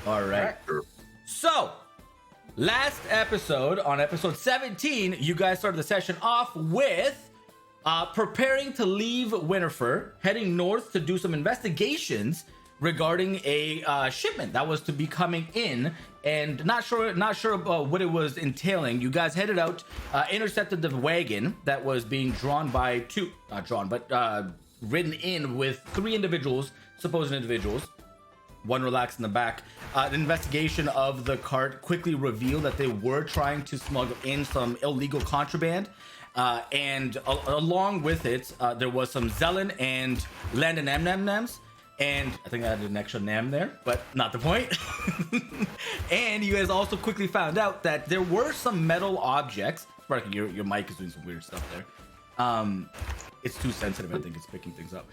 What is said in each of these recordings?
All right. So, last episode, on episode 17, you guys started the session off with preparing to leave Winterfell, heading north to do some investigations regarding a shipment that was to be coming in, and not sure what it was entailing. You guys headed out, intercepted the wagon that was being ridden in with 3 individuals, supposed individuals. One relaxed in the back. The investigation of the cart quickly revealed that they were trying to smuggle in some illegal contraband. And along with it, there was some Zelen and Land and M&Ms. And I think I added an extra Nam there, but not the point. And you guys also quickly found out that there were some metal objects. Sparky, your mic is doing some weird stuff there. It's too sensitive. I think it's picking things up.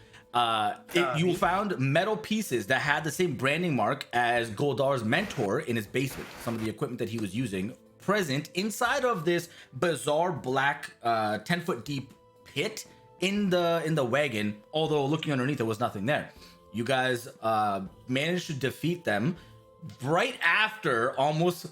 You found metal pieces that had the same branding mark as Goldar's mentor in his basement. Some of the equipment that he was using present inside of this bizarre black 10-foot deep pit in the wagon, although looking underneath there was nothing there. You guys managed to defeat them right after almost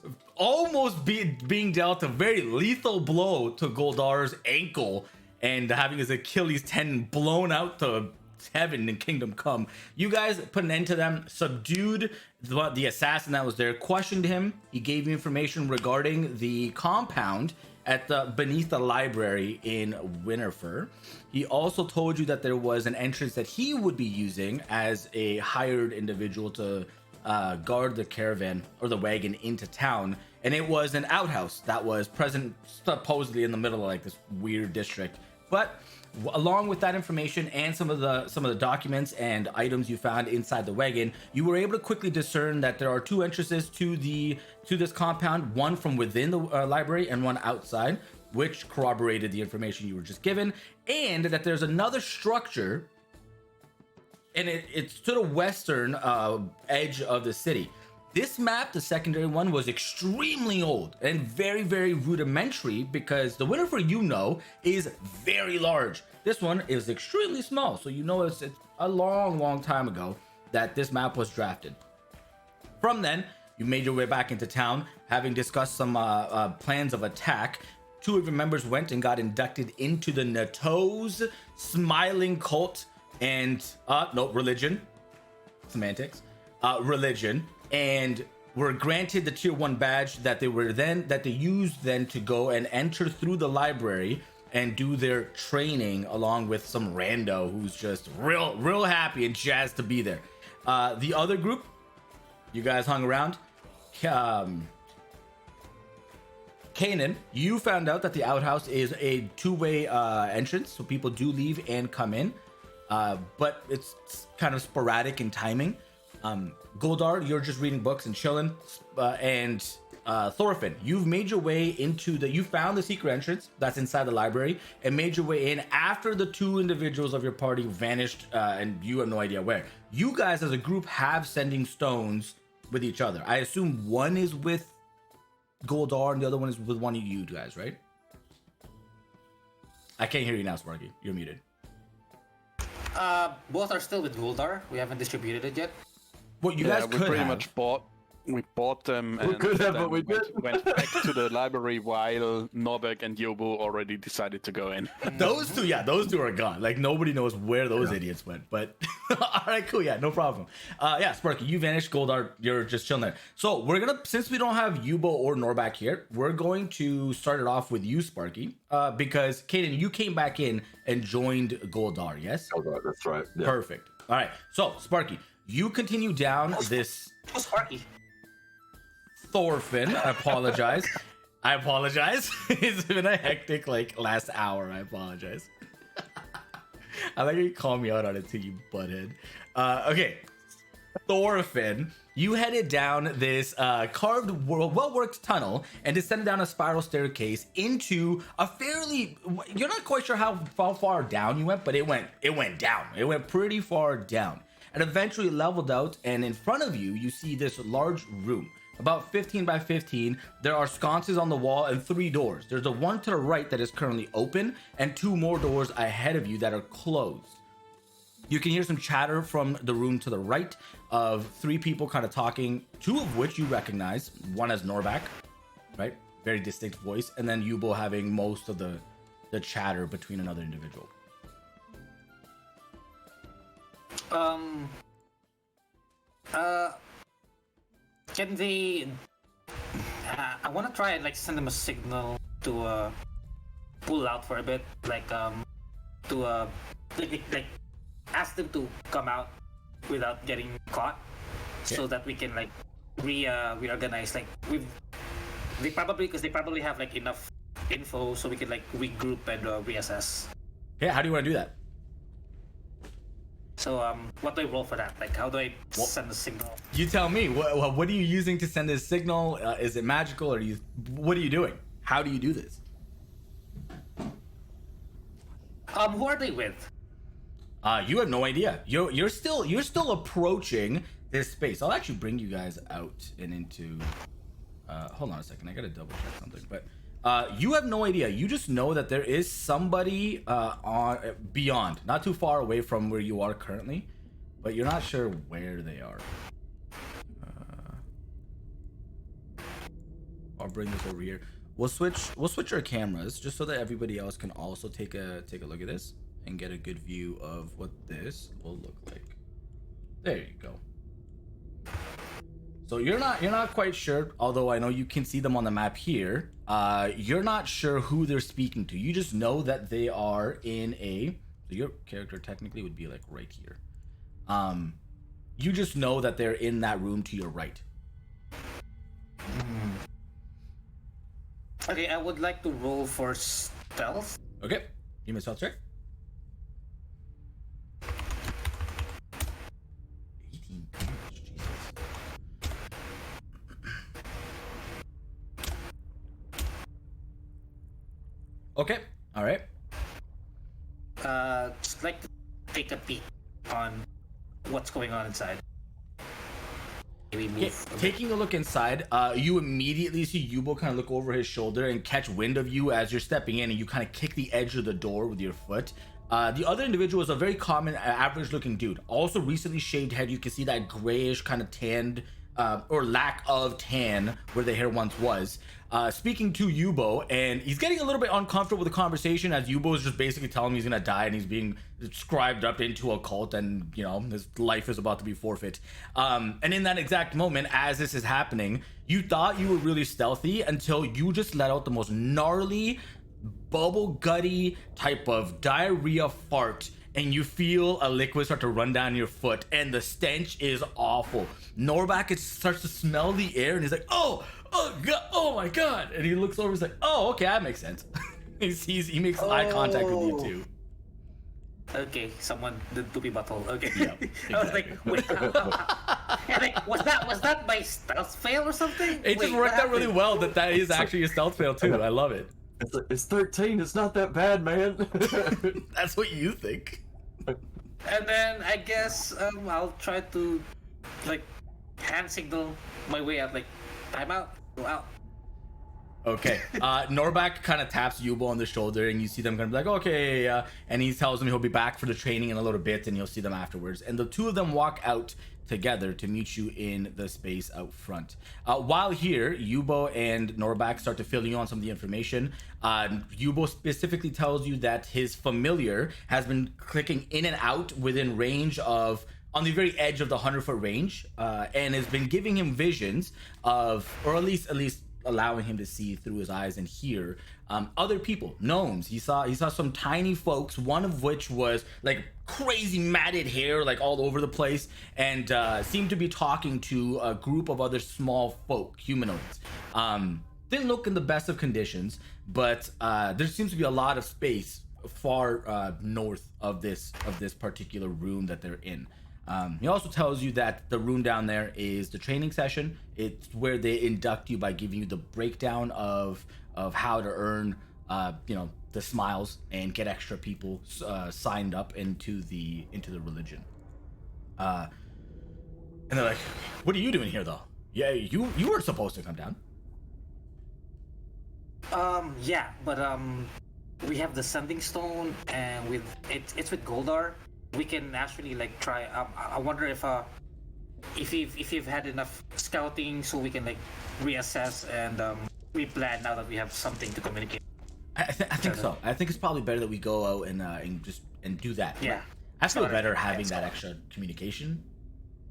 being dealt a very lethal blow to Goldar's ankle and having his Achilles tendon blown out to heaven and kingdom come. You guys put an end to them, subdued the assassin that was there, questioned him. He gave you information regarding the compound at beneath the library in Winterfell. He also told you that there was an entrance that he would be using as a hired individual to guard the caravan or the wagon into town, and it was an outhouse that was present supposedly in the middle of like this weird district. But along with that information and some of the documents and items you found inside the wagon, you were able to quickly discern that there are 2 entrances to this compound, one from within the library and one outside, which corroborated the information you were just given, and that there's another structure, and it's to the western edge of the city. This map, the secondary one, was extremely old and very, very rudimentary because the Winterfell is very large. This one is extremely small, so it's a long time ago that this map was drafted. From then, you made your way back into town, having discussed some plans of attack. 2 of your members went and got inducted into the Nutoj smiling cult and religion. Semantics. Religion. And were granted the tier 1 badge that they used then to go and enter through the library and do their training along with some rando who's just real happy and jazzed to be there. The other group, you guys hung around. Kanan, you found out that the outhouse is a 2-way entrance, so people do leave and come in, but it's kind of sporadic in timing. Goldar, you're just reading books and chilling, and Thorfinn, you've made your way you found the secret entrance that's inside the library and made your way in after the 2 individuals of your party vanished, and you have no idea where. You guys as a group have sending stones with each other. I assume one is with Goldar and the other one is with one of you guys, right? I can't hear you now, Sparky. You're muted. Both are still with Goldar. We haven't distributed it yet. Well, you guys could pretty much bought them, and went back to the library while Norbek and Yobu already decided to go in. Those two are gone. Like, nobody knows where those idiots went. But all right, cool, no problem. Sparky, you vanished. Goldar, you're just chilling there. So since we don't have Yubo or Norbek here, we're going to start it off with you, Sparky, because Kaden, you came back in and joined Goldar. Yes. Oh, God, that's right. Yeah. Perfect. All right. So Sparky, you continue down this. Oh, Sparky. Thorfinn, I apologize. It's been a hectic last hour. I apologize. I like how you call me out on it too, you butthead. Okay, Thorfinn, you headed down this carved, well-worked tunnel and descended down a spiral staircase into a fairly. You're not quite sure how far down you went, but it went down. It went pretty far down, and eventually leveled out. And in front of you, you see this large room. About 15 by 15. There are sconces on the wall and 3 doors. There's the one to the right that is currently open and 2 more doors ahead of you that are closed. You can hear some chatter from the room to the right of 3 people kind of talking, 2 of which you recognize. One as Norbak, right? Very distinct voice. And then Yubo having most of the chatter between another individual. Can they... I want to try and like send them a signal to pull out for a bit, like ask them to come out without getting caught, so that we can like reorganize. Like they probably have like enough info, so we can like regroup and reassess. Okay, how do you want to do that? So what do I roll for that? Like how do I send a signal? You tell me. What are you using to send this signal? Is it magical, or what are you doing? How do you do this? Who are they with? You have no idea. You're still approaching this space. I'll actually bring you guys out and into. Hold on a second. I gotta double check something. But you have no idea. You just know that there is somebody on beyond, not too far away from where you are currently, but you're not sure where they are. I'll bring this over here. We'll switch our cameras just so that everybody else can also take a look at this and get a good view of what this will look like. There you go. So you're not quite sure, although I know you can see them on the map here. You're not sure who they're speaking to. You just know that they are in a. So your character technically would be like right here. You just know that they're in that room to your right. Okay, I would like to roll for stealth. Okay, give me a stealth check. 18 damage, Jesus. Okay, all right. Just like to take a peek on what's going on inside. Maybe move. Taking a look inside, you immediately see Yubo kind of look over his shoulder and catch wind of you as you're stepping in, and you kind of kick the edge of the door with your foot. The other individual is a very common, average-looking dude. Also recently shaved head. You can see that grayish kind of tanned, or lack of tan where the hair once was. Speaking to Yubo, and he's getting a little bit uncomfortable with the conversation as Yubo is just basically telling him he's gonna die and he's being scribed up into a cult, and you know his life is about to be forfeit. And in that exact moment, as this is happening, you thought you were really stealthy until you just let out the most gnarly, bubble gutty type of diarrhea fart, and you feel a liquid start to run down your foot, and the stench is awful. Norbak starts to smell the air, and he's like, oh god, oh my god, and he looks over, he's like, oh, okay, that makes sense. he makes eye contact with you too. Okay, someone the doopy butthole. Okay. Yeah, I was like, wait, like, was that my stealth fail or something? It just worked out really well that is actually a stealth fail too. I love it. It's 13. It's not that bad, man. That's what you think. And then I guess I'll try to like hand signal my way out, like time out, go out. Okay. Norbak kind of taps Yubo on the shoulder, and you see them kind of be like, okay, and he tells him he'll be back for the training in a little bit, and you'll see them afterwards. And the two of them walk out together to meet you in the space out front. While here, Yubo and Norbak start to fill you on some of the information. Yubo specifically tells you that his familiar has been clicking in and out within range of, on the very edge of the 100-foot range, and has been giving him visions of, or at least allowing him to see through his eyes and hear other people, gnomes. He saw some tiny folks, one of which was like crazy matted hair like all over the place, and seemed to be talking to a group of other small folk, humanoids. Didn't look in the best of conditions, but there seems to be a lot of space far north of this particular room that they're in. He also tells you that the room down there is the training session. It's where they induct you by giving you the breakdown of how to earn, the smiles and get extra people signed up into the religion. And they're like, "What are you doing here, though? Yeah, you weren't supposed to come down." Yeah, but we have the sending stone, and it's with Goldar. we can actually like try. I wonder if you've had enough scouting, so we can like reassess and replan now that we have something to communicate. I think so. I think it's probably better that we go out and just do that. Yeah. I feel better having that extra communication,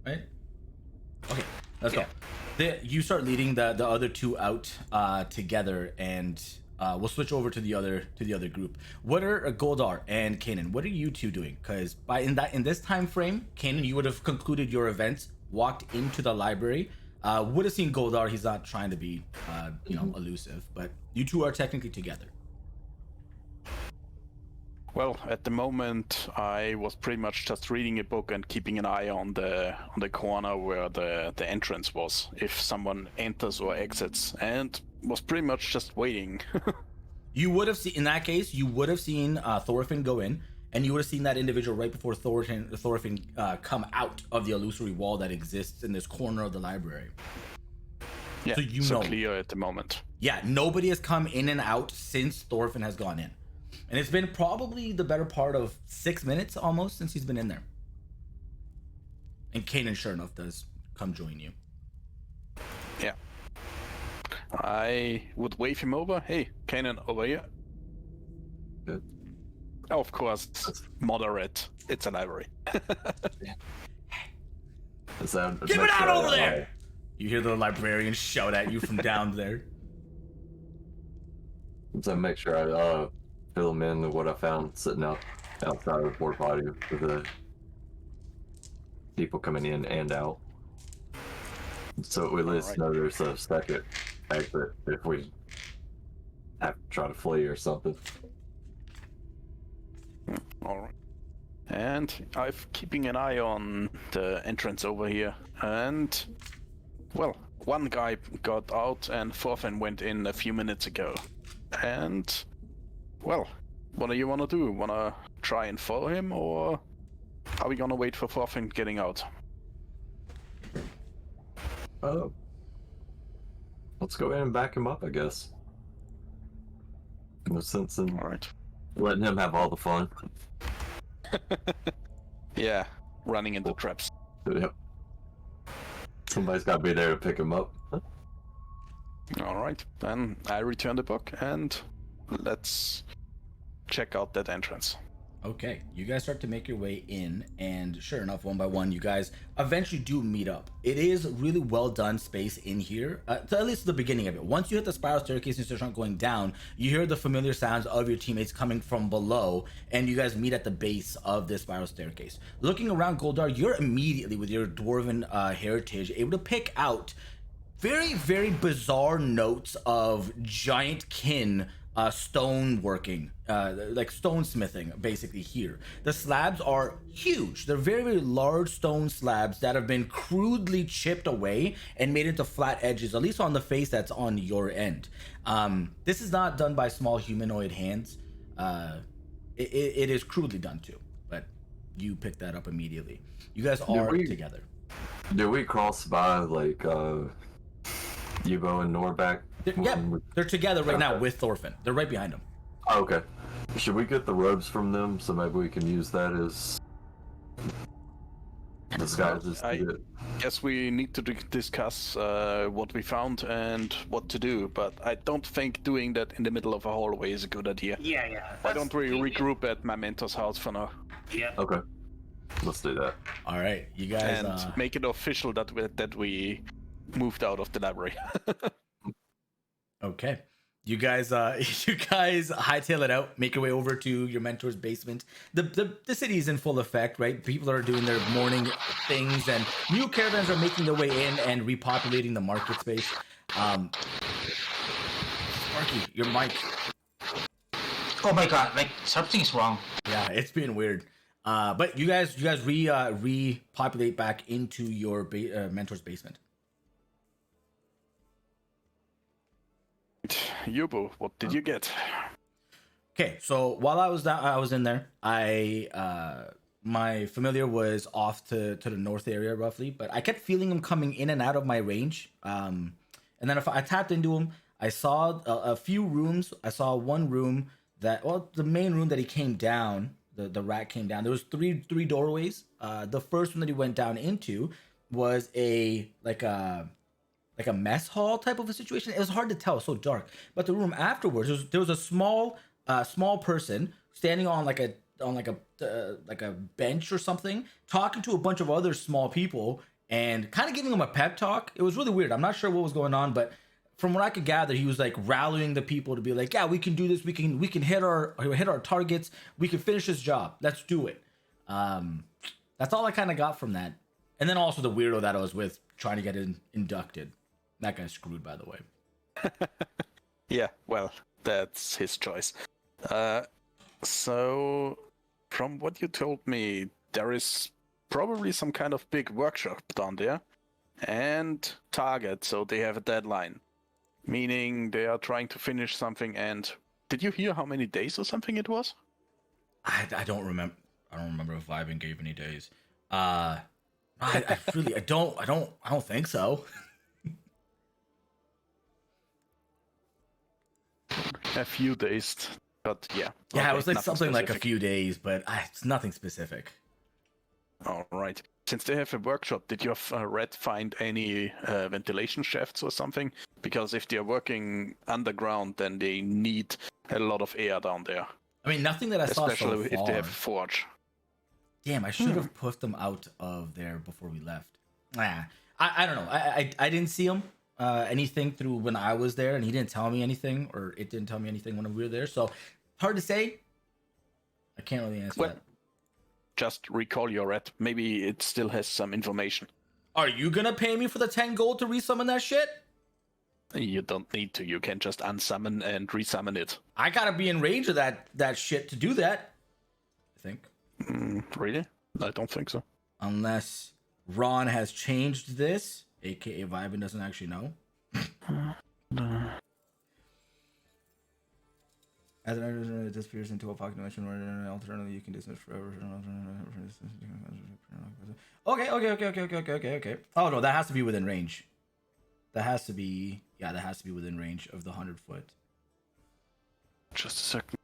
right? Okay, let's go. You start leading the other two out together, and we'll switch over to the other group. What are Goldar and Kanan? What are you two doing? Because in this time frame, Kanan, you would have concluded your events, walked into the library. Would have seen Goldar. He's not trying to be elusive, but you two are technically together. Well, at the moment, I was pretty much just reading a book and keeping an eye on the corner where the entrance was, if someone enters or exits, and was pretty much just waiting. You would have seen, in that case, you would have seen Thorfinn go in, and you would have seen that individual right before Thorfinn come out of the illusory wall that exists in this corner of the library. Yeah, so you so know. Clear at the moment. Yeah, nobody has come in and out since Thorfinn has gone in. And it's been probably the better part of 6 minutes almost since he's been in there. And Kanan, sure enough, does come join you. Yeah. I would wave him over. Hey, Kanan, over here. Good. Of course, moderate. It's a library. Give it out over there! You hear the librarian shout at you from down there. So make sure I fill them in with what I found sitting outside of the porta potty for the people coming in and out. So we at least know there's a second exit if we have to try to flee or something. Alright. And I'm keeping an eye on the entrance over here. And, well, one guy got out and Thorfinn went in a few minutes ago. And, well, what do you want to do? Want to try and follow him, or are we gonna wait for Thorfinn getting out? Let's go in and back him up, I guess. No sense in letting him have all the fun. Yeah, running into traps. Yep. Somebody's got to be there to pick him up. Alright, then I return the book and let's check out that entrance. Okay, you guys start to make your way in, and sure enough, one by one, you guys eventually do meet up. It is really well done space in here, at least the beginning of it. Once you hit the spiral staircase and start going down, you hear the familiar sounds of your teammates coming from below, and you guys meet at the base of this spiral staircase. Looking around, Goldar, you're immediately, with your dwarven heritage, able to pick out very, very bizarre notes of giant kin stone working, like stone smithing, basically here. The slabs are huge. They're very, very large stone slabs that have been crudely chipped away and made into flat edges, at least on the face that's on your end. This is not done by small humanoid hands. It is crudely done too, but you pick that up immediately. You guys are together. Do we cross by, like, Yubo and Norback? They're together right now with Thorfinn. They're right behind him. Oh, okay. Should we get the robes from them so maybe we can use that as disguises? I guess we need to discuss what we found and what to do, but I don't think doing that in the middle of a hallway is a good idea. Yeah. Why don't we regroup at my mentor's house for now? Yeah. Okay. Let's do that. All right, you guys. And make it official that we moved out of the library. Okay, you guys hightail it out, make your way over to your mentor's basement. The city is in full effect, right? People are doing their morning things, and new caravans are making their way in and repopulating the market space. Sparky, your mic. Oh my god, like something's wrong. Yeah, it's been weird. But you guys repopulate back into your mentor's basement. Yubo, what did you get? Okay, so while I was in there, my familiar was off to the north area roughly, but I kept feeling him coming in and out of my range. And then if I tapped into him, I saw a few rooms. I saw one room the main room that he came down. the rat came down. There was three doorways. The first one that he went down into was like a mess hall type of a situation. It was hard to tell, it was so dark. But the room afterwards, there was a small person standing on like a bench or something, talking to a bunch of other small people and kind of giving them a pep talk. It was really weird. I'm not sure what was going on, but from what I could gather, he was like rallying the people to be like, yeah, we can do this. We can hit our targets. We can finish this job. Let's do it. That's all I kind of got from that. And then also the weirdo that I was with trying to get inducted. That guy's screwed, by the way. Yeah, well, that's his choice. So, from what you told me, there is probably some kind of big workshop down there. And target, so they have a deadline. Meaning they are trying to finish something. And did you hear how many days or something it was? I don't remember. I don't remember if Vibin gave any days. I don't think so. A few days, but yeah. Yeah, okay, it was like nothing something like a specific. few days, but it's nothing specific. All right. Since they have a workshop, did your red find any ventilation shafts or something? Because if they're working underground, then they need a lot of air down there. I mean, nothing that I saw so Especially if far. they have a forge. Damn, I should have pushed them out of there before we left. I don't know. I didn't see him anything through when I was there, and he didn't tell me anything, or it didn't tell me anything when we were there. So hard to say. I can't really answer that. Just recall your red. Maybe it still has some information. Are you gonna pay me for the 10 gold to resummon that shit? You don't need to. You can just unsummon and resummon it. I gotta be in range of that shit to do that. I think. Really? I don't think so. Unless Ron has changed this, aka Vibin doesn't actually know. As an editor, it disappears into a pocket dimension where alternatively you can dismiss forever. Okay. Oh no, that has to be within range. That has to be within range of the 100 foot. Just a second.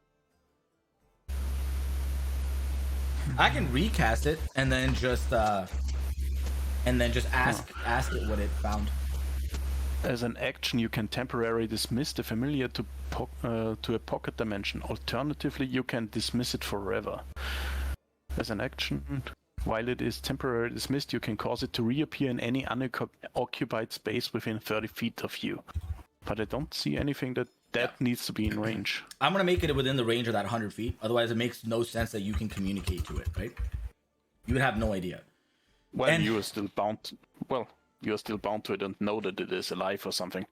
I can recast it and then just ask it what it found. As an action, you can temporarily dismiss the familiar to a pocket dimension. Alternatively, you can dismiss it forever. As an action, while it is temporarily dismissed, you can cause it to reappear in any unoccupied space within 30 feet of you. But I don't see anything that needs to be in range. I'm gonna make it within the range of that 100 feet. Otherwise, it makes no sense that you can communicate to it, right? You would have no idea. Well, And- you are still bound. You are still bound to it and know that it is alive or something.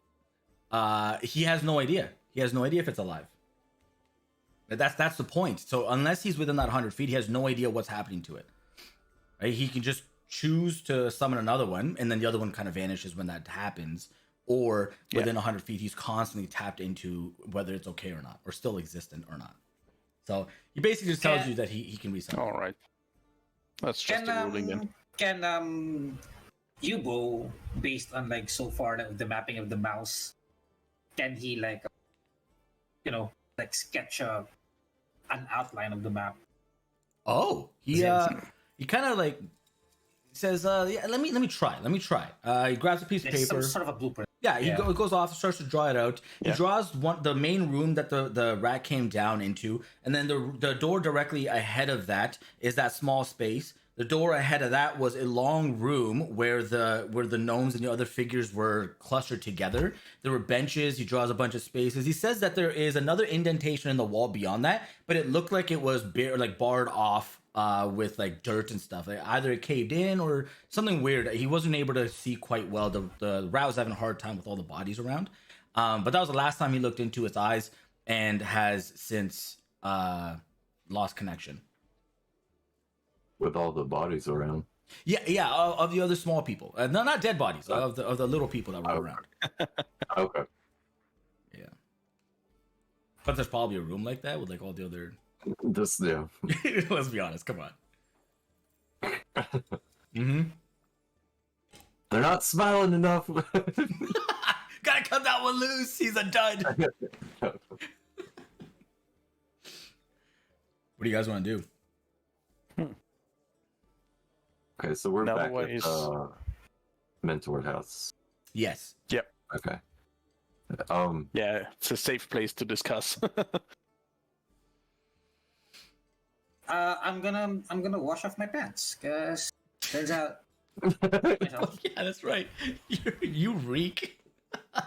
He has no idea. He has no idea if it's alive. That's the point. So unless he's within that 100 feet, he has no idea what's happening to it. Right? He can just choose to summon another one, and then the other one kind of vanishes when that happens. Or within 100 feet, he's constantly tapped into whether it's okay or not, or still existent or not. So he basically just tells you that he can resummon. All right. That's just a ruling then. Can Yubo, based on like so far the mapping of the mouse, can he like sketch an outline of the map? Oh, he kind of like says, yeah, let me try. He grabs a piece of It's paper. some sort of a blueprint. Yeah, he goes off, starts to draw it out. He draws the main room that the rat came down into, and then the door directly ahead of that is that small space. The door ahead of that was a long room where the gnomes and the other figures were clustered together. There were benches. He draws a bunch of spaces. He says that there is another indentation in the wall beyond that, but it looked like it was barred off with like dirt and stuff. Like either it caved in or something weird. He wasn't able to see quite well. The rat was having a hard time with all the bodies around. But that was the last time he looked into its eyes, and has since lost connection. With all the bodies around. Yeah, of the other small people. No, not dead bodies. Of the little people that were around. Okay. Yeah. But there's probably a room like that with like all the other. Let's be honest. Come on. Mm-hmm. They're not smiling enough. Gotta cut that one loose. He's a dud. What do you guys want to do? Okay, so we're back Otherwise- at Mentor House. Yes. Yep. Okay. Yeah, it's a safe place to discuss. I'm gonna wash off my pants, cause turns out Oh, yeah, that's right. You reek. All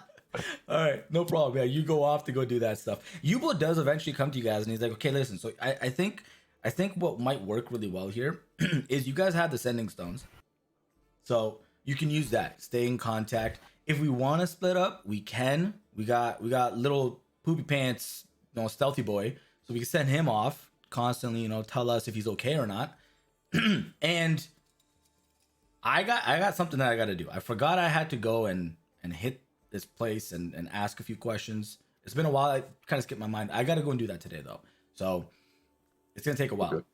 right, no problem. Yeah, you go off to go do that stuff. Yubo does eventually come to you guys, and he's like, "Okay, listen. So I think what might work really well here is you guys have the sending stones, so you can use that. Stay in contact. If we want to split up, we can. We got little poopy pants, stealthy boy, so we can send him off constantly. Tell us if he's okay or not, and." I got something that I got to do. I forgot I had to go and hit this place and ask a few questions. It's been a while. I kind of skipped my mind. I got to go and do that today though. So it's gonna take a while. Okay.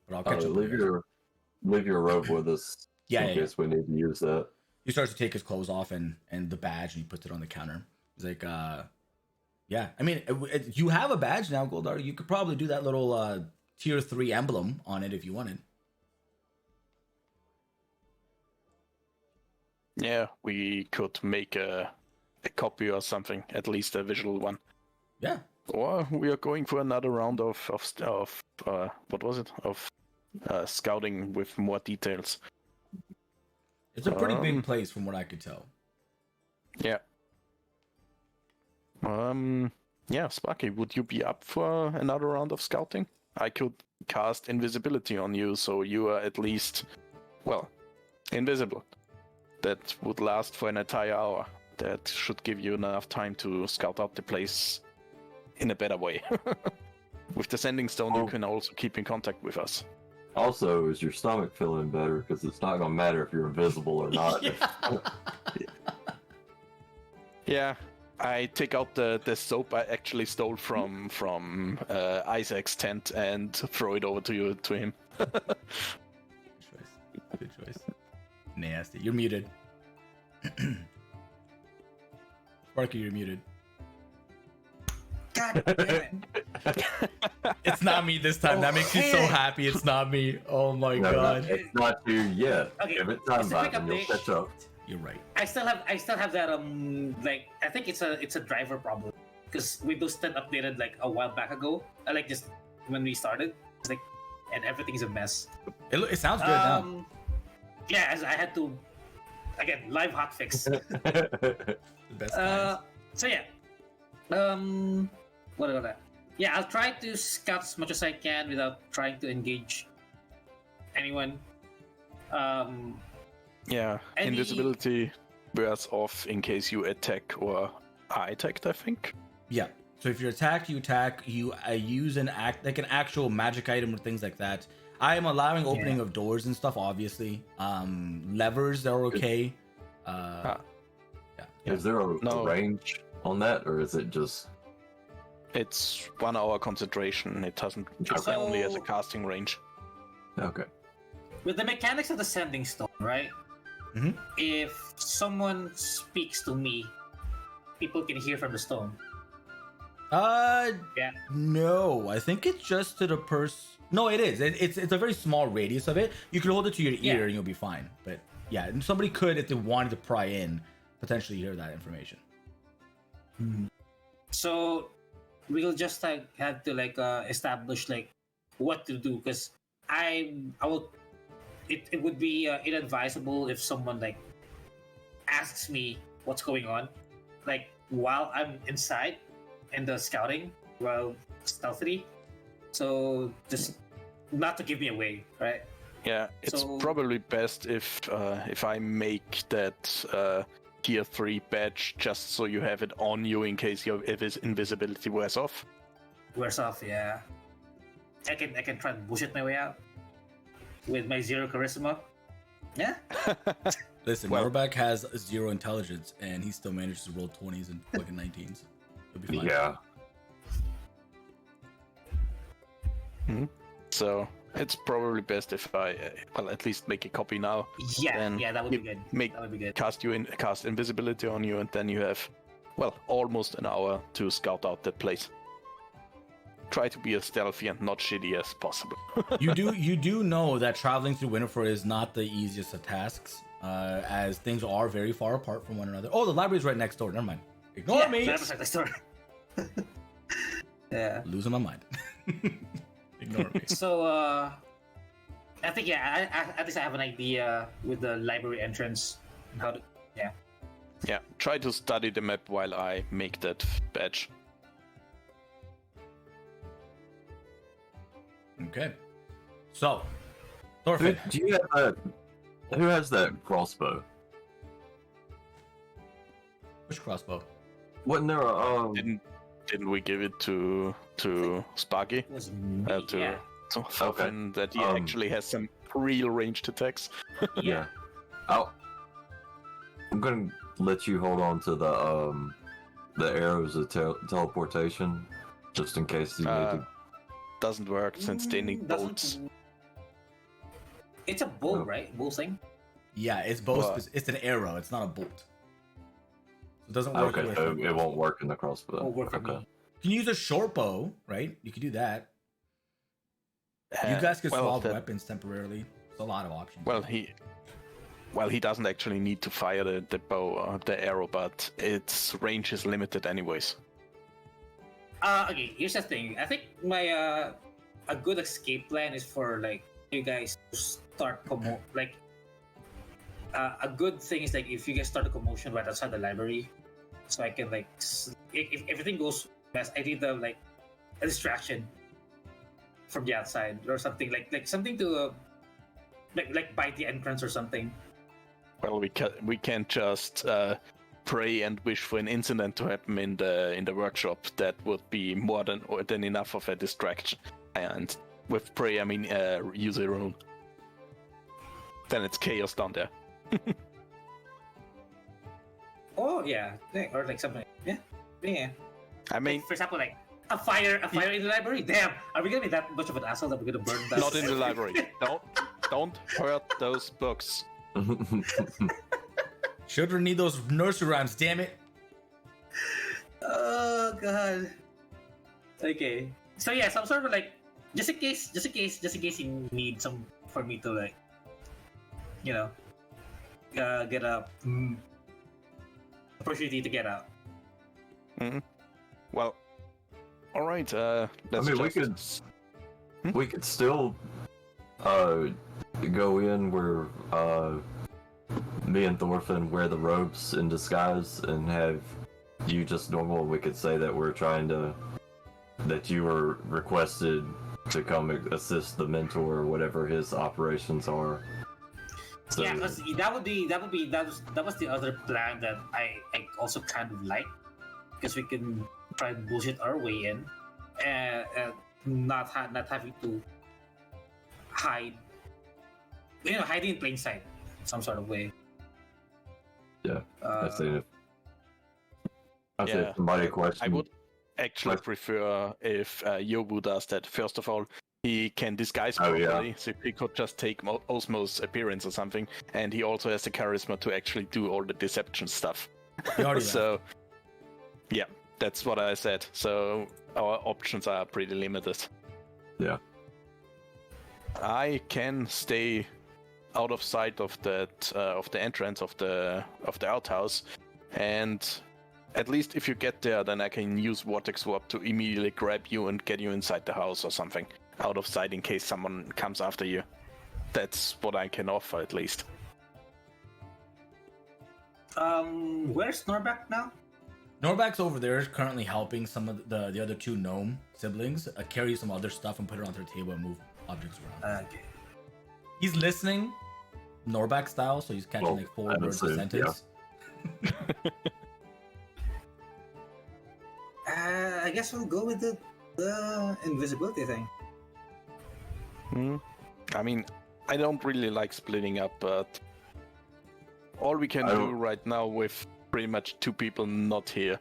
But I'll catch up. Leave your robe with us. Yeah, in case we need to use that. He starts to take his clothes off and the badge, and he puts it on the counter. He's like, yeah. I mean, you have a badge now, Goldar. You could probably do that little tier 3 emblem on it if you wanted. Yeah, we could make a copy or something, at least a visual one. Yeah. Or we are going for another round of what was it? Of scouting with more details. It's a pretty big place from what I could tell. Yeah. Yeah, Sparky, would you be up for another round of scouting? I could cast invisibility on you, so you are at least, well, invisible. That would last for an entire hour. That should give you enough time to scout out the place in a better way. With the sending stone, you can also keep in contact with us. Also, is your stomach feeling better? Because it's not going to matter if you're invisible or not. Yeah, I take out the soap I actually stole from Isaac's tent and throw it over to him. Good choice. Nasty. You're muted. Sparky, you're muted. God damn it. It's not me this time. That makes me so happy. It's not me. Oh my god. It's not you yet. Okay, Give it time, just a quick Bob, and you'll update. catch up. You're right. I still have that like I think it's a driver problem because Windows 10 updated like a while back ago. Like just when we started, it's like and everything's a mess. It sounds good now. Yeah, as I had to again live hotfix. The best times. So yeah, what about that? Yeah, I'll try to scout as much as I can without trying to engage anyone. Yeah, Any- invisibility wears off in case you attack or are attacked, I think. Yeah. So if you're attacked, you attack. You use an actual magic item or things like that. I am allowing opening of doors and stuff. Obviously, levers are okay. Yeah. Is there a No. range on that, or is it just... It's 1 hour concentration. It doesn't. It Okay. only has a casting range. Okay. With the mechanics of the sending stone, right? Mhm. If someone speaks to me, people can hear from the stone. Yeah. No, I think it's just to the person. No, it is. It's a very small radius of it. You can hold it to your ear Yeah. and you'll be fine. But yeah, and somebody could, if they wanted to pry in, potentially hear that information. So we'll just like have to like establish like what to do because I will. It would be inadvisable if someone like asks me what's going on, like while I'm inside in the scouting, while stealthily. So just not to give me away, right? Yeah, it's So- probably best if I make that tier 3 badge just so you have it on you in case your invisibility wears off. Wears off, yeah. I can try and bullshit my way out with my 0 charisma. Yeah. Listen, Well- Norbak has 0 intelligence, and he still manages to roll 20s and fucking 19s. He'll be fine. Yeah. So it's probably best if I at least make a copy now. Yeah, Then yeah, that would be you good. make- That would be good. Cast invisibility on you, and then you have, well, almost an hour to scout out that place. try to be as stealthy and not shitty as possible. You do know that traveling through Winterfell is not the easiest of tasks, as things are very far apart from one another. Oh, the library's right next door. Never mind. Ignore me. Next door. Yeah. Losing my mind. Ignore me. So, I think at least I have an idea with the library entrance and how to. Yeah. Yeah, try to study the map while I make that badge. Okay. So, Thorfinn. Do you have that? Who has that crossbow? Which crossbow? Wasn't there a Didn't we give it to Sparky? It was me. To Thorfinn that he actually has some real ranged attacks. Yeah. I'm gonna let you hold on to the arrows of teleportation, just in case you need to. Doesn't work since they need bolts. It's a bow, Oh. right? Bow thing. Yeah, it's both. What? It's an arrow. It's not a bolt. It doesn't work. Okay, with- so it won't work in the crossbow. Won't work for Okay. me. You can use a short bow, right? You could do that. You guys could swap weapons temporarily. There's a lot of options. Well, he doesn't actually need to fire the bow or the arrow, but its range is limited anyways. Okay. Here's the thing. I think my a good escape plan is for like you guys to start a good thing is like if you guys start a commotion right outside the library, so I can like if everything goes best, I need the like a distraction from the outside or something like something to like bite the entrance or something. Well, we can't just pray and wish for an incident to happen in the workshop. That would be more than enough of a distraction. And with pray, I mean use a rune. Then it's chaos down there. Oh yeah, or like something. Yeah. I mean, For example, like a fire in the library. Damn, are we gonna be that much of an asshole that we're gonna burn down? not in the library. Don't hurt those books. Children need those nursery rhymes. Damn it. Oh god. Okay. So yeah, some sort of like just in case you need some for me to like, you know, get a opportunity to get out. Well, all right. Let's we could still go in where me and Thorfinn wear the robes in disguise and have you just normal. We could say that that you were requested to come assist the mentor or whatever his operations are. So, Yeah, because that was the other plan that I also kind of like, because we can try and bullshit our way in, and not having to hide, hiding in plain sight, some sort of way. yeah, I say Yeah, if somebody questions. I would actually prefer if Yobu does that. First of all, he can disguise properly, so he could just take Osmo's appearance or something, and he also has the charisma to actually do all the deception stuff. You already So, yeah, that's what I said. So our options are pretty limited. Yeah. I can stay out of sight of that of the entrance of the outhouse, and at least if you get there, then I can use Vortex Warp to immediately grab you and get you inside the house or something, out of sight in case someone comes after you. That's what I can offer, at least. Where's Norback now? Norback's over there currently helping some of the other two gnome siblings carry some other stuff and put it onto the table and move objects around. Okay. He's listening, Norback style, so he's catching like 4 words a sentence. I guess we'll go with the invisibility thing. I mean, I don't really like splitting up, but all we can do right now with pretty much 2 people not here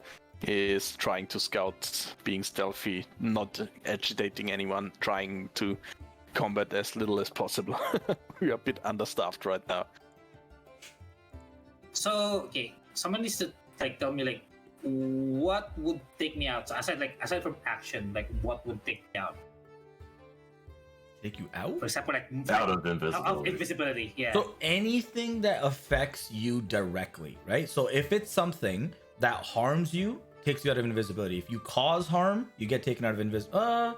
is trying to scout, being stealthy, not agitating anyone, trying to combat as little as possible. We're a bit understaffed right now. So okay, someone needs to like tell me like what would take me out? So aside from action, like what would take me out? Take you out? For example, like Out of invisibility. Out of invisibility, yeah. So anything that affects you directly, right? So if it's something that harms you, takes you out of invisibility. If you cause harm, you get taken out of invisibility.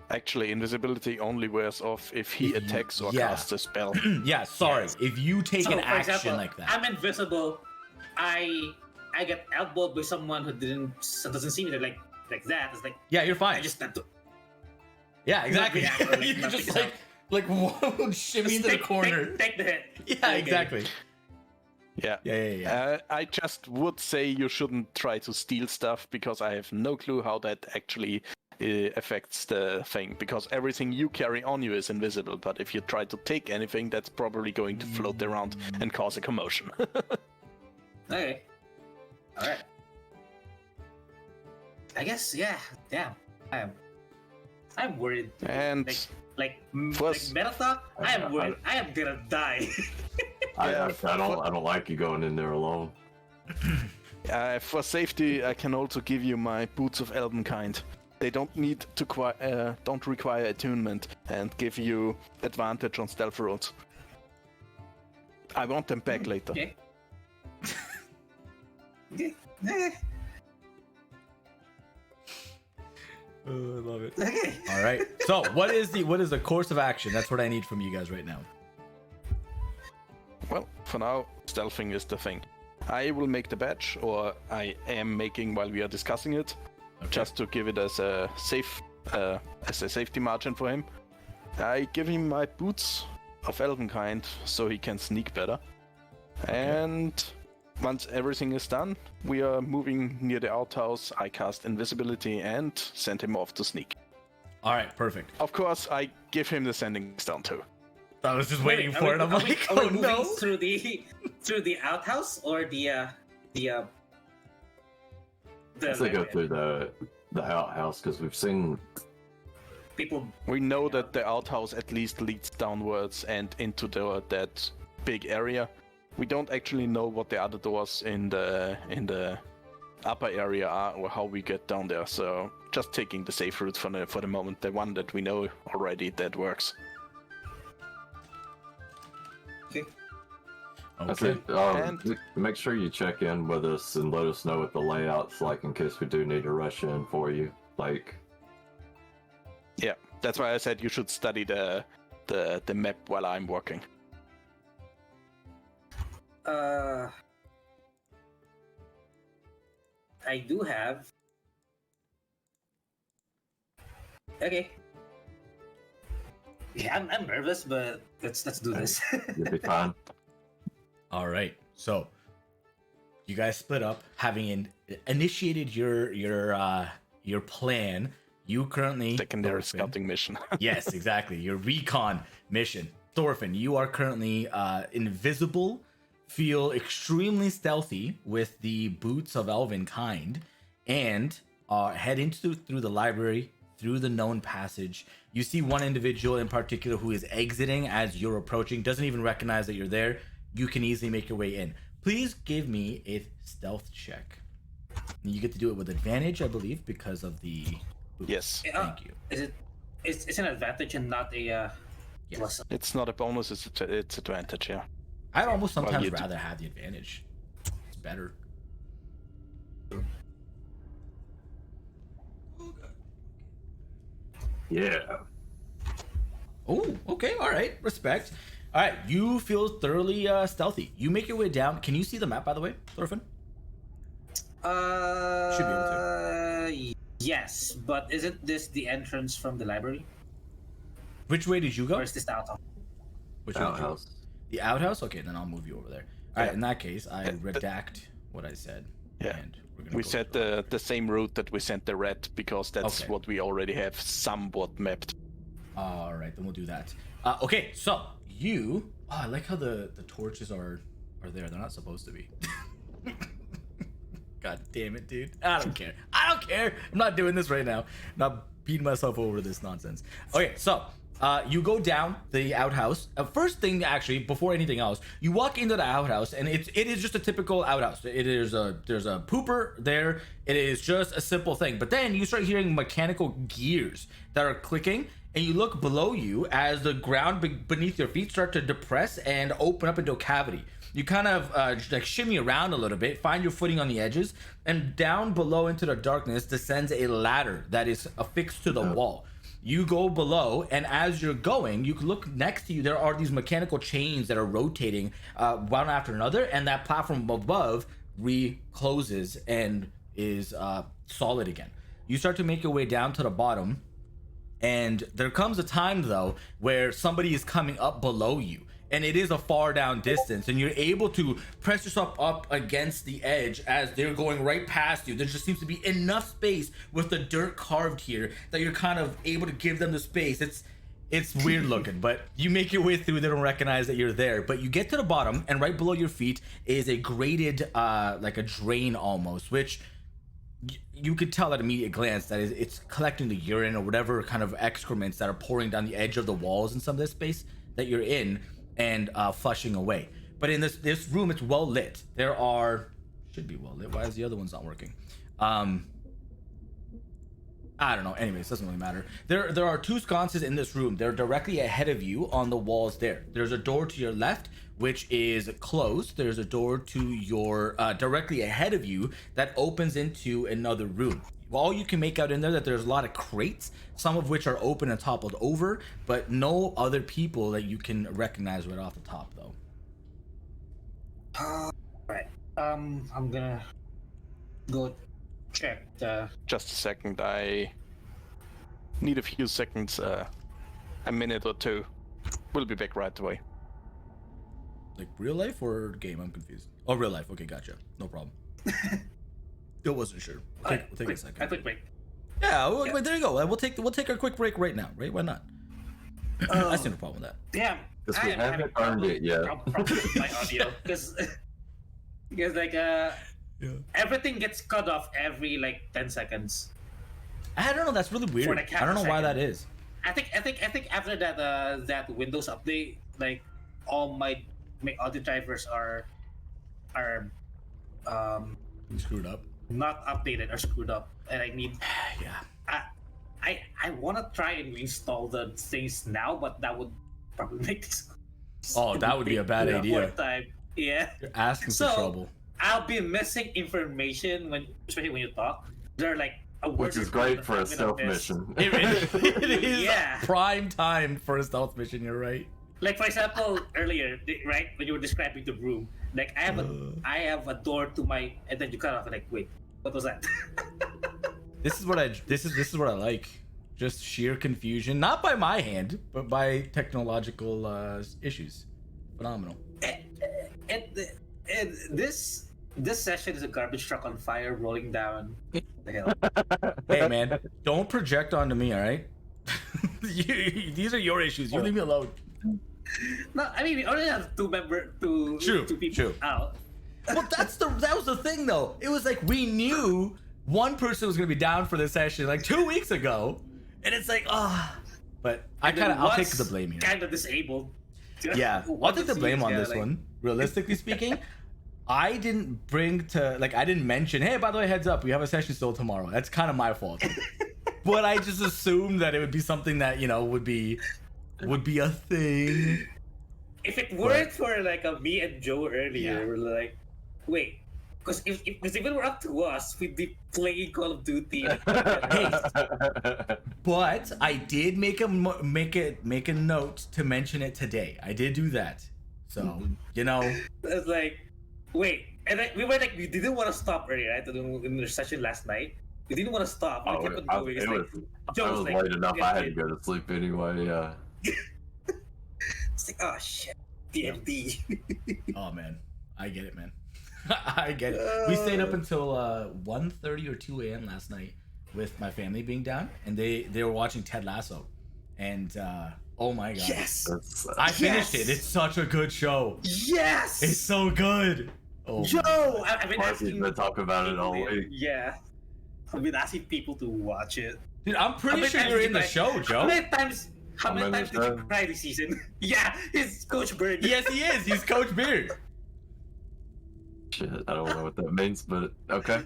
Actually, invisibility only wears off if he attacks or yeah. casts a spell. Yeah, sorry. Yes. If you take So, an for action example, like that. I'm invisible. I get elbowed by someone who doesn't see me. They're like that. It's like Yeah, you're fine. I just have to Yeah, exactly. Not react, You not just pick it like one shimmy into the corner. Take the hit. Yeah, Okay. exactly. Yeah. Yeah. I just would say you shouldn't try to steal stuff because I have no clue how that actually affects the thing. Because everything you carry on you is invisible, but if you try to take anything, that's probably going to float around and cause a commotion. Okay. All right. I guess yeah. I'm worried. And like Plus- metal talk. I am worried. I am gonna die. Yeah, I don't like you going in there alone. for safety, I can also give you my boots of Elvenkind. They don't need to don't require attunement and give you advantage on stealth rolls. I want them back later. Okay. Okay. Eh, I love it. okay. All right. So, what is the course of action? That's what I need from you guys right now. Well, for now, stealthing is the thing. I will make the badge, or I am making while we are discussing it, just to give it as a safety margin for him. I give him my boots of Elvenkind so he can sneak better. And once everything is done, we are moving near the outhouse. I cast invisibility and send him off to sneak. All right, perfect. Of course, I give him the sending stone too. I was just waiting Wait, for it. I'm are like, are we oh moving no. through the outhouse or the Let's go through the outhouse because we've seen. people. We know that the outhouse at least leads downwards and into that big area. We don't actually know what the other doors in the upper area are or how we get down there. So just taking the safe route for the moment, the one that we know already that works. Okay. That's Okay. it. And- Make sure you check in with us and let us know what the layout's like in case we do need to rush in for you. Like, Yeah, that's why I said you should study the map while I'm working. I do have. Okay. Yeah, I'm nervous, but let's do this. you'll be fine. All right. So, you guys split up, having initiated your plan. You currently Secondary Thorfinn- scouting mission. Yes, exactly. Your recon mission. Thorfinn, you are currently invisible, feel extremely stealthy with the boots of Elvenkind, and head through the library, through the known passage. You see one individual in particular who is exiting as you're approaching, doesn't even recognize that you're there. You can easily make your way in. Please give me a stealth check. And you get to do it with advantage, I believe, because of the boots. Yes. Thank you. It's an advantage and not a plus. It's not a bonus, it's advantage, yeah. I'd almost sometimes you do- rather have the advantage. It's better. Yeah. Oh, okay, all right, respect. All right, you feel thoroughly stealthy. You make your way down. Can you see the map, by the way, Thorfinn? Should be able Yes, but isn't this the entrance from the library? Which way did you go? Or is this the outhouse? Which way did you go? Outhouse. The outhouse? Okay, then I'll move you over there. All right, Yeah. in that case, I redact what I said. Yeah. And we're gonna We go said through. the same route that we sent the red because that's Okay. what we already have somewhat mapped. All right, then we'll do that. Okay, so you. Oh, I like how the torches are there. They're not supposed to be. God damn it, dude. I don't care. I don't care. I'm not doing this right now. I'm not beating myself over this nonsense. Okay, so You go down the outhouse. First thing, actually, before anything else, you walk into the outhouse, and it is just a typical outhouse. There's a pooper there. It is just a simple thing. But then you start hearing mechanical gears that are clicking, and you look below you as the ground beneath your feet start to depress and open up into a cavity. You kind of like shimmy around a little bit, find your footing on the edges, and down below into the darkness descends a ladder that is affixed to the wall. You go below, and as you're going, you can look next to you. There are these mechanical chains that are rotating one after another, and that platform above recloses and is solid again. You start to make your way down to the bottom, and there comes a time though where somebody is coming up below you, and it is a far down distance, and you're able to press yourself up against the edge as they're going right past you. There just seems to be enough space with the dirt carved here that you're kind of able to give them the space. It's weird looking, but you make your way through. They don't recognize that you're there, but you get to the bottom, and right below your feet is a grated like a drain almost, which you could tell at immediate glance that it's collecting the urine or whatever kind of excrements that are pouring down the edge of the walls in some of this space that you're in, and flushing away. But in this room, it's well lit. Should be well lit. Why is the other one's not working? I don't know. Anyways, doesn't really matter. There are two sconces in this room. They're directly ahead of you on the walls there. There's a door to your left, which is closed. There's a door to your directly ahead of you that opens into another room. All you can make out in there that there's a lot of crates, some of which are open and toppled over, but no other people that you can recognize right off the top though. Right. I'm gonna go check the... Just a second, I need a few seconds, a minute or two. We'll be back right away. Like real life or game? I'm confused. Oh, real life. Okay, gotcha. No problem. Still wasn't sure. We'll take a second. A quick break. Yeah, wait, there you go. We'll take our quick break right now, right? Why not? I see no problem with that. Damn. Because we haven't earned it yet. Problem with my audio, because like everything gets cut off every like 10 seconds. I don't know. That's really weird. like I don't know half a why that second. is. I think after that Windows update, like all my audio drivers are You screwed up. not updated or screwed up, and I need... Yeah. I want to try and reinstall the things now, but that would probably make this... Oh, that would be a bad idea. More time. Yeah. You're asking for trouble. I'll be missing information especially when you talk. They're like a word Which is or two great that for a I'm gonna stealth miss. mission. It is Yeah. prime time for a stealth mission. You're right. Like for example, earlier, right when you were describing the room, like I have a door to my, and then you cut off. Like, wait, what was that? This is what I like. Just sheer confusion, not by my hand, but by technological issues. Phenomenal. And this session is a garbage truck on fire rolling down the hill. Hey man, don't project onto me, all right? These are your issues. You leave me alone. No, I mean we already have two people out. Well, that was the thing though. It was like we knew one person was gonna be down for this session like 2 weeks ago, and it's like but I'll take the blame here. Kind of disabled. Yeah, I'll take the blame on this one. Realistically speaking, I didn't mention, hey, by the way, heads up, we have a session still tomorrow. That's kind of my fault. But I just assumed that it would be something that, would be a thing. If it weren't for like me and Joe earlier, we're like, wait, because if it were up to us, we'd be playing Call of Duty. But I did make a note to mention it today. I did do that. So, It's like, wait, and then we were like, we didn't want to stop earlier, right? In the session last night, we didn't want to stop. We kept on going. I was late enough. I had to go to sleep anyway. Yeah. It's like, oh shit, DMD. Oh man, I get it, man. I get it. We stayed up until 1:30 or 2 a.m. last night with my family being down, and they were watching Ted Lasso, and oh my god, yes, I finished it. It's such a good show. Yes, it's so good. Oh, Joe, I've been asking. Been talking about it all week. Yeah, I've been asking people to watch it. Dude, I'm pretty sure you're in the show, Joe. How many Remember times did you that? cry this season? Yeah, it's Coach Bird. Yes, he is. He's Coach Beard. Shit, I don't know what that means, but okay.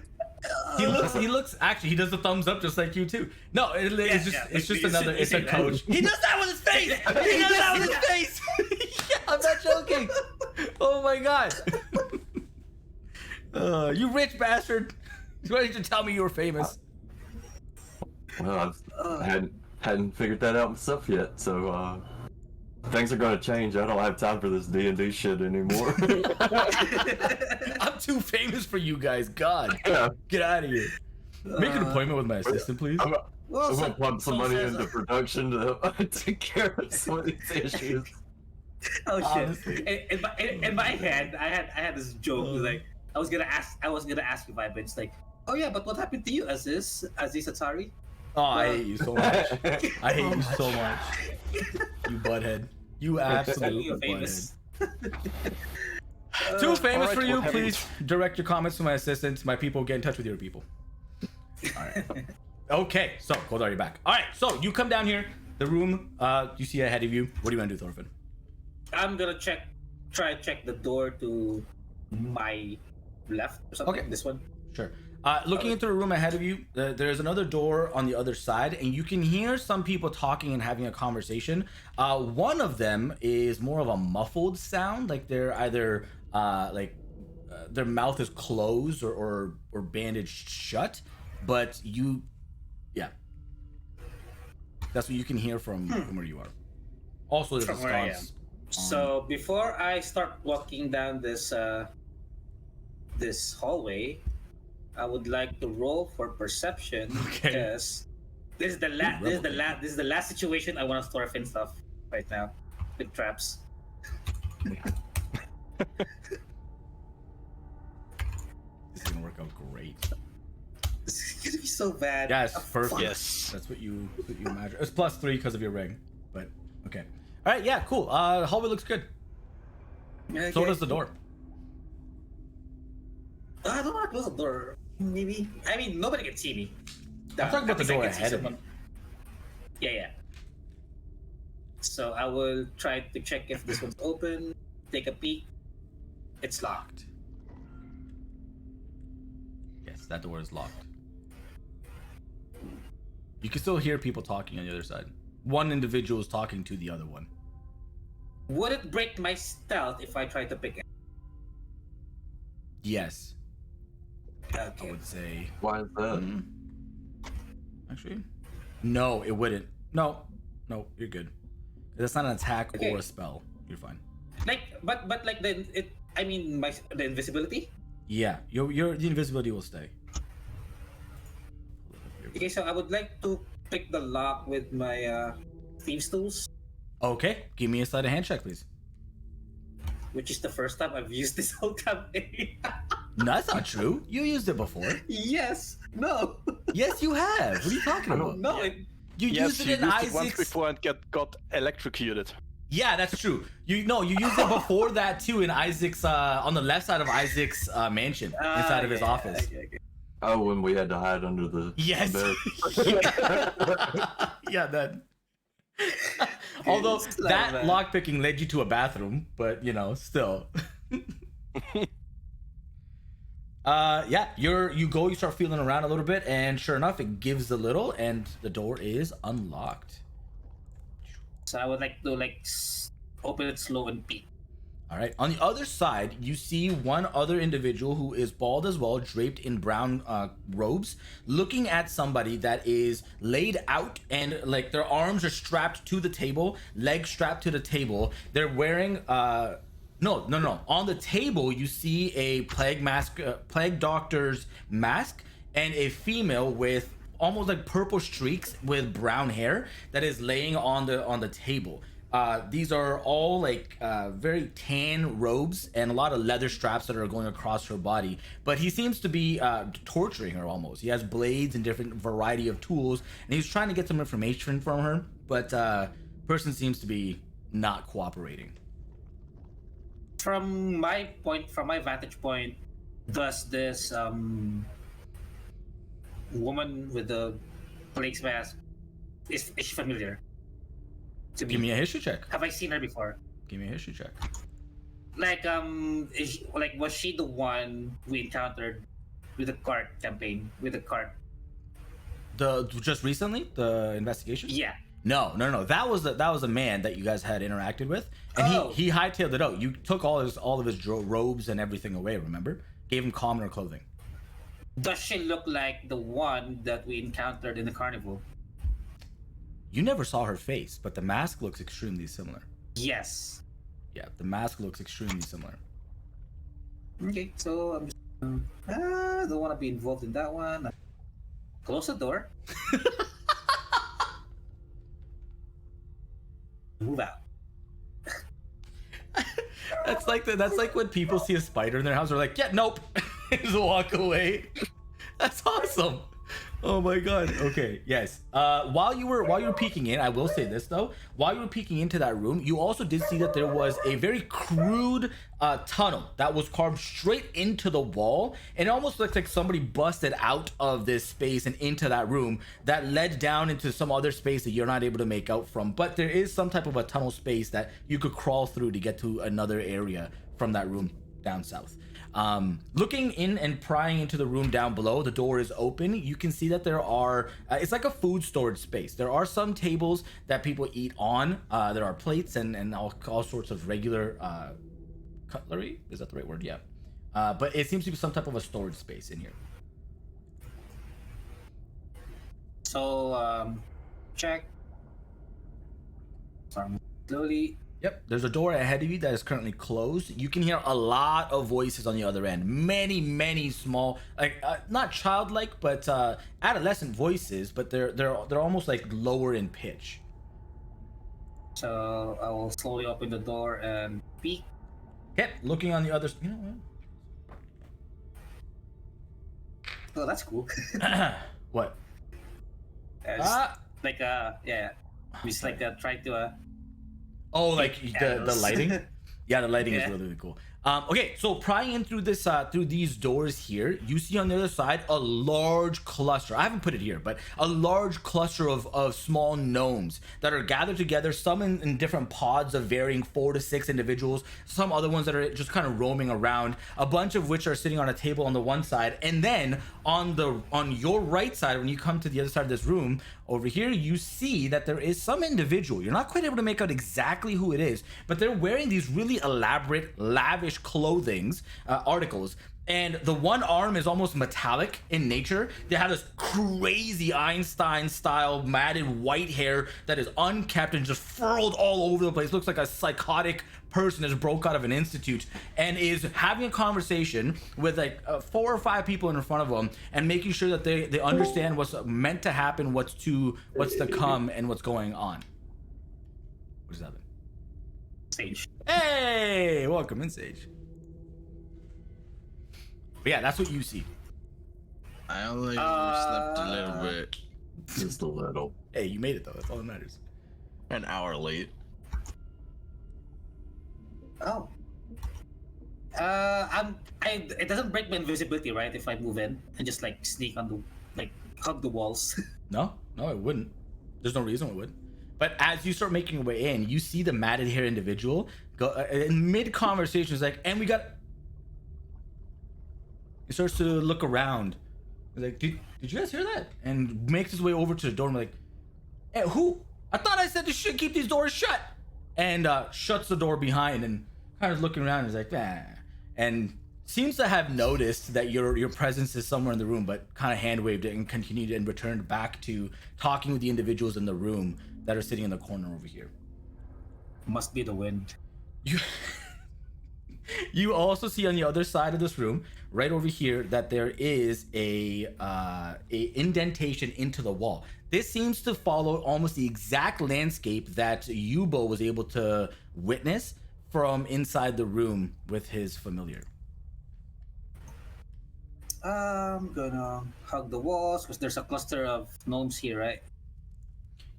He looks. Actually, he does the thumbs up just like you too. No, it's just another. It's a coach. He does that with his face. He does that with his face. Yeah, I'm not joking. Oh my god. You rich bastard. Why didn't you tell me you were famous? Well, I hadn't figured that out myself yet, so things are gonna change. I don't have time for this D&D shit anymore. I'm too famous for you guys. God, Yeah. get out of here. Make an appointment with my assistant, please. I'm gonna pump some money into production to take care of some of these issues. Oh shit! Honestly. In my head, I had this joke. It was like I was gonna ask you, Vibe. It's like, oh yeah, but what happened to you, Aziz Atari? Oh, I hate you so much. I hate you so much. You butthead. You absolute You're butthead. famous. Too famous Alright, for you. we're having- Please direct your comments to my assistant. My people, get in touch with your people. All right. Okay, so Goldar, you're back. All right, so you come down here. The room you see ahead of you. What do you want to do, Thorfinn? I'm gonna try to check the door to my left or something. Okay. This one. Sure. Looking into the room ahead of you, there's another door on the other side, and you can hear some people talking and having a conversation. One of them is more of a muffled sound, like they're either their mouth is closed or bandaged shut. But yeah, that's what you can hear from where you are. Also, there's a From where I am. sconce. So before I start walking down this hallway, I would like to roll for perception Okay. because this is the last situation I want to store Finn stuff right now with traps. This is gonna work out great. This is gonna be so bad. Yeah, it's Oh, perfect. fuck. Yes. That's what you imagine. It's +3 because of your ring, but okay. All right, yeah, cool. The hallway looks good. Okay. So does the door. I don't want to close the door. Maybe. I mean, nobody can see me. I'm talking about the At least I door can see ahead of someone. Yeah. So I will try to check if this one's open. Take a peek. It's locked. Yes, that door is locked. You can still hear people talking on the other side. One individual is talking to the other one. Would it break my stealth if I try to pick it? Yes, I Okay. would say. Why is that? Mm. Actually, no, it wouldn't. No, you're good. That's not an attack Okay. or a spell. You're fine. Like, but like the the invisibility. Yeah, the invisibility will stay. Okay, so I would like to pick the lock with my thieves tools, Okay, give me a sleight of hand check, please. which is the first time I've used this whole campaign. No, that's not true. You used it before. Yes. No. Yes, you have. What are you talking about? No. You Yes, used you it in used it once Isaac's. before and got electrocuted. Yeah, that's true. You used it before that too in Isaac's on the left side of Isaac's mansion inside of his office. Okay. Oh, when we had to hide under the Yes. bed. Yeah, that. Although It's like that that. lockpicking led you to a bathroom, but still. Yeah, you start feeling around a little bit, and sure enough, it gives a little, and the door is unlocked. So I would like to open it slow and peek. All right. On the other side, you see one other individual who is bald as well, draped in brown robes, looking at somebody that is laid out and like their arms are strapped to the table, legs strapped to the table. They're wearing no. On the table, you see a plague doctor's mask and a female with almost like purple streaks with brown hair that is laying on the table. These are all like very tan robes and a lot of leather straps that are going across her body. But he seems to be torturing her almost. He has blades and different variety of tools, and he's trying to get some information from her. But person seems to be not cooperating. From my vantage point, does this woman with the plague mask is she familiar? to Give me a history check. Have I seen her before? Give me a history check. Like was she the one we encountered with the cart campaign with the cart? Just recently, the investigation. Yeah. No. That was a man that you guys had interacted with, and he hightailed it out. You took all of his robes and everything away. Remember, gave him commoner clothing. Does she look like the one that we encountered in the carnival? You never saw her face, but the mask looks extremely similar. Yes. Yeah, the mask looks extremely similar. Okay, so I'm just I don't want to be involved in that one. Close the door. Move out. That's like when people see a spider in their house, they're like, yeah, nope, just walk away. That's awesome. Oh my god. Okay, yes. While you were peeking in, I will say this though. While you were peeking into that room, you also did see that there was a very crude tunnel that was carved straight into the wall, and it almost looks like somebody busted out of this space and into that room that led down into some other space that you're not able to make out from. But there is some type of a tunnel space that you could crawl through to get to another area from that room down south. Looking in and prying into the room down below, the door is open. You can see that there are it's like a food storage space. There are some tables that people eat on. There are plates and all sorts of regular cutlery. Is that the right word? Yeah. But it seems to be some type of a storage space in here. So check. Slowly. Yep, there's a door ahead of you that is currently closed. You can hear a lot of voices on the other end. Many small, like not childlike, but adolescent voices, but they're almost like lower in pitch. So I will slowly open the door and peek. Yep, looking on the other. You know Oh, that's cool. what? Like yeah, just like trying to Oh, like the lighting? Yeah, the lighting is Yeah. really cool. Okay, so prying in through this through these doors here, you see on the other side a large cluster. I haven't put it here, but a large cluster of small gnomes that are gathered together, some in different pods of varying 4 to 6 individuals, some other ones that are just kind of roaming around, a bunch of which are sitting on a table on the one side, and then on your right side, when you come to the other side of this room, over here, you see that there is some individual. You're not quite able to make out exactly who it is, but they're wearing these really elaborate, lavish clothings, articles. And the one arm is almost metallic in nature. They have this crazy Einstein-style matted white hair that is unkept and just furled all over the place. Looks like a psychotic person has broke out of an institute and is having a conversation with like 4 or 5 people in front of them and making sure that they understand what's meant to happen, what's to come, and what's going on. What is that then? Sage. Hey, welcome in, Sage. But yeah, that's what you see. I only slept a little bit. Just a little. Hey, you made it though. That's all that matters. An hour late. Oh. It doesn't break my invisibility, right? If I move in and just like sneak on the hug the walls. No, it wouldn't. There's no reason it would. But as you start making your way in, you see the matted hair individual go in mid conversation. Is like, and we got. He starts to look around. He's like, did you guys hear that? And makes his way over to the door and like, hey, who? I thought I said to keep these doors shut. And shuts the door behind and kind of looking around. And is like, and seems to have noticed that your presence is somewhere in the room, but kind of hand waved it and continued and returned back to talking with the individuals in the room that are sitting in the corner over here. Must be the wind. You also see on the other side of this room, right over here, that there is a indentation into the wall. This seems to follow almost the exact landscape that Yubo was able to witness from inside the room with his familiar. I'm gonna hug the walls because there's a cluster of gnomes here, right?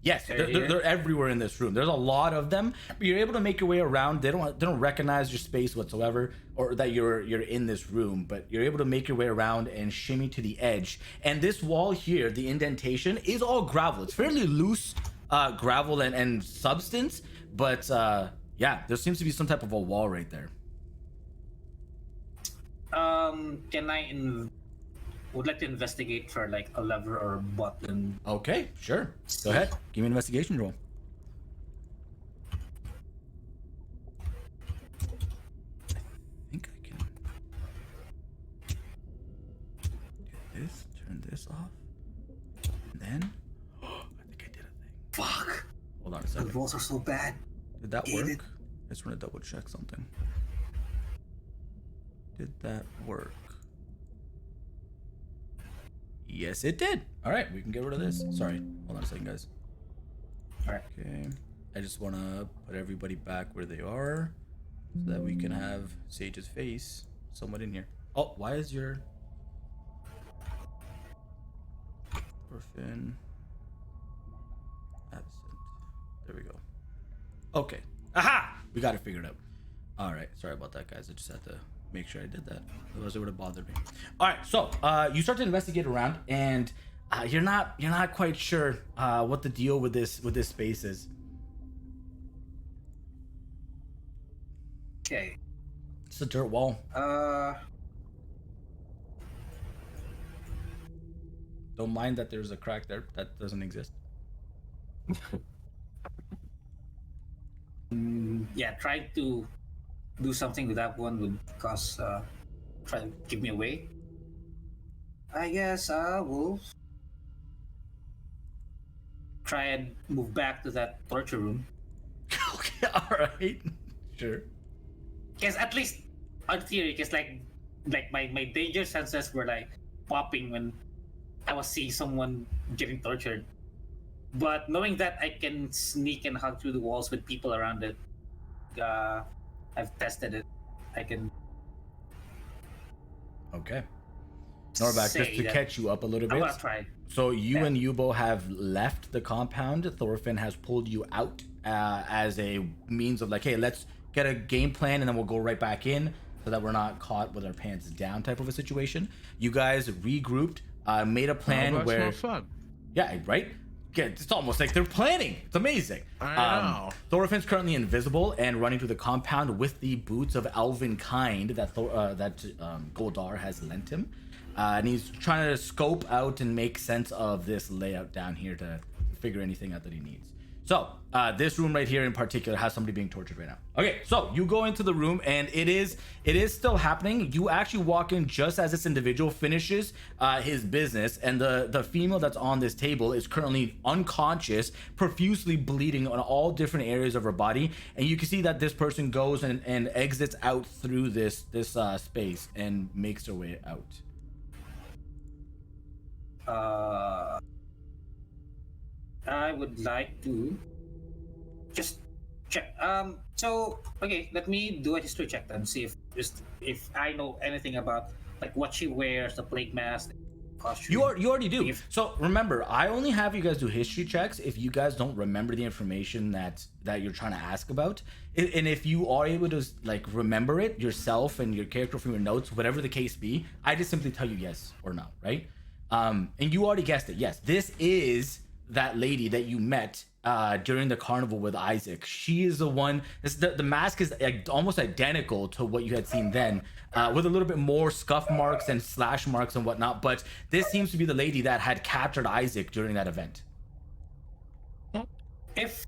Yes, they're everywhere in this room. There's a lot of them, but you're able to make your way around. They don't recognize your space whatsoever, or that you're in this room. But you're able to make your way around and shimmy to the edge. And this wall here, the indentation, is all gravel. It's fairly loose gravel and substance, but yeah, there seems to be some type of a wall right there. Can I would like to investigate for like a lever or button? Okay, sure. Go ahead. Give me an investigation roll. I think I can do this, turn this off, and then I think I did a thing. Fuck. Hold on a The second. walls are so bad. Did that Hate work? it. I just want to double check something. Did that work? Yes, it did. All right, we can get rid of this. Sorry, hold on a second, guys. All right. Okay, I just want to put everybody back where they are so that we can have Sage's face somewhat in here. Oh, why is your orphan absent? There we go. Okay. Aha! We got it figured out. All right. Sorry about that, guys. I just had to make sure I did that. Otherwise, it would have bothered me. All right. So you start to investigate around, and you're not quite sure what the deal with this space is. Okay. It's a dirt wall. Don't mind that there's a crack there that doesn't exist. Yeah, trying to do something with that one would cause try to give me away. I guess I will try and move back to that torture room. Okay. All right. Sure. Because at least on theory, because like my danger senses were like popping when I was seeing someone getting tortured. But knowing that I can sneak and hug through the walls with people around it, I've tested it. I can. Okay. Norvac, just to catch you up a little I'm bit. gonna try. So you and Yubo have left the compound. Thorfinn has pulled you out as a means of like, hey, let's get a game plan and then we'll go right back in so that we're not caught with our pants down type of a situation. You guys regrouped, made a plan that's where more fun. yeah, right? Yeah, it's almost like they're planning. It's amazing. I know. Thorfinn's currently invisible and running through the compound with the boots of elven kind that Goldar has lent him. And he's trying to scope out and make sense of this layout down here to figure anything out that he needs. So this room right here in particular has somebody being tortured right now. Okay, so you go into the room and it is still happening. You actually walk in just as this individual finishes his business, and the female that's on this table is currently unconscious, profusely bleeding on all different areas of her body. And you can see that this person goes and exits out through this space and makes their way out. I would like to just check. So okay, let me do a history check then. See if I know anything about like what she wears, the plague mask, costume. You already do. So remember, I only have you guys do history checks if you guys don't remember the information that you're trying to ask about. And if you are able to like remember it yourself and your character from your notes, whatever the case be, I just simply tell you yes or no, right? And you already guessed it. Yes, this is that lady that you met during the carnival with Isaac. She is the one. The mask is almost identical to what you had seen then, with a little bit more scuff marks and slash marks and whatnot. But this seems to be the lady that had captured Isaac during that event. If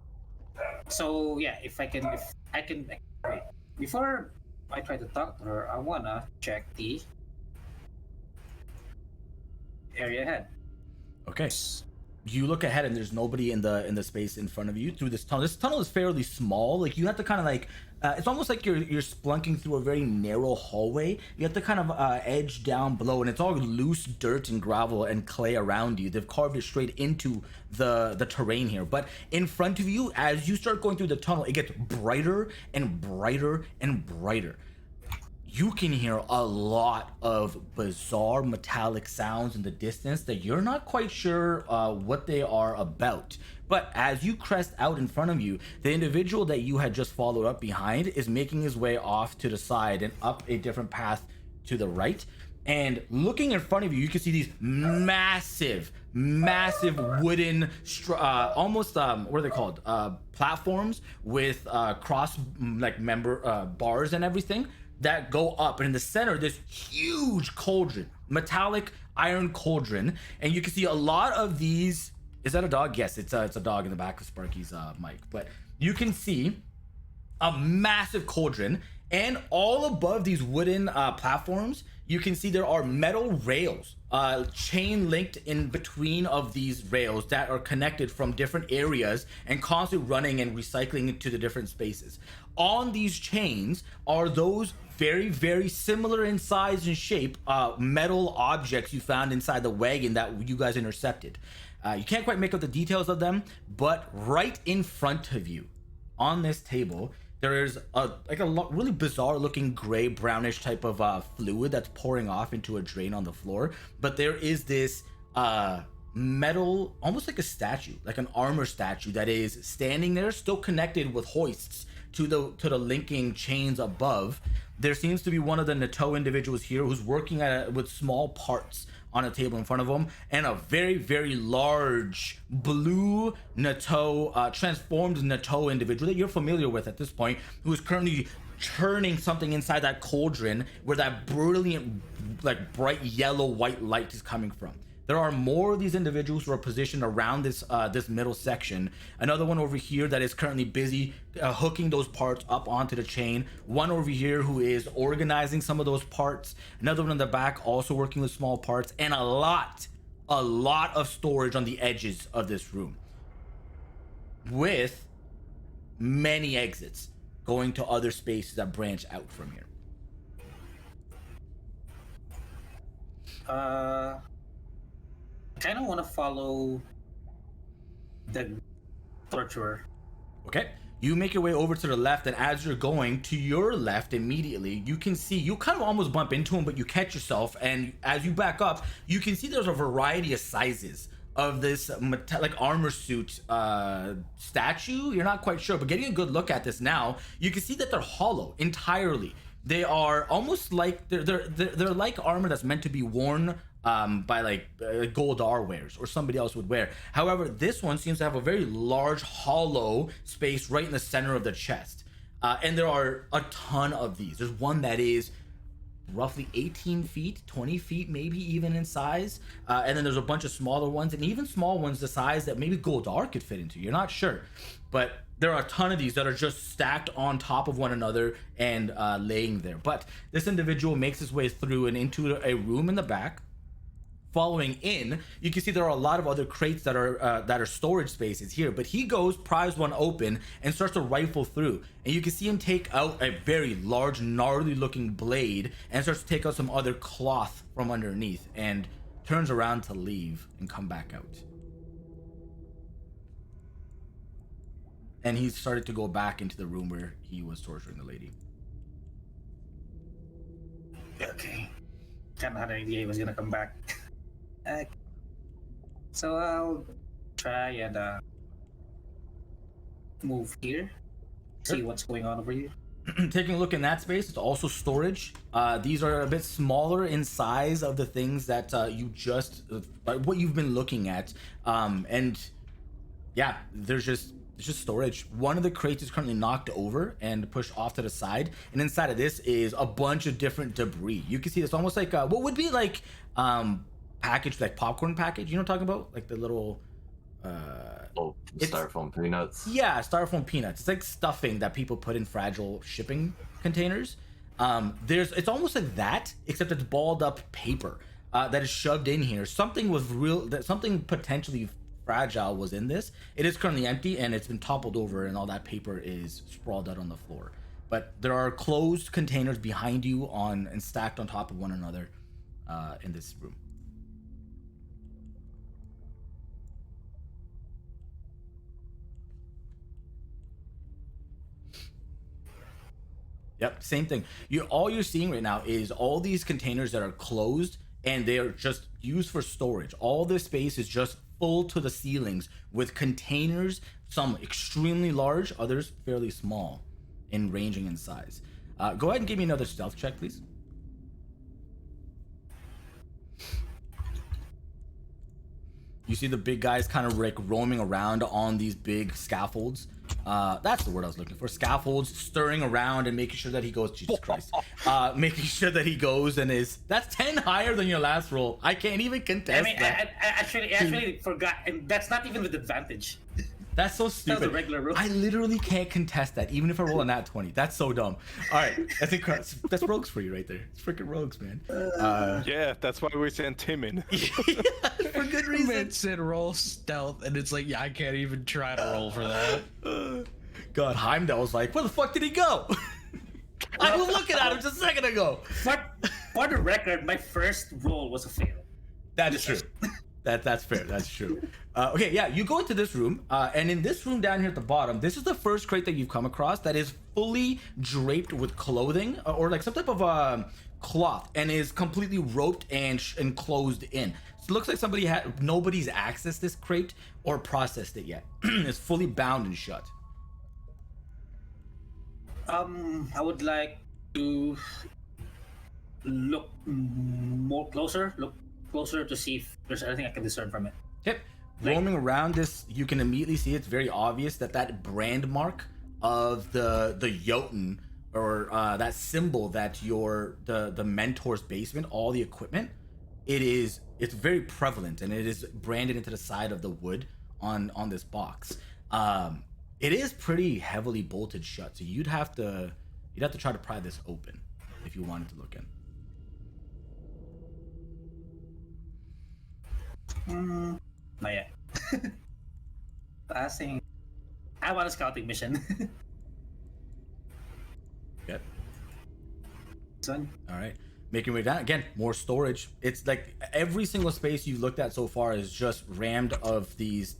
I can wait before I try to talk to her, I wanna check the area ahead. Okay. You look ahead and there's nobody in the space in front of you through this tunnel. This tunnel is fairly small. Like you have to kind of like it's almost like you're splunking through a very narrow hallway. You have to kind of edge down below, and it's all loose dirt and gravel and clay around you. They've carved it straight into the terrain here. But in front of you, as you start going through the tunnel, it gets brighter and brighter and brighter. You can hear a lot of bizarre metallic sounds in the distance that you're not quite sure what they are about. But as you crest out in front of you, the individual that you had just followed up behind is making his way off to the side and up a different path to the right. And looking in front of you, you can see these massive massive wooden, almost what are they called? Platforms with cross member bars and everything that go up. And in the center, this huge cauldron, metallic iron cauldron, and you can see a lot of these. Is that a dog? Yes, it's a dog in the back of Sparky's mic. But you can see a massive cauldron, and all above these wooden platforms, you can see there are metal rails, chain linked in between of these rails that are connected from different areas and constantly running and recycling into the different spaces. On these chains are those very, very similar in size and shape metal objects you found inside the wagon that you guys intercepted. You can't quite make out the details of them, but right in front of you on this table, there is a really bizarre looking gray brownish type of fluid that's pouring off into a drain on the floor. But there is this metal, almost like a statue, like an armor statue that is standing there, still connected with hoists to the linking chains above. There seems to be one of the Nutoj individuals here who's working with small parts on a table in front of him, and a very, very large blue Nutoj, transformed Nutoj individual that you're familiar with at this point, who is currently churning something inside that cauldron where that brilliant, like bright yellow white light is coming from. There are more of these individuals who are positioned around this this middle section. Another one over here that is currently busy hooking those parts up onto the chain. One over here who is organizing some of those parts. Another one in the back also working with small parts, and a lot of storage on the edges of this room, with many exits going to other spaces that branch out from here. Kind of want to follow the torturer. Okay, you make your way over to the left, and as you're going to your left immediately, you can see, you kind of almost bump into him, but you catch yourself, and as you back up, you can see there's a variety of sizes of this metallic armor suit statue. You're not quite sure, but getting a good look at this now, you can see that they're hollow entirely. They are almost like they're like armor that's meant to be worn by like Goldar wears or somebody else would wear. However, this one seems to have a very large hollow space right in the center of the chest, and there are a ton of these. There's one that is roughly 18 feet, 20 feet maybe even in size, and then there's a bunch of smaller ones, and even small ones the size that maybe Goldar could fit into. You're not sure, but there are a ton of these that are just stacked on top of one another and laying there. But this individual makes his way through and into a room in the back. Following in, you can see there are a lot of other crates that are storage spaces here, but he pries one open and starts to rifle through, and you can see him take out a very large, gnarly looking blade and starts to take out some other cloth from underneath and turns around to leave and come back out. And he started to go back into the room where he was torturing the lady. Okay. Kind of had an idea he was gonna come back. So I'll try and move here. See what's going on over here. Taking a look in that space, it's also storage. These are a bit smaller in size of the things that you just what you've been looking at, and yeah, it's just storage. One of the crates is currently knocked over and pushed off to the side, and inside of this is a bunch of different debris. You can see it's almost like what would be like packaged, like popcorn package, you know what I'm talking about, like the little styrofoam peanuts. Yeah, styrofoam peanuts. It's like stuffing that people put in fragile shipping containers. It's almost like that, except it's balled up paper that is shoved in here. Something potentially fragile was in this. It is currently empty and it's been toppled over, and all that paper is sprawled out on the floor. But there are closed containers behind you and stacked on top of one another in this room. Yep, same thing. All you're seeing right now is all these containers that are closed, and they are just used for storage. All this space is just full to the ceilings with containers, some extremely large, others fairly small in ranging in size. Go ahead and give me another stealth check, please. You see the big guys kind of like roaming around on these big scaffolds. That's the word I was looking for. Scaffolds, stirring around and making sure that he goes. Jesus Christ. Making sure that he goes and is. That's 10 higher than your last roll. I can't even contest that. I actually forgot, and that's not even with advantage. That's so stupid. That was a regular roll. I literally can't contest that, even if I roll a nat 20. That's so dumb. All right, I think that's rogues for you right there. It's freaking rogues, man. Yeah, that's why we sent Tim in. For good reason. Man said roll stealth, and it's like, yeah, I can't even try to roll for that. God, Heimdall was like, where the fuck did he go? I was looking at him just a second ago. For the record, my first roll was a fail. That is true. That's fair. That's true. Okay, yeah, you go into this room, and in this room down here at the bottom, this is the first crate that you've come across that is fully draped with clothing or like some type of cloth, and is completely roped and closed in. So it looks like nobody's accessed this crate or processed it yet. It's fully bound and shut. I would like to look closer to see if there's anything I can discern from it. Yep. Roaming around this, you can immediately see it's very obvious that brand mark of the Jotun, or that symbol that the mentor's basement, all the equipment, it's very prevalent, and it is branded into the side of the wood on this box. It is pretty heavily bolted shut, so you'd have to try to pry this open if you wanted to look in. Not yet. Passing. I want a scouting mission. Okay. Son. All right. Making your way down. Again, more storage. It's like every single space you've looked at so far is just rammed of these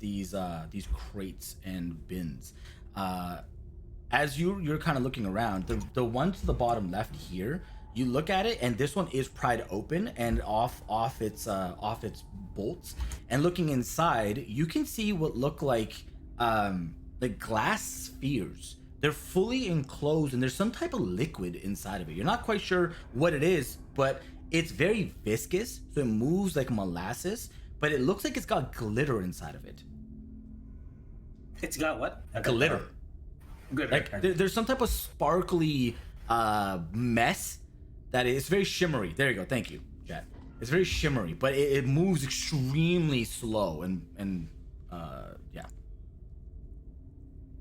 crates and bins. As you're kind of looking around, the one to the bottom left here, you look at it, and this one is pried open and off its bolts. And looking inside, you can see what look like glass spheres. They're fully enclosed, and there's some type of liquid inside of it. You're not quite sure what it is, but it's very viscous, so it moves like molasses, but it looks like it's got glitter inside of it. It's got what? Glitter. Good. Like there's some type of sparkly mess that is very shimmery. There you go. Thank you, Chad. It's very shimmery, but it moves extremely slow and yeah.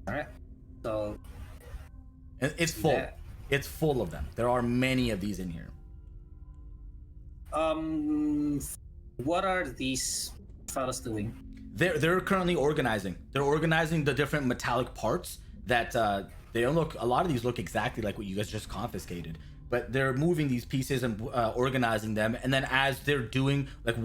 All right. So it's full. Yeah. It's full of them. There are many of these in here. What are these fellas doing? They're currently organizing. They're organizing the different metallic parts that they don't look. A lot of these look exactly like what you guys just confiscated, but they're moving these pieces and organizing them. And then as they're doing like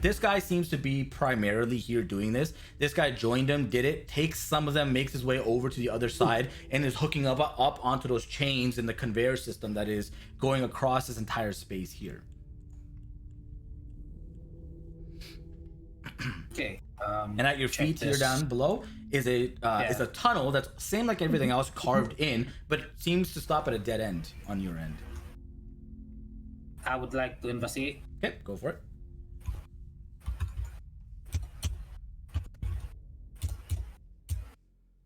this guy seems to be primarily here doing this. This guy joined him, did it, takes some of them, makes his way over to the other side, and is hooking up onto those chains in the conveyor system that is going across this entire space here. Okay. And at your feet here down below is a tunnel that's same like everything else, carved in, but it seems to stop at a dead end on your end. I would like to investigate. Okay, go for it.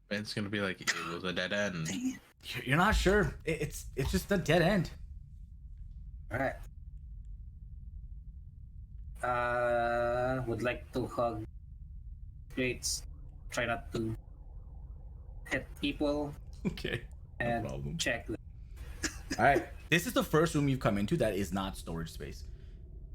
It's gonna be like it was a dead end. You're not sure. It's just a dead end. All right. Would like to hug crates. Try not to hit people Okay. and problem. check. All right. This is the first room you've come into that is not storage space.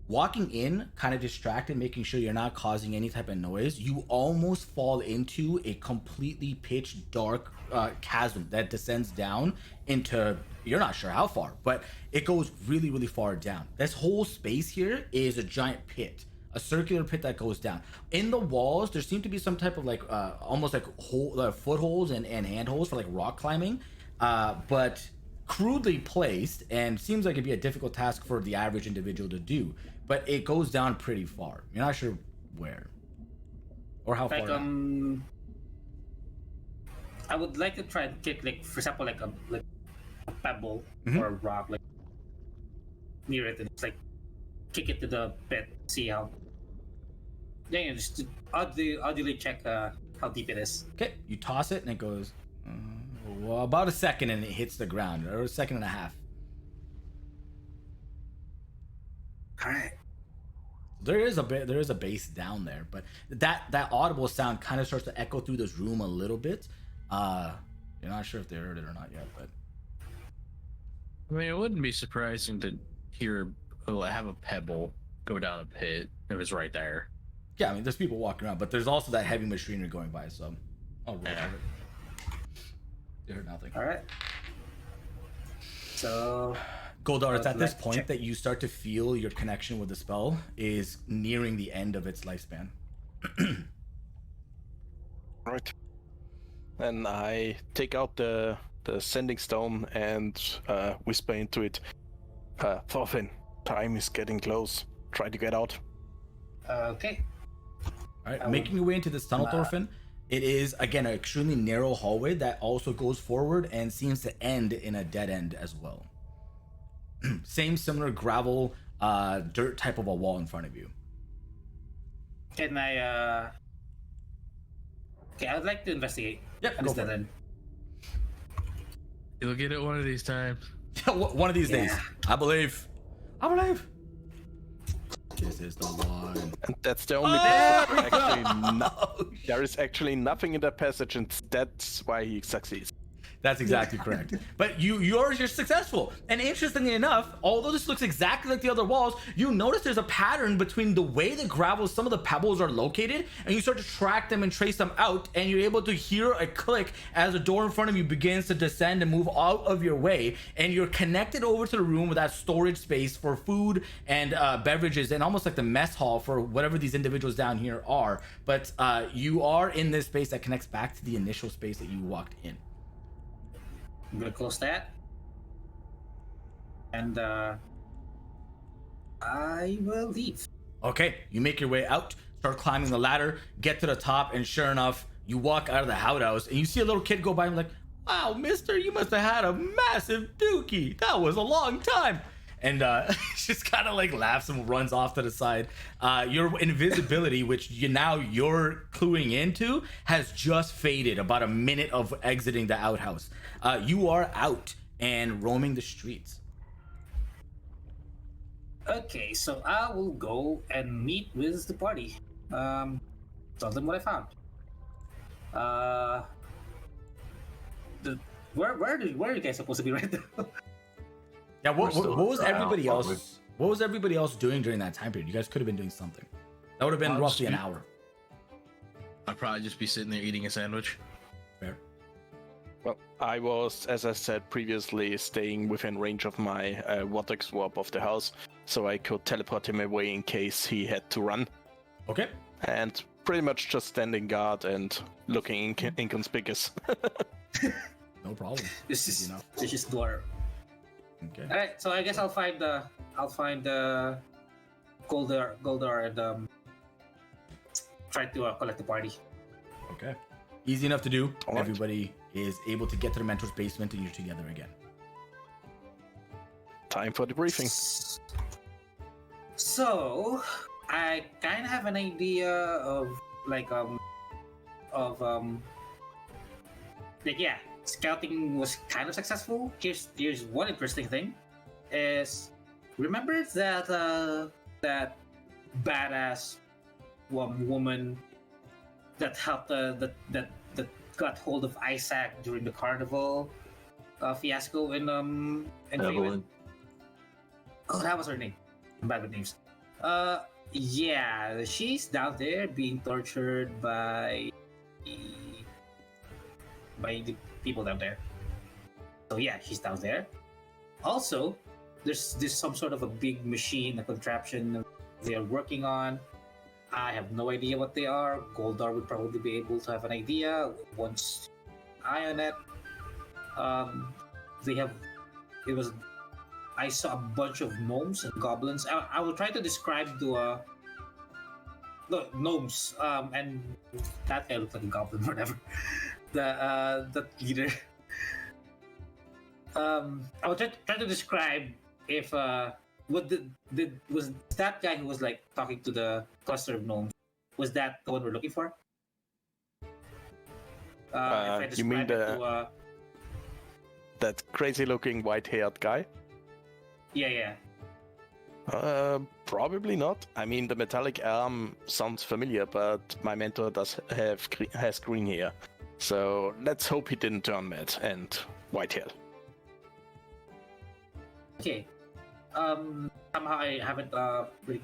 Walking in, kind of distracted, making sure you're not causing any type of noise, you almost fall into a completely pitch dark chasm that descends down into, you're not sure how far, but it goes really, really far down. This whole space here is a giant pit, a circular pit that goes down. In the walls, there seem to be some type of like, almost like footholds and handholds for like rock climbing, but crudely placed, and seems like it'd be a difficult task for the average individual to do. But it goes down pretty far. You're not sure where or how Like far. Down. I would like to try and kick, like, for example, like a pebble or a rock, like near it, and it's like kick it to the pit, see how Yeah, just audibly check how deep it is. Okay, you toss it and it goes well, about a second and it hits the ground, or a second and a half. All right. There is a base down there, but that audible sound kind of starts to echo through this room a little bit. You're not sure if they heard it or not yet, but I mean, it wouldn't be surprising to have a pebble go down a pit. It was right there. yeah, I mean, there's people walking around, but there's also that heavy machinery going by, so I'll roll Yeah. for it. They heard nothing. All right. So Goldar, it's at this let's point check. that you start to feel your connection with the spell is nearing the end of its lifespan. Right. Then I take out the sending stone and whisper into it. Thorfinn, time is getting close. Try to get out. Okay. All right, I making your way into this tunnel, Nah. Thorfinn. It is again an extremely narrow hallway that also goes forward and seems to end in a dead end as well. Same similar gravel, dirt type of a wall in front of you. Can I? Okay, I'd like to investigate. Yep, go for it. Then. You'll get it one of these times. One of these days, Yeah. I believe. This is the one. And that's the only There passage. we go. There is actually nothing in that passage, and that's why he succeeds. That's exactly correct. But you're successful. And interestingly enough, although this looks exactly like the other walls, you notice there's a pattern between the way the gravel, some of the pebbles are located, and you start to track them and trace them out, and you're able to hear a click as the door in front of you begins to descend and move out of your way, and you're connected over to the room with that storage space for food and beverages, and almost like the mess hall for whatever these individuals down here are. But you are in this space that connects back to the initial space that you walked in. I'm gonna close that. And I will leave. Okay, you make your way out, start climbing the ladder, get to the top, and sure enough, you walk out of the outhouse and you see a little kid go by and like, wow, mister, you must have had a massive dookie. That was a long time. And just kind of like laughs and runs off to the side. Your invisibility, which you're cluing into, has just faded about a minute of exiting the outhouse. You are out and roaming the streets. Okay, so I will go and meet with the party. Tell them what I found. Where are you guys supposed to be right now? Yeah, what We're still was around, everybody probably. else? What was everybody else doing during that time period? You guys could have been doing something. That would have been I'll roughly an just hour. I'd probably just be sitting there eating a sandwich. Fair. Well, I was, as I said previously, staying within range of my vortex warp of the house, so I could teleport him away in case he had to run. Okay. And pretty much just standing guard and looking inconspicuous. No problem. This Easy is enough. this is door. Okay. All right, so I guess I'll find Goldar and try to collect the party. Okay. Easy enough to do. All right. Everybody is able to get to the mentor's basement and you're together again. Time for the briefing. So I kind of have an idea of yeah, scouting was kind of successful. Here's one interesting thing: is remember that badass woman that helped that got hold of Isaac during the carnival fiasco in Freeman? Evelyn. Oh, that was her name. I'm bad with names. Yeah, she's down there being tortured by the people down there. So yeah, she's down there. Also, there's some sort of a big machine, a contraption they are working on. I have no idea what they are. Goldar would probably be able to have an idea once eye on it. I saw a bunch of gnomes and goblins. I will try to describe the gnomes and that guy looked like a goblin, whatever. The leader. I will try to describe if was that guy who was like talking to the cluster of gnomes. Was that the one we're looking for? If I You mean describe it to, that crazy-looking white-haired guy? yeah. Probably not. I mean, the metallic arm sounds familiar, but my mentor has green hair. So let's hope he didn't turn mad and white-haired. Okay. Somehow I haven't really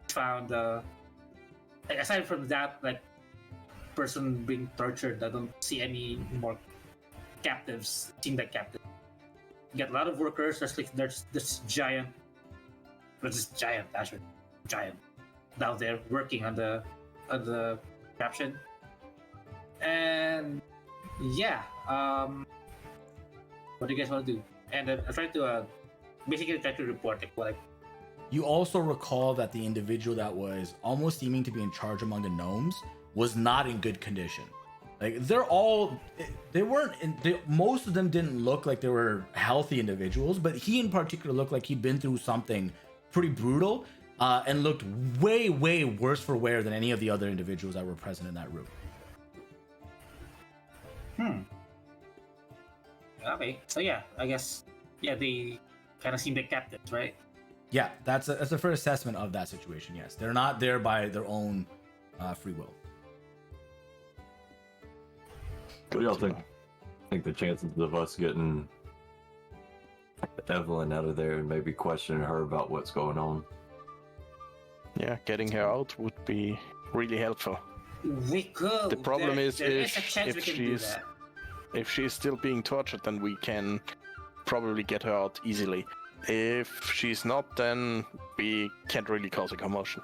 found like aside from that like person being tortured, I don't see any more captives. Seem like captives. You get a lot of workers. There's this giant. Actually, giant down there working on the caption. And yeah, what do you guys want to do? And I try to basically try to report like what You also recall that the individual that was almost seeming to be in charge among the gnomes was not in good condition. Like most of them didn't look like they were healthy individuals, but he in particular looked like he'd been through something pretty brutal and looked way worse for wear than any of the other individuals that were present in that room. Okay, so yeah, I guess they kind of seem like captives, right? Yeah, that's a fair assessment of that situation. Yes, they're not there by their own free will. What do y'all think? I think the chances of us getting Evelyn out of there and maybe questioning her about what's going on. Yeah, getting her out would be really helpful. We could. The problem is there is a chance we if can do that. if she's still being tortured, then we can probably get her out easily. If she's not, then we can't really cause a commotion.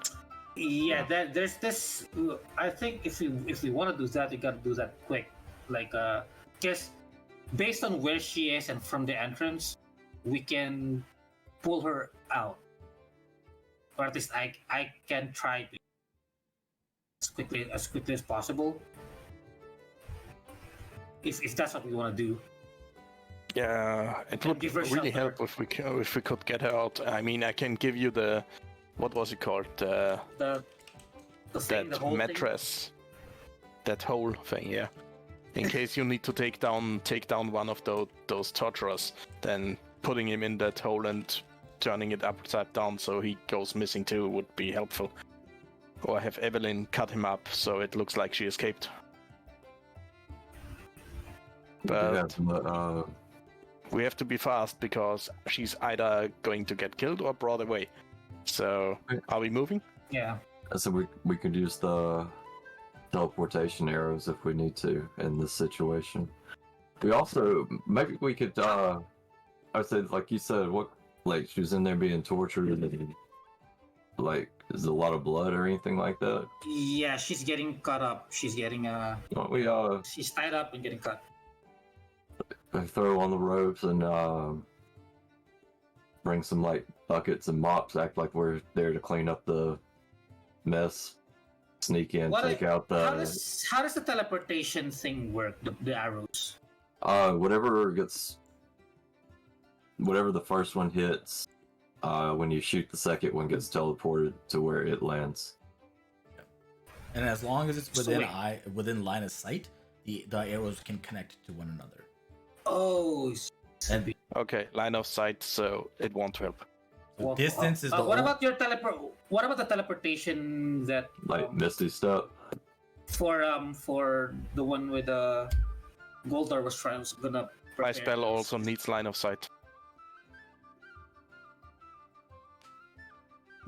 Yeah, there's this. I think if we want to do that, we gotta do that quick. Like, just based on where she is and from the entrance, we can pull her out, or at least I can try to as quickly as possible. If that's what we want to do. Yeah, it would give her really shelter. help if we could get her out. I mean, I can give you the what was it called? The thing, the That whole mattress, that whole thing. Yeah. In case you need to take down one of those torturers, then putting him in that hole and turning it upside down so he goes missing too would be helpful. Or have Evelyn cut him up so it looks like she escaped. But we have to be fast because she's either going to get killed or brought away. So, are we moving? Yeah. So we could use the teleportation arrows if we need to in this situation. We also maybe we could I would say, like you said, what, like she was in there being tortured and like is there a lot of blood or anything like that? Yeah, she's getting cut up. She's getting Don't we she's tied up and getting cut. throw on the ropes and bring some like buckets and mops, act like we're there to clean up the mess, sneak in, take out the how does the teleportation thing work, the arrows? whatever the first one hits, when you shoot the second one gets teleported to where it lands. And as long as it's within line of sight, the arrows can connect to one another. Oh, And Okay, line of sight, so it won't help. the distance is the what about your What about the teleportation that Like Misty Step. for the one with the Goldar was gonna My prepare? spell also needs line of sight.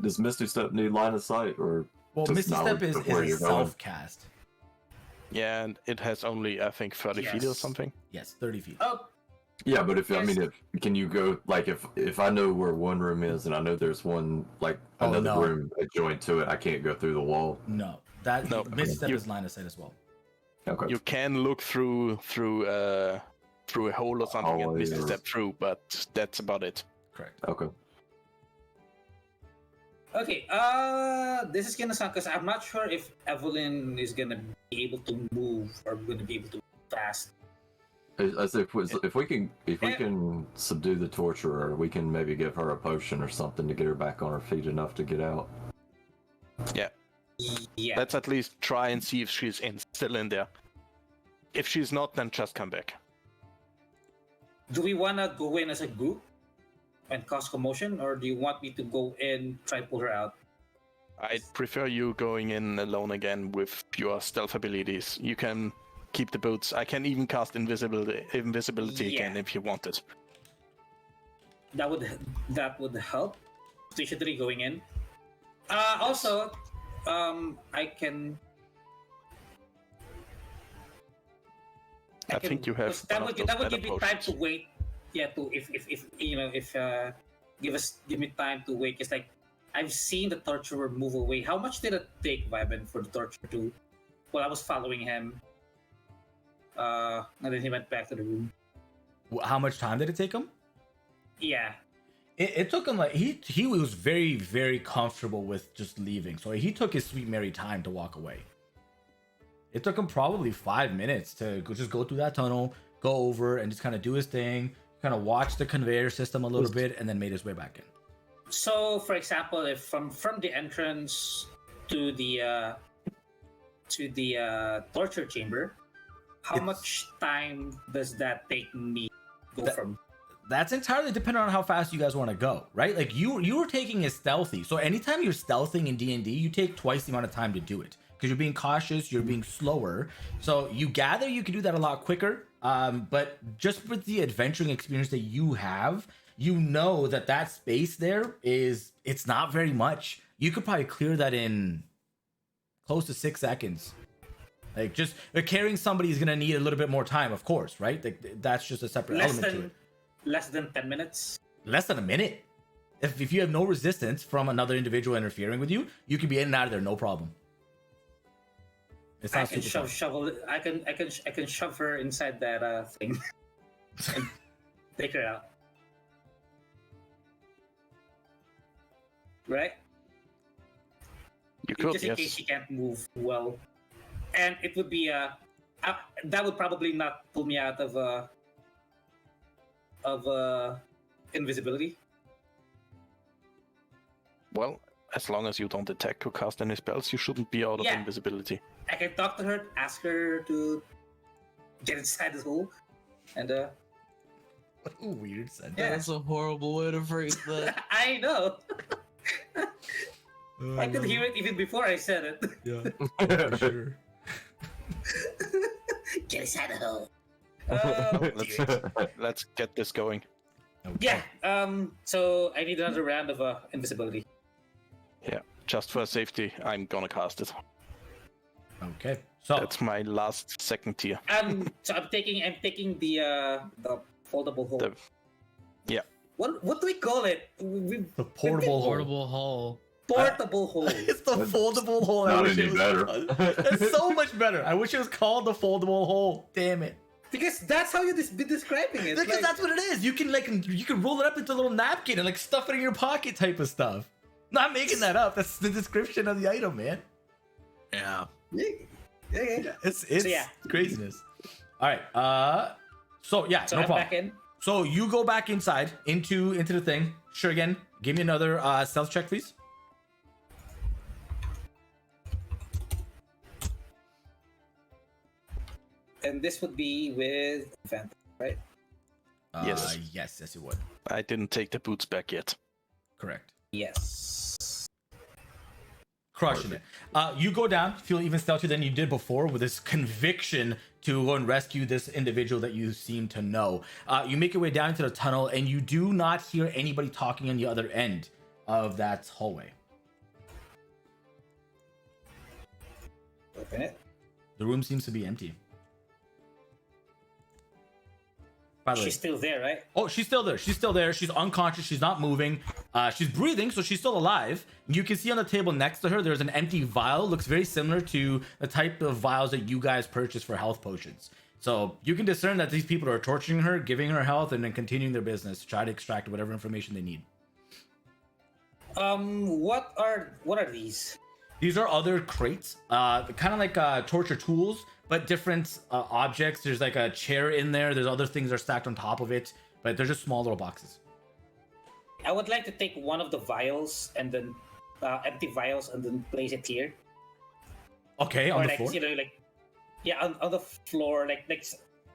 Does Misty Step need line of sight or well, just Misty Step knowledge is of where a you're going? self cast. Yeah, and it has only, I think, 30 feet or Yes. something. Yes, 30 feet. Oh, Yeah, but if Yes. if can you go like if I know where one room is and I know there's one like Oh, another no. room adjoined to it, I can't go through the wall. No, that No, Misty Step you- is line of sight as well. Okay. You can look through a hole or something and Hallway misty or- step through, but that's about it. Correct. Okay. okay. This is gonna sound because I'm not sure if Evelyn is gonna be able to move or gonna be able to move fast. I say if we can subdue the torturer, we can maybe give her a potion or something to get her back on her feet enough to get out. Yeah. Yeah. Let's at least try and see if she's still in there. If she's not, then just come back. Do we want to go in as a group and cause commotion, or do you want me to go in, try to pull her out? I'd prefer you going in alone again with your stealth abilities. You can keep the boots. I can even cast invisibility Yeah. again if you want it. That would help. Station 3 going in. Also, I can. I think you have That one of would those give me better time to potions. wait. Yeah, to if give me time to wait. It's like I've seen the torturer move away. How much did it take, Viben, for the torturer to? Well, I was following him. And then he went back to the room. How much time did it take him? Yeah. It took him like he was very, very comfortable with just leaving. So he took his sweet merry time to walk away. It took him probably 5 minutes to just go through that tunnel, go over and just kind of do his thing, kind of watch the conveyor system a little bit, and then made his way back in. So, for example, if from the entrance to the torture chamber, how much time does that take me to go from? That's entirely dependent on how fast you guys want to go, right? Like you were taking it stealthy. So anytime you're stealthing in D&D, you take twice the amount of time to do it because you're being cautious, you're being slower. So you gather you can do that a lot quicker. But just with the adventuring experience that you have, you know that space there it's not very much. You could probably clear that in close to 6 seconds. Like just carrying somebody is gonna need a little bit more time, of course, right? Like that's just a separate element to it. Less than 10 minutes. Less than a minute. If you have no resistance from another individual interfering with you, you can be in and out of there, no problem. It's not I can super shovel. I can shove her inside that thing and take her out. Right? You could, Just in yes. case she can't move well, and it would be that would probably not pull me out of invisibility. Well, as long as you don't attack or cast any spells, you shouldn't be out of Yeah. invisibility. I can talk to her, ask her to get inside this hole, and What a weird sentence. Yeah. That's a horrible way to phrase that. I know. I could hear it even before I said it. Yeah, for sure. Get inside the hole. Let's get this going. Okay. Yeah. So I need another round of invisibility. Yeah, just for safety, I'm gonna cast it. Okay. So That's my last second tier. So I'm taking the foldable hole. Yeah. What do we call it? the portable hole. Portable hole. Portable hole. It's the foldable hole. I Not wish any it was better. It's so much better. I wish it was called the foldable hole. Damn it. Because that's how you be describing it. Because like- that's what it is. You can roll it up into a little napkin and like stuff it in your pocket type of stuff. Not making that up. That's the description of the item, man. Yeah. Yeah. It's So, yeah. craziness. All right. So yeah, So no I'm problem. back in. So you go back inside into the thing. Sure, again, give me another stealth check, please. And this would be with advantage, right? Yes. Yes, it would. I didn't take the boots back yet. Correct. Yes. Crushing it. You go down, feel even stealthier than you did before with this conviction to go and rescue this individual that you seem to know. You make your way down into the tunnel and you do not hear anybody talking on the other end of that hallway. Open it. The room seems to be empty. By the way, She's still there, right? oh, she's still there. She's still there. She's unconscious. She's not moving. She's breathing, so she's still alive. You can see on the table next to her, there's an empty vial. Looks very similar to the type of vials that you guys purchase for health potions. So you can discern that these people are torturing her, giving her health, and then continuing their business to try to extract whatever information they need. What are these? These are other crates, kind of like torture tools, but different objects. There's like a chair in there. There's other things that are stacked on top of it, but they're just small little boxes. I would like to take one of the vials and then empty vials and then place it here. Okay, on or the like floor. you know like yeah on the floor like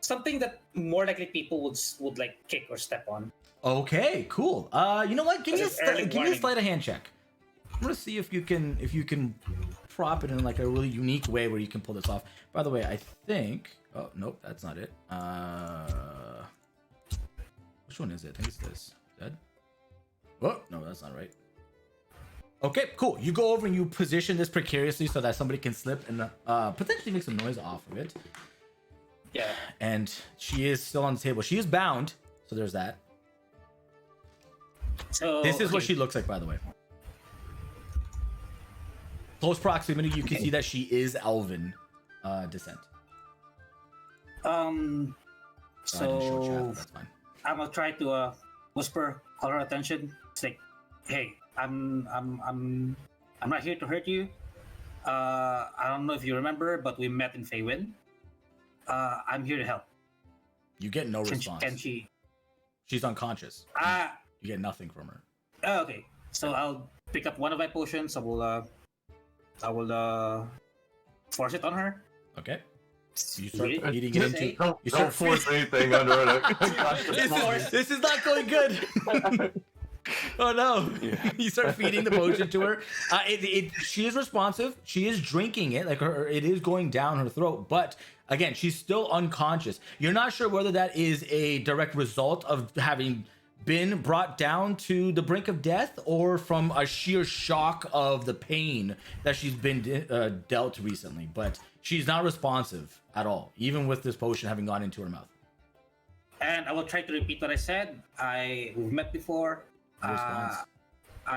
something that more likely people would like kick or step on. Okay, cool. You know what? Give me This is early give me a warning. sleight of hand check. I'm gonna see if you can prop it in like a really unique way where you can pull this off. By the way, I think. Oh nope, that's not it. Which one is it? I think it's this. Dead. Oh no, that's not right. Okay, cool. You go over and you position this precariously so that somebody can slip and potentially make some noise off of it. Yeah. And she is still on the table. She is bound, so there's that. So This is what okay. she looks like, by the way. Close proximity, you can see that she is elven descent. I didn't show chat, So but that's fine. I'm gonna try to whisper, call her attention. It's like, hey, I'm not here to hurt you. I don't know if you remember, but we met in Feywin. I'm here to help. You get no response. Can she? She's unconscious. Ah, You get nothing from her. okay. So I'll pick up one of my potions. I will force it on her. Okay. You start Really? feeding it into. Don't, You don't start force anything under it. this is not going good. Oh no! Yeah. You start feeding the potion to her. She is responsive. She is drinking it. Like it is going down her throat. But again, she's still unconscious. You're not sure whether that is a direct result of having been brought down to the brink of death, or from a sheer shock of the pain that she's been dealt recently. But she's not responsive at all, even with this potion having gone into her mouth. And I will try to repeat what I said. We've met before. No response.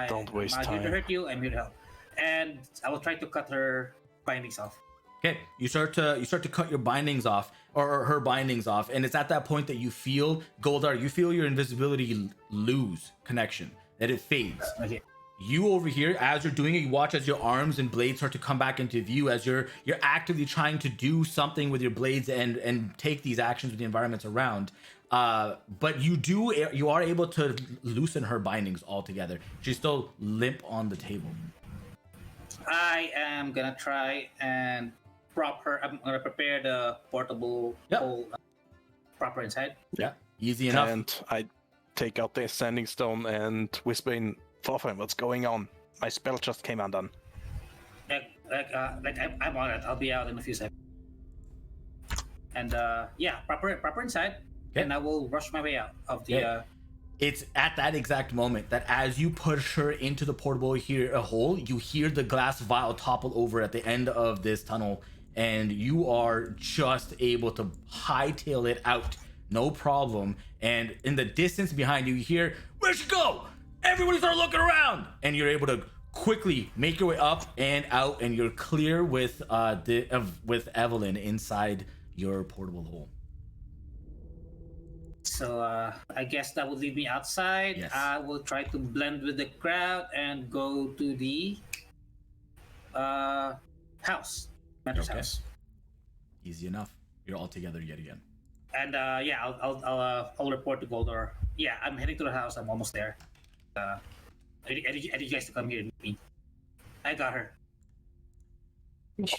Don't waste I'm here to time. hurt you. I'm here to help. And I will try to cut her bindings off. Okay, you start to cut your bindings off, or her bindings off, and it's at that point that you feel, Goldar, you feel your invisibility lose connection, that it fades. Okay. You over here, as you're doing it, you watch as your arms and blades start to come back into view, as you're actively trying to do something with your blades and take these actions with the environments around. But you are able to loosen her bindings altogether. She's still limp on the table. I am gonna try and prop her. I'm gonna prepare the portable Yep. pole, prop her inside. Yeah, easy enough. And I take out the standing stone and whisper in, Thorfinn, what's going on? My spell just came undone. I'm on it. I'll be out in a few seconds. And yeah, prop her inside, Okay. and I will rush my way out of the. Okay. It's at that exact moment that as you push her into the portable hole, you hear the glass vial topple over at the end of this tunnel, and you are just able to hightail it out, no problem. And in the distance behind you, you hear, "Where'd she go? Everybody start looking around!" And you're able to quickly make your way up and out, and you're clear with with Evelyn inside your portable hole. So I guess that would leave me outside. Yes. I will try to blend with the crowd and go to the house, mentor's Okay. house. Easy enough. You're all together yet again. And yeah, I'll report to Goldor. Yeah, I'm heading to the house. I'm almost there. I need you guys to come here and meet me. I got her.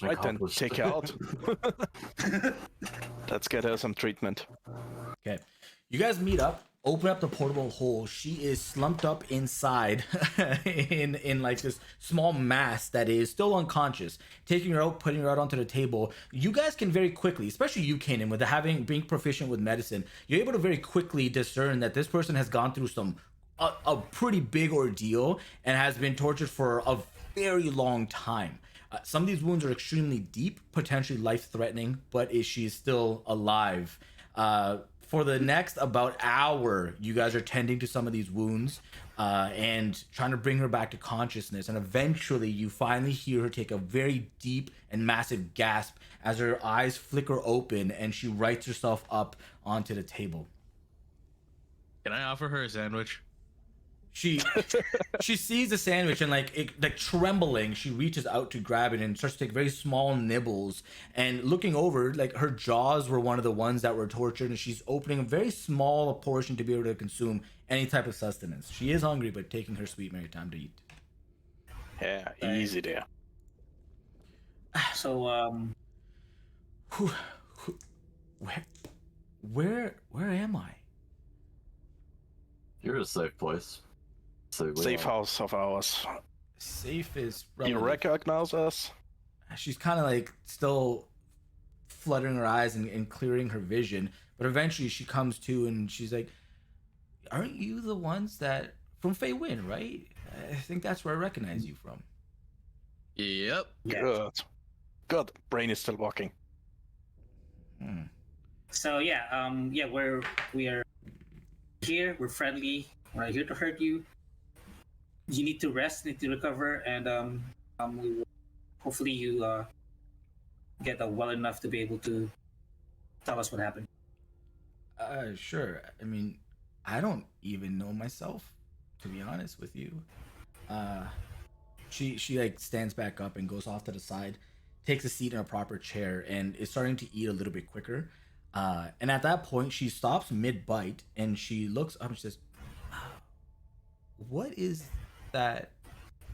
Right then, take her out. Let's get her some treatment. Okay. You guys meet up, open up the portable hole. She is slumped up inside in like this small mass that is still unconscious. Taking her out, putting her out onto the table. You guys can very quickly, especially you, Kanan, with being proficient with medicine, you're able to very quickly discern that this person has gone through a pretty big ordeal and has been tortured for a very long time. Some of these wounds are extremely deep, potentially life-threatening, but she is still alive. For the next about hour, you guys are tending to some of these wounds and trying to bring her back to consciousness. And eventually, you finally hear her take a very deep and massive gasp as her eyes flicker open and she rights herself up onto the table. Can I offer her a sandwich? She sees the sandwich and like trembling, she reaches out to grab it and starts to take very small nibbles. And looking over, like her jaws were one of the ones that were tortured, and she's opening a very small portion to be able to consume any type of sustenance. She is hungry, but taking her sweet merry time to eat. Yeah, easy there. So Who, where am I? You're in a safe place. Safe house of ours. Safe is You relative. recognize us? She's kind of like still fluttering her eyes and clearing her vision, but eventually she comes to and she's like, aren't you the ones that from Fey Win, right? I think that's where I recognize you from. Yep. yeah. Good. Brain is still working. So yeah, we are here. We're friendly. We're not here to hurt you. You need to rest, need to recover, and we will, hopefully you get well enough to be able to tell us what happened. Sure. I mean, I don't even know myself, to be honest with you. She like stands back up and goes off to the side, takes a seat in a proper chair, and is starting to eat a little bit quicker. And at that point, she stops mid-bite and she looks up and she says, "What is that?"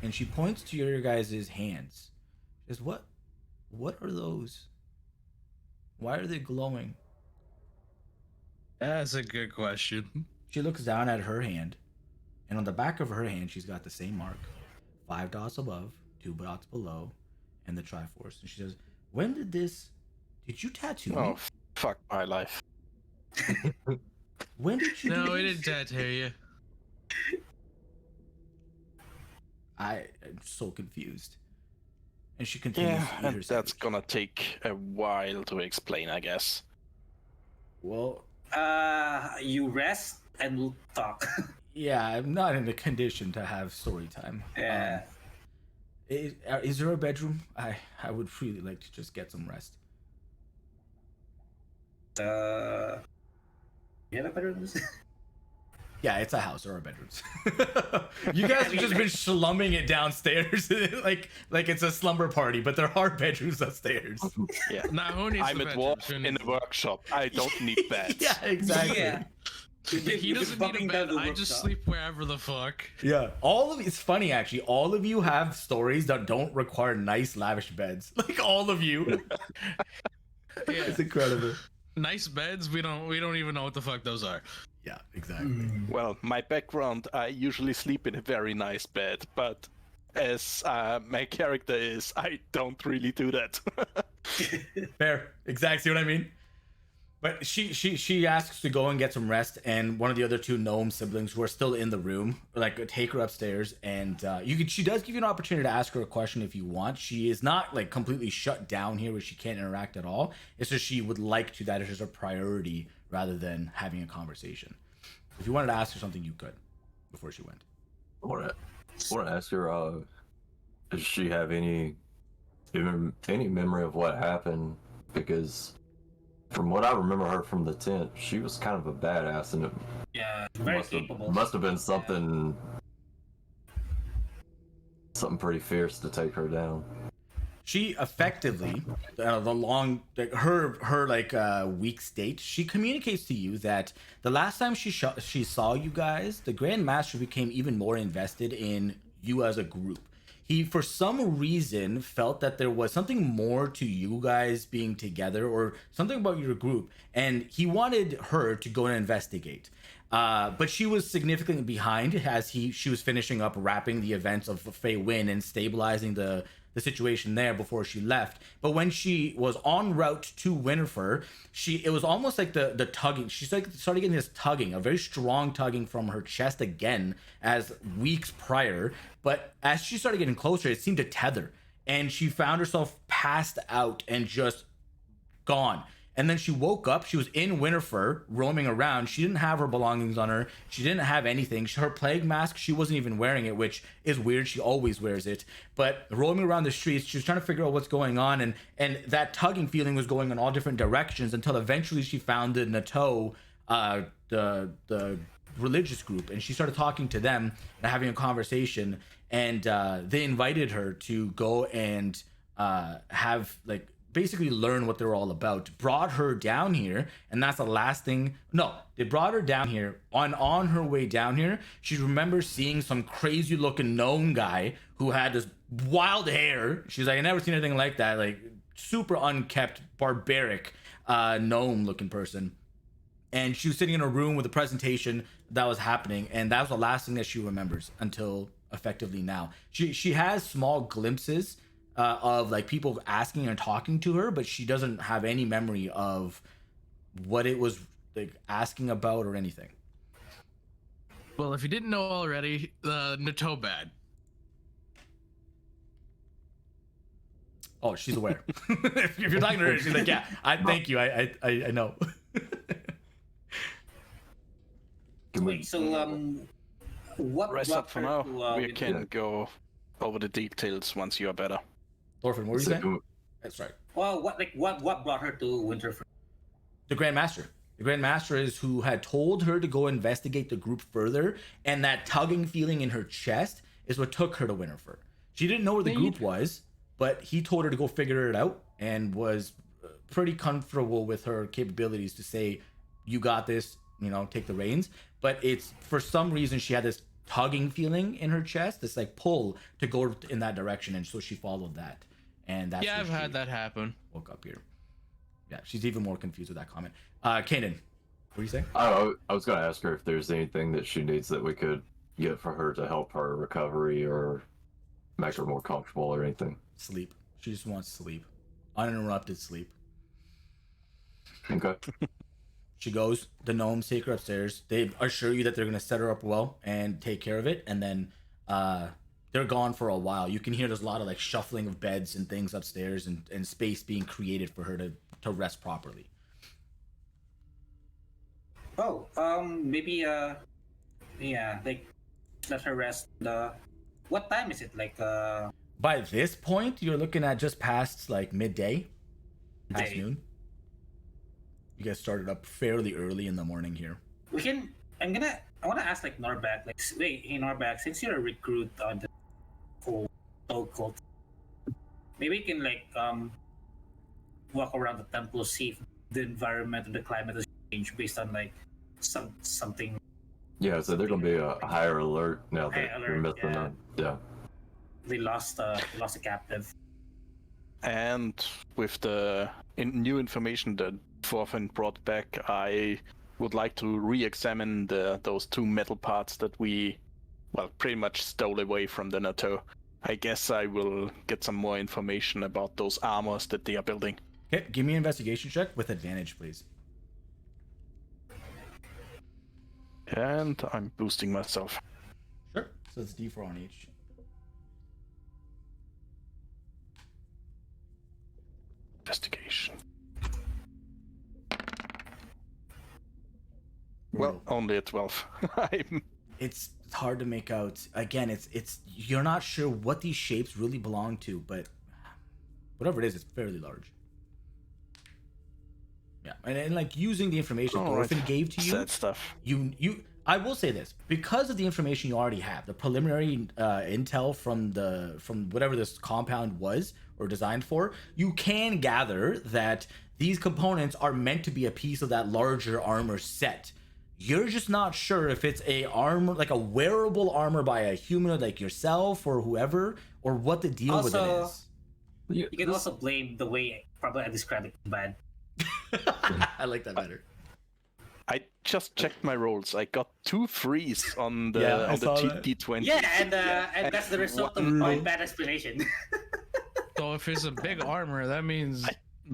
And she points to your guys' hands. She says, "What are those? Why are they glowing?" That's a good question. She looks down at her hand, and on the back of her hand, she's got the same mark: 5 dots above, 2 dots below, and the Triforce. And she says, "When did this? Did you tattoo me? Oh, fuck my life. When did you do No, we this?" didn't tattoo you. I am so confused. And she continues Yeah, to eat her and that's sandwich. gonna take a while to explain, I guess. Well, You rest and we'll talk. yeah, I'm not in the condition to have story time. Yeah. Is there a bedroom? I would really like to just get some rest. You have a better than this? Yeah, it's a house. There are bedrooms. You guys have just been slumming it downstairs like it's a slumber party, but there are bedrooms upstairs. Yeah. Now, who needs I'm the at bedroom? work Who in needs the workshop. I don't need beds. Yeah, exactly. Yeah. He doesn't need a bed. I just sleep wherever the fuck. Yeah, it's funny actually. All of you have stories that don't require nice, lavish beds. Like all of you. Yeah. It's incredible. Nice beds. We don't even know what the fuck those are. Yeah, exactly. Well, my background, I usually sleep in a very nice bed, but as my character is, I don't really do that. Fair, exactly. See what I mean? But she asks to go and get some rest, and one of the other 2 gnome siblings who are still in the room like take her upstairs, and she does give you an opportunity to ask her a question if you want. She is not like completely shut down here where she can't interact at all. It's just she would like to. That is just a priority rather than having a conversation. If you wanted to ask her something, you could before she went. I want to ask her, does she have any memory of what happened? Because from what I remember her from the tent, she was kind of a badass, and it Yeah, very capable. must have been something pretty fierce to take her down. She effectively, weak state, she communicates to you that the last time she saw you guys, the Grand Master became even more invested in you as a group. He, for some reason, felt that there was something more to you guys being together or something about your group, and he wanted her to go and investigate. But she was significantly behind as she was finishing up wrapping the events of Fey Win and stabilizing the situation there before she left. But when she was en route to Winterfell, it was almost like the tugging. She started getting this tugging, a very strong tugging from her chest again as weeks prior. But as she started getting closer, it seemed to tether, and she found herself passed out and just gone. And then she woke up. She was in Winterfell, roaming around. She didn't have her belongings on her. She didn't have anything. Her plague mask, she wasn't even wearing it, which is weird. She always wears it. But roaming around the streets, she was trying to figure out what's going on. And that tugging feeling was going in all different directions until eventually she found the Nutoj, the religious group. And she started talking to them and having a conversation. And they invited her to go and have, like, basically learn what they're all about. Brought her down here, and that's the last thing. No, they brought her down here. On her way down here, she remembers seeing some crazy looking gnome guy who had this wild hair. She's like, I never seen anything like that. Like super unkept, barbaric gnome looking person. And she was sitting in a room with a presentation that was happening, and that was the last thing that she remembers until effectively now. She has small glimpses of like people asking and talking to her, but she doesn't have any memory of what it was like asking about or anything. Well, if you didn't know already, Nutoj bad. Oh, she's aware. If you're talking to her, she's like, yeah, thank you. I know. Wait, so what Rest up brought for her now. to, We can go over the details once you are better. Thorfinn, what were you saying? That's right. Well, what brought her to Winterfell? The Grand Master. The Grand Master is who had told her to go investigate the group further, and that tugging feeling in her chest is what took her to Winterfell. She didn't know where the group was, but he told her to go figure it out, and was pretty comfortable with her capabilities to say, you got this, take the reins. But it's, for some reason, she had this tugging feeling in her chest, this like pull to go in that direction, and so she followed that. And that's I've had that happen. Woke up here. Yeah, she's even more confused with that comment. Kanan, what were you saying? I was gonna ask her if there's anything that she needs that we could get for her to help her recovery or make her more comfortable or anything. Sleep. She just wants sleep. Uninterrupted sleep. Okay. She goes, the gnomes take her upstairs. They assure you that they're going to set her up well and take care of it. And then they're gone for a while. You can hear there's a lot of like shuffling of beds and things upstairs, and space being created for her to rest properly. Oh, maybe yeah, like let her rest. What time is it? Like By this point, you're looking at just past like midday, past Day. noon. You guys started up fairly early in the morning here. we can. I want to ask like Norbak. Like, wait, hey Norbak, since you're a recruit on the whole Toad cult, maybe you can like walk around the temple, see if the environment or the climate has changed based on like something. Yeah, so they're gonna be a higher alert now that Higher you're alert, missing them. Yeah. They lost a captive. And with the new information that Thorfinn brought back, I would like to re-examine those two metal parts that we, pretty much stole away from the Nutoj. I guess I will get some more information about those armors that they are building. Okay, give me an investigation check with advantage, please. And I'm boosting myself. Sure. So it's D4 on each. Investigation. Well, only a 12. It's hard to make out. Again, it's you're not sure what these shapes really belong to, but whatever it is, it's fairly large. Yeah, and like using the information Thorfinn gave to you, Sad stuff. I will say this, because of the information you already have, the preliminary intel from whatever this compound was or designed for, you can gather that these components are meant to be a piece of that larger armor set. You're just not sure if it's a armor, like a wearable armor by a humanoid like yourself or whoever, or what the deal with it is. You can also blame the way probably I described it bad. I like that better. I just checked my rolls. I got 2 3s on the Yeah, I on the saw that. T20. Yeah, and that's the result of my bad explanation. So if it's a big armor, that means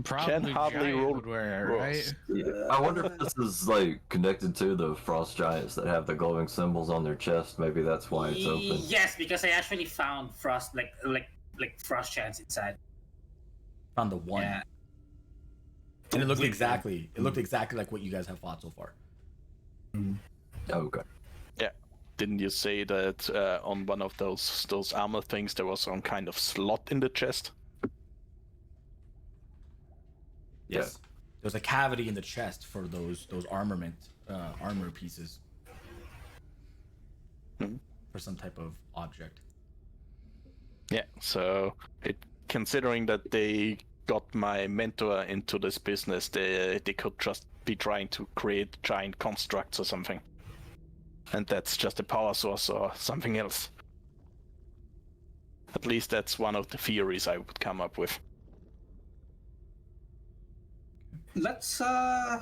probably hardly giant roll would wear it, rolls. right? I wonder if this is like connected to the frost giants that have the glowing symbols on their chest. Maybe that's why it's open. Yes, because I actually found frost like frost chants inside. Found the one. Yeah. And it looked exactly like what you guys have fought so far. Okay. Yeah. Didn't you say that on one of those armor things there was some kind of slot in the chest? Yes. There's a cavity in the chest for those armor pieces. For some type of object. Yeah. So considering that they got my mentor into this business, they could just be trying to create giant constructs or something. And that's just a power source or something else. At least that's one of the theories I would come up with. Let's All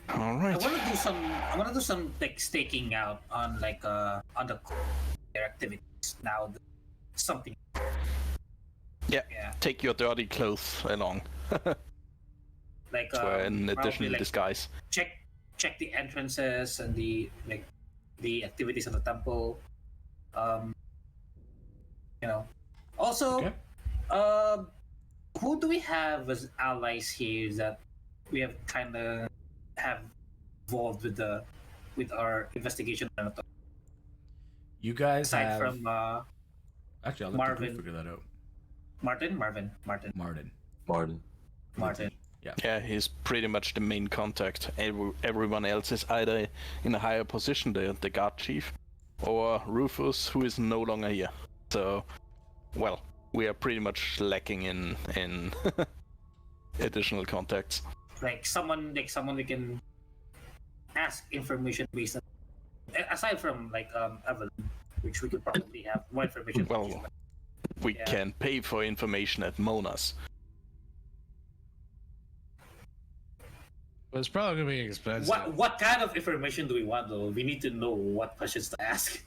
right. I wanna do some like staking out on like on their activities now. Something. Yeah. Yeah. Take your dirty clothes along. Like For an probably, additional like, disguise. check the entrances and the activities of the temple. You know. Also, Okay. who do we have as allies here that we have kind of have involved with our investigation? You guys Aside have from actually, I'll let Marvin. you figure that out. Martin. Martin. Yeah, he's pretty much the main contact. Everyone else is either in a higher position, the guard chief, or Rufus, who is no longer here. So, well, we are pretty much lacking in additional contacts. Like someone we can ask information based on, aside from like Evelyn, which we could probably have more information. Well, we Yeah. can pay for information at Mona's. But it's probably gonna be expensive. What kind of information do we want though? We need to know what questions to ask.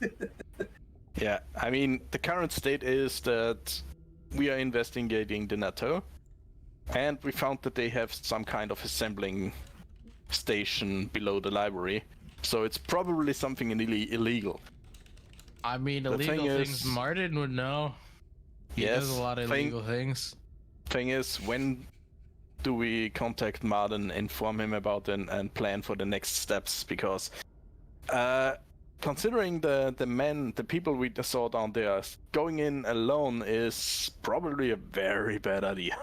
Yeah, I mean, the current state is that we are investigating the Nutoj, and we found that they have some kind of assembling station below the library, so it's probably something illegal. I mean, The illegal thing things is- Martin would know. He Yes, does a lot of thing- illegal things. Thing is, when do we contact Martin, inform him about it, and plan for the next steps? Because, considering the people we saw down there, going in alone is probably a very bad idea.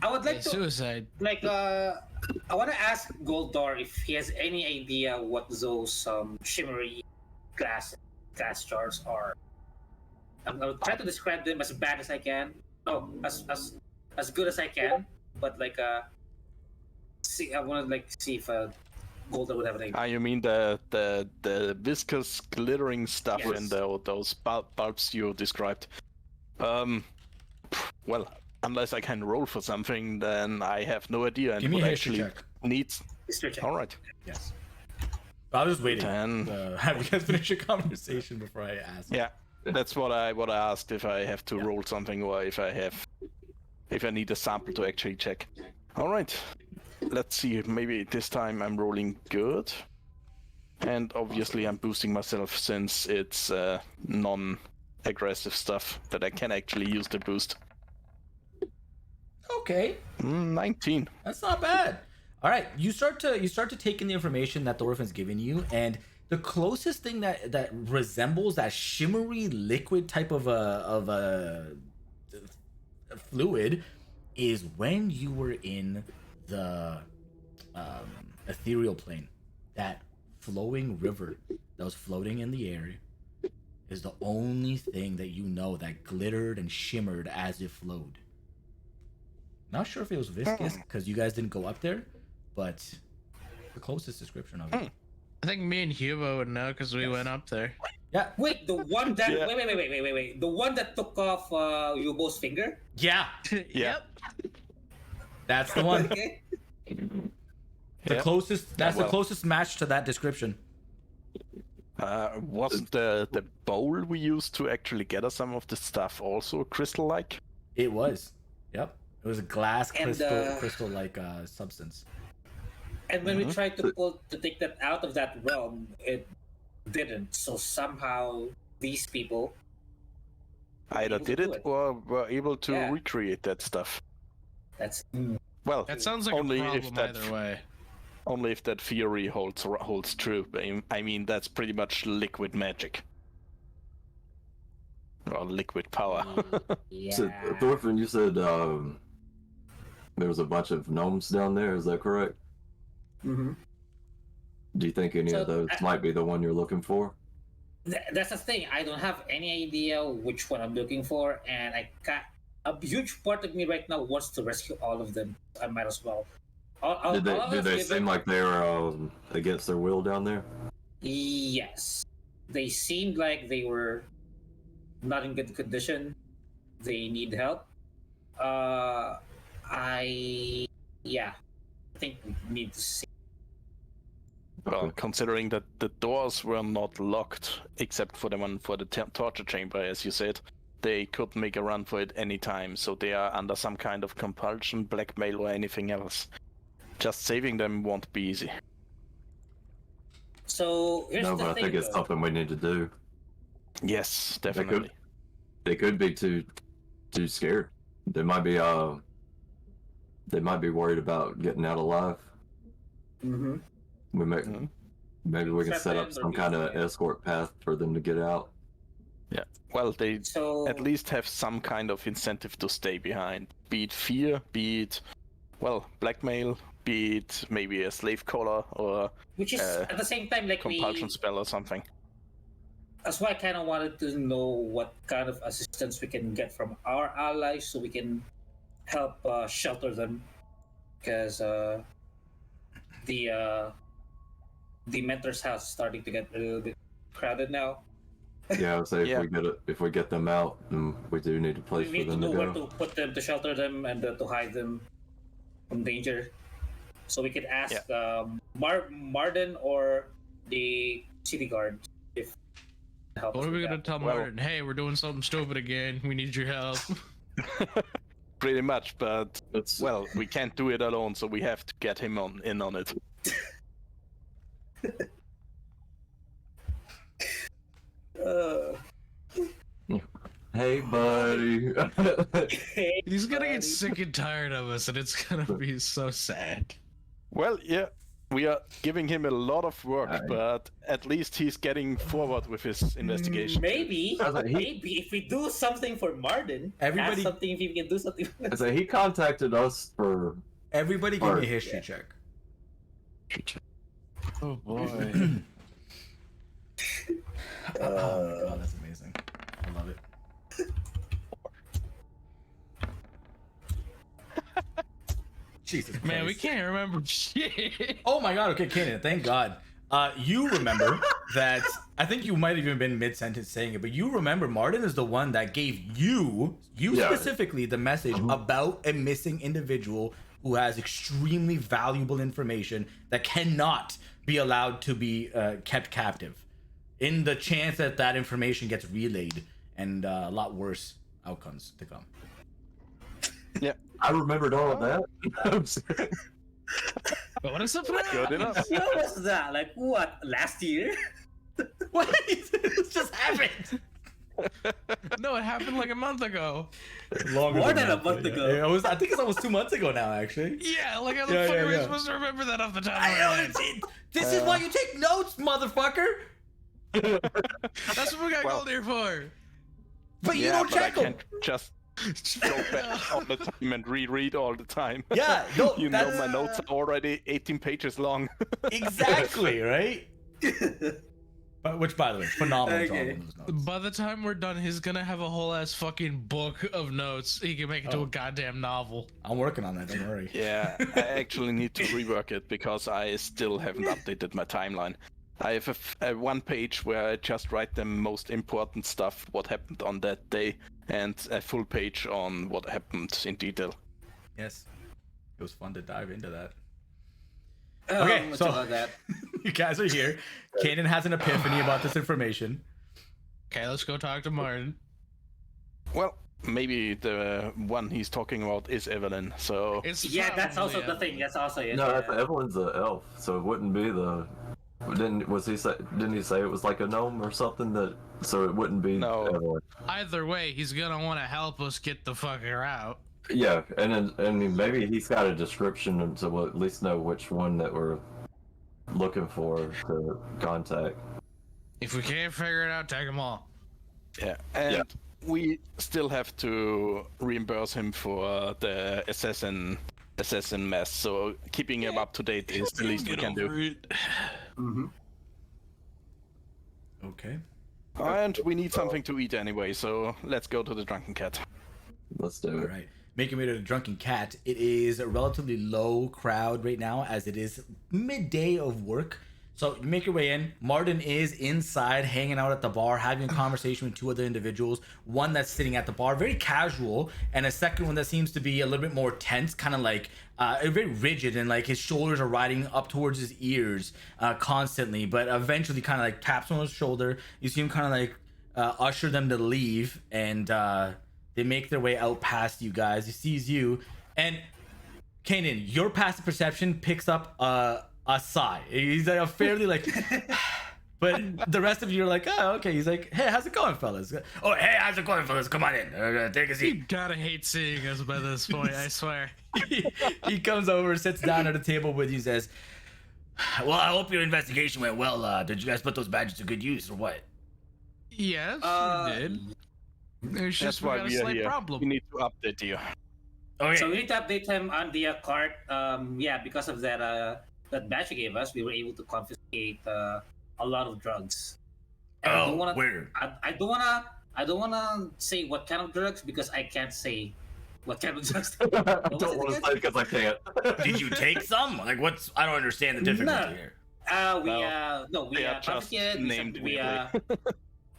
I would like to Suicide. like I want to ask Goldor if he has any idea what those shimmery glass jars are. I'll try to describe them as bad as I can. No, as good as I can. But like I want to like see if Goldor would have an idea. You mean the viscous glittering stuff Yes. in those bulbs you described? Well, unless I can roll for something, then I have no idea. And Give me a would history actually check. needs. History check. All right. Yes. I was just waiting. Then Have you guys finish your conversation before I ask? yeah, that's what I asked, if I have to roll something or if I need a sample to actually check. All right. Let's see. Maybe this time I'm rolling good. And obviously I'm boosting myself since it's non-aggressive stuff that I can actually use the boost. Okay. 19. That's not bad. All right, you start to take in the information that the orphan's giving you, and the closest thing that resembles that shimmery liquid type of a fluid is when you were in the ethereal plane. That flowing river that was floating in the air is the only thing that you know that glittered and shimmered as it flowed. Not sure if it was viscous because you guys didn't go up there, but the closest description of it. I think me and Hugo would know because we went up there. Yeah. Wait, the one that Yeah. wait. The one that took off Yubo's finger? Yeah. Yeah. That's the one. Okay. The Yeah. closest. That's well. the closest match to that description. Wasn't the bowl we used to actually gather some of the stuff also crystal-like? It was. Yep. It was a glass And, crystal like substance. And when we tried to take that out of that realm, it didn't. So somehow these people Either able to did do it it. or were able to Yeah. recreate that stuff. that's Well, That sounds like Only a if problem that- either way. only if that theory holds true. I mean, that's pretty much liquid magic. Or liquid power. So, Thorfinn, you said there was a bunch of gnomes down there. Is that correct? Mhm. Do you think any So, of those might be the one you're looking for? That's the thing. I don't have any idea which one I'm looking for, and a huge part of me right now wants to rescue all of them. I might as well. Did they seem like they were against their will down there? Yes, they seemed like they were not in good condition. They need help. I think we need to see. Well, considering that the doors were not locked, except for the one for the torture chamber, as you said, they could make a run for it any time, so they are under some kind of compulsion, blackmail, or anything else. Just saving them won't be easy. So here's No, the but I thing, think it's though. something we need to do. Yes, definitely. They could be too scared. They might be worried about getting out alive. Mm-hmm. Maybe we can Trap set them up or some be kind of scared. escort path for them to get out. Yeah. Well, they So at least have some kind of incentive to stay behind. Be it fear, be it, well, blackmail, be it maybe a slave collar or which is at the same time like compulsion spell or something. that's why I kind of wanted to know what kind of assistance we can get from our allies so we can help shelter them, because the mentor's house is starting to get a little bit crowded now. Yeah, I would say Yeah. if we get them out, then we do need a place We for need to them know to where go. to put them, to shelter them, and to hide them from danger. So we could ask Marden or the city guard if help. What us are we with gonna that. tell Well- Martin? Hey, we're doing something stupid again. We need your help. Pretty much, but It's well, we can't do it alone, so we have to get him in on it. hey, buddy. He's gonna get sick and tired of us, and it's gonna be so sad. Well, yeah, we are giving him a lot of work, Alright. but at least he's getting forward with his investigation. Maybe, I was like, maybe if we do something for Marden, Everybody- ask something if we can do something. I say he contacted us for. Everybody give me a Or- history check. Oh boy. Oh my god, that's amazing. I love it. Jesus Man, we Christ. can't remember shit. Oh my god, okay, Kanan, thank God. You remember that, I think you might have even been mid-sentence saying it, but you remember Martin is the one that gave you Yeah. specifically, the message about a missing individual who has extremely valuable information that cannot be allowed to be kept captive. In the chance that that information gets relayed and a lot worse outcomes to come. Yeah, I remembered all of that. But what is up with good that? enough. When was that? Like what? Last year? What? It just happened. No, it happened like a month ago. Longer More than a that, month yeah. ago. Yeah, I think it's almost 2 months ago now, actually. Yeah, like how the Yeah, fuck yeah, are we yeah. supposed to remember that off the top of I our know. head? This is why you take notes, motherfucker. That's what we got Well- called here for. But you Yeah, don't but I check them. can't just go back all the time and reread all the time. Yeah, no, You know that's my notes are already 18 pages long. exactly right. But which, by the way, phenomenal job Okay. on those notes. By the time we're done, he's gonna have a whole ass fucking book of notes. He can make it to Oh. a goddamn novel. I'm working on that. Don't worry. Yeah, I actually need to rework it because I still haven't updated my timeline. I have a one page where I just write the most important stuff, what happened on that day, and a full page on what happened in detail. Yes, it was fun to dive into that. Oh, Okay, much so- about that. You guys are here. Kanan has an epiphany about this information. Okay, let's go talk to Martin. Well, maybe the one he's talking about is Evelyn, so... It's Yeah, that's also probably the thing. That's also it. No, yeah. that's Evelyn's an elf, so it wouldn't be the. Didn't he say it was like a gnome or something that? So it wouldn't be No. Evelyn. Either way, he's gonna want to help us get the fucker out. Yeah, and maybe he's got a description to at least know which one that we're looking for to contact. If we can't figure it out, take them all. Yeah, and we still have to reimburse him for the assassin mess, so keeping him up to date is the least we can do. Okay. And we need something to eat anyway, so let's go to the Drunken Cat. Let's do All it. right. Making way to the Drunken Cat. It is a relatively low crowd right now as it is midday of work. So you make your way in. Martin is inside hanging out at the bar, having a conversation with two other individuals. One that's sitting at the bar, very casual, and a second one that seems to be a little bit more tense, kind of like very rigid, and like his shoulders are riding up towards his ears constantly, but eventually kind of like taps on his shoulder. You see him kind of like usher them to leave, and they make their way out past you guys. He sees you, and Kanan, your passive perception picks up a sigh. He's like a fairly like, but the rest of you are like, oh, okay. He's like, hey, how's it going, fellas? Oh, hey, how's it going, fellas? Come on in. Take a You seat. gotta hate seeing us by this point, I swear. He comes over, sits down at a table with you, says, well, I hope your investigation went well. Did you guys put those badges to good use or what? Yes, we did. There's That's just we why got a we are slight here. problem. We need to update you. Okay. So we need to update him on the cart. Yeah, because of that badge you gave us, we were able to confiscate a lot of drugs. And I don't wanna, weird. I don't wanna say what kind of drugs because I can't say what kind of drugs. I don't want to say because I can't. Did you take some? Like, what's? I don't understand the difficulty No. here. We they are just confiscated. named weirdly.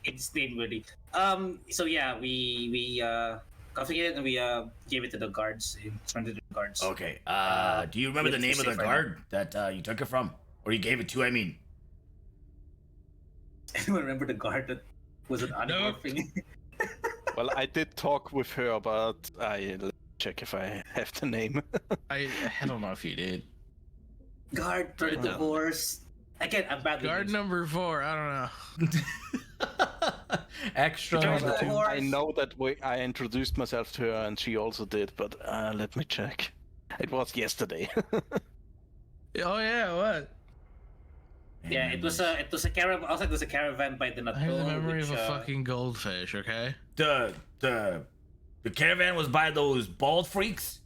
It's named weirdly. So yeah, we confiscated and we gave it to the guards. Surrendered to the guards. Okay. Do you remember the it's name of the safe right guard that you took it from, or you gave it to? I mean. Anyone remember the guard that was an animal thing? Well, I did talk with her, but I check if I have the name. I don't know if you did. Guard for the No. divorce. Again, I'm bad with Guard names. number 4, I don't know. Extra. Guard number two. number I know that I introduced myself to her and she also did, but let me check. It was yesterday. Oh yeah, what? Yeah, it was a caravan. Also, it was a caravan by the Nutoj. I have the memory which, of a fucking goldfish, okay? The caravan was by those bald freaks.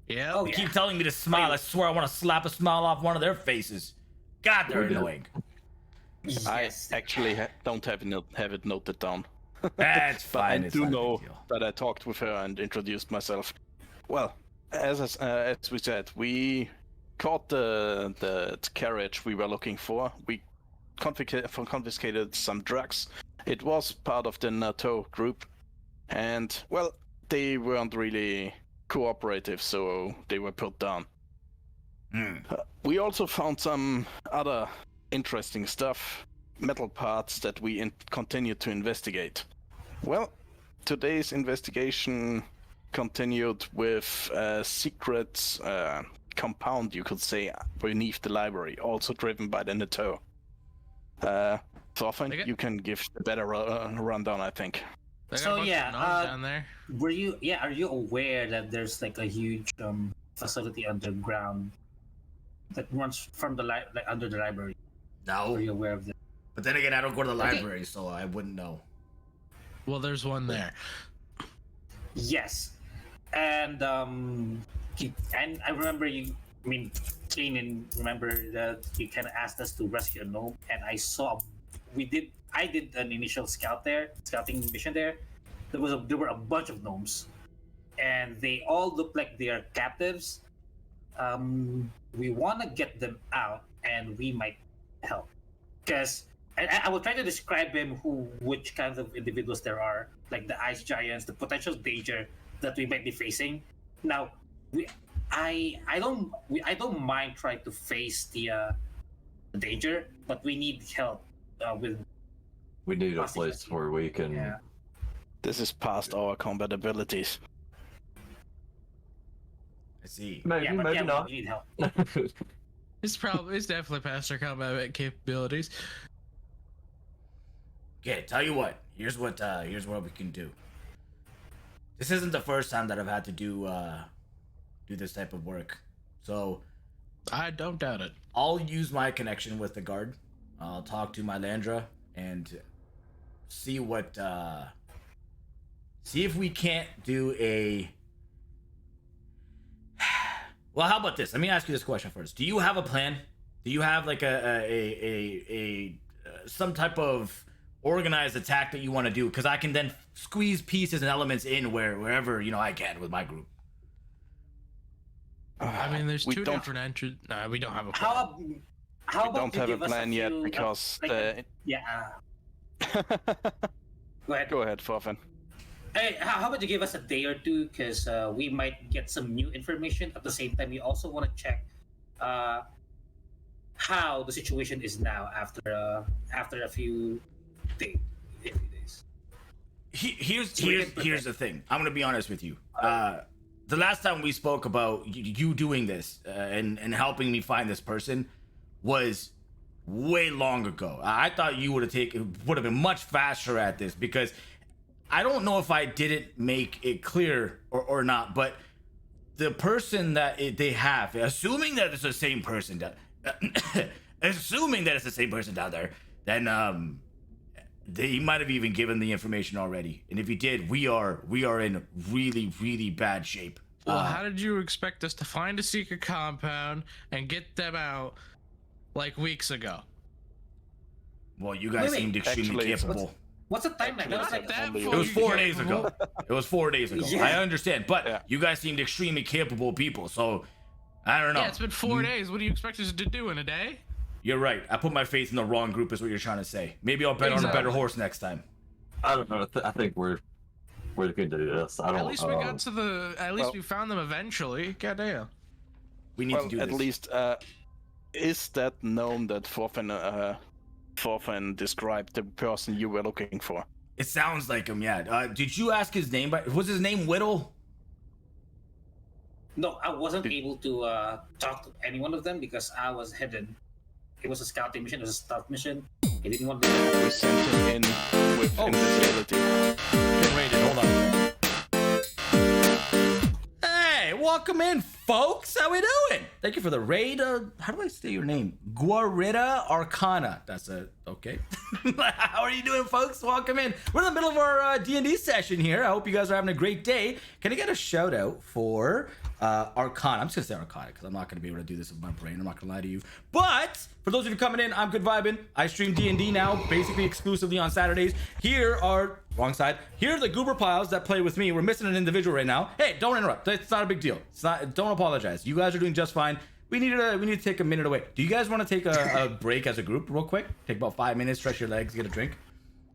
Yeah. Oh, They yeah. keep telling me to smile. I swear I want to slap a smile off one of their faces. God, they're annoying. Yes. I actually don't have it noted down. That's But I fine. it's do not a big know deal. that I talked with her and introduced myself. Well, as we said, we caught the carriage we were looking for. We confiscated some drugs. It was part of the Nutoj group, and well, they weren't really cooperative, so they were put down. We also found some other interesting stuff, metal parts that we continued to investigate. Well, today's investigation continued with a secret compound, you could say, beneath the library, also driven by the Nutoj. Thorfinn, Okay. you can give a better rundown, I think. They got So, a bunch yeah, of nuns down there. Are you aware that there's like a huge facility underground that runs from the under the library? No, Are you aware of this? but then again, I don't go to the Okay. library, so I wouldn't know. Well, there's one there. Yes, and I remember you. I mean, Kanan, remember that you kind of asked us to rescue a gnome, and I did an initial scouting mission there. There were a bunch of gnomes, and they all look like they are captives. We want to get them out, and we might help. Because I will try to describe which kinds of individuals there are, like the ice giants, the potential danger that we might be facing. Now, I don't mind trying to face the danger, but we need help with. We need a place where we can. Yeah. This is past our combat abilities. I see. Maybe, maybe not. We need help. It's definitely past our combat capabilities. Okay, tell you what. Here's what we can do. This isn't the first time that I've had to do this type of work, so I don't doubt it. I'll use my connection with the guard. I'll talk to my Landra and see what see if we can't do a. Well, how about this? Let me ask you this question first. Do you have a plan? Do you have like a some type of organized attack that you want to do, because I can then squeeze pieces and elements in wherever I can with my group. I mean, there's we two don't- different entries. No, we don't have a plan. How We about don't you have a give us plan yet few, because like, the. Go ahead. Go ahead, Forfan. Hey, how about you give us a day or two, because we might get some new information. At the same time, we also want to check how the situation is now after a few days. Here's we can here's the thing. I'm gonna be honest with you. The last time we spoke about you doing this and helping me find this person was way long ago. I thought you would have been much faster at this, because I don't know if I didn't make it clear or not, but the person that they have, assuming that it's the same person down there, then they might have even given the information already. And if he did, we are in really, really bad shape. Well, how did you expect us to find a secret compound and get them out like weeks ago? Well, you guys Wait, seemed extremely actually, capable. What's the timeline? Actually, That was it's like that only- It was 4 days capable? ago. It was 4 days ago. Yeah. I understand, but Yeah. you guys seemed extremely capable people, so I don't know. Yeah, it's been 4 days. What do you expect us to do in a day? You're right. I put my faith in the wrong group, is what you're trying to say. Maybe I'll bet on a better Exactly. horse next time. I don't know. I think we're good to do this. I don't. At least we got to the. At least well- we found them eventually. Goddamn. We need Well, to do at this. least, is that known that Forfan described the person you were looking for? It sounds like him, yeah. Did you ask his name? Was his name Whittle? No, I wasn't able to talk to any one of them because I was hidden. It was a scouting mission. It was a stealth mission. I didn't want to. We sent him in with invisibility. Get rated. Hold on. Hey, welcome in, folks. How we doing? Thank you for the raid. How do I say your name? Guarita Arcana. That's it. Okay. How are you doing, folks? Welcome in. We're in the middle of our D&D session here. I hope you guys are having a great day. Can I get a shout out for Arcana? I'm just gonna say Arcana because I'm not gonna be able to do this with my brain. I'm not gonna lie to you. But for those of you coming in, I'm Good Vibin'. I stream D&D now, basically exclusively on Saturdays. Here are wrong side. Here are the goober piles that play with me. We're missing an individual right now. Hey, don't interrupt. It's not a big deal. It's not. Don't apologize. You guys are doing just fine. We need to take a minute away. Do you guys want to take a break as a group real quick? Take about 5 minutes, stretch your legs, get a drink,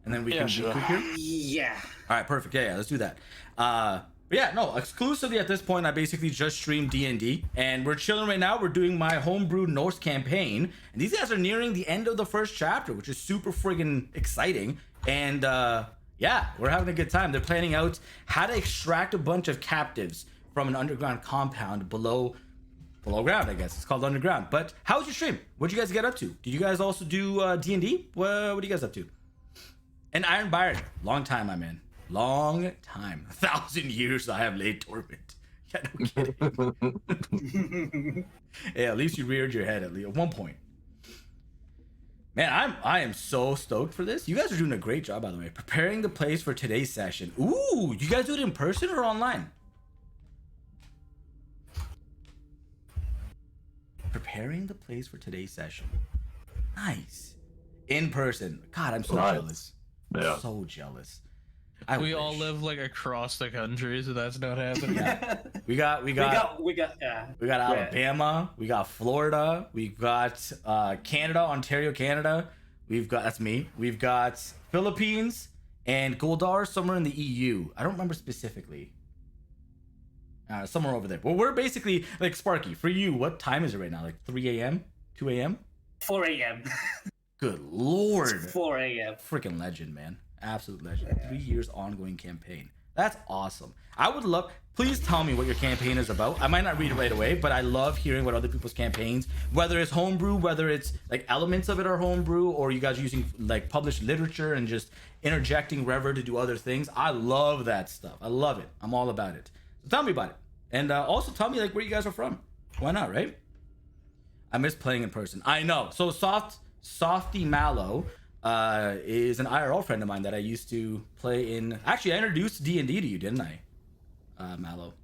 and then we can sure. regroup here. Yeah. All right, perfect. Yeah, let's do that. But yeah, no, exclusively at this point, I basically just stream D&D, and we're chilling right now. We're doing my homebrew Norse campaign, and these guys are nearing the end of the first chapter, which is super friggin' exciting. And yeah, we're having a good time. They're planning out how to extract a bunch of captives from an underground compound below ground, I guess. It's called underground. But how was your stream? What'd you guys get up to? Did you guys also do D&D? What are you guys up to? And Iron Byron, long time, my man. Long time. 1,000 years I have laid dormant. Yeah, no kidding. Yeah, at least you reared your head at one point. Man, I am so stoked for this. You guys are doing a great job, by the way. Preparing the place for today's session. Ooh, you guys do it in person or online? Preparing the place for today's session. Nice. In person. God, I'm so Nice. jealous. Yeah. So jealous. We all wish. live like across the country, so that's not happening. We got Yeah. Alabama, we got Florida, we got Canada, Ontario, Canada. That's me. We've got Philippines and Goldar somewhere in the EU. I don't remember specifically. Somewhere over there. Well, we're basically like Sparky. For you, what time is it right now? Like 3 a.m., 2 a.m. 4 a.m. Good lord. 4 a.m. Freaking legend, man. Absolute legend. 3 years ongoing campaign. That's awesome. I would love, please tell me what your campaign is about. I might not read it right away, but I love hearing what other people's campaigns, whether it's homebrew, whether it's like elements of it are homebrew, or you guys are using like published literature and just interjecting Rever to do other things. I love that stuff. I love it. I'm all about it. So tell me about it. And also tell me like where you guys are from. Why not, right? I miss playing in person. I know. So Softy Mallow is an IRL friend of mine that I used to play in. Actually, I introduced D&D to you, didn't I, Mallow?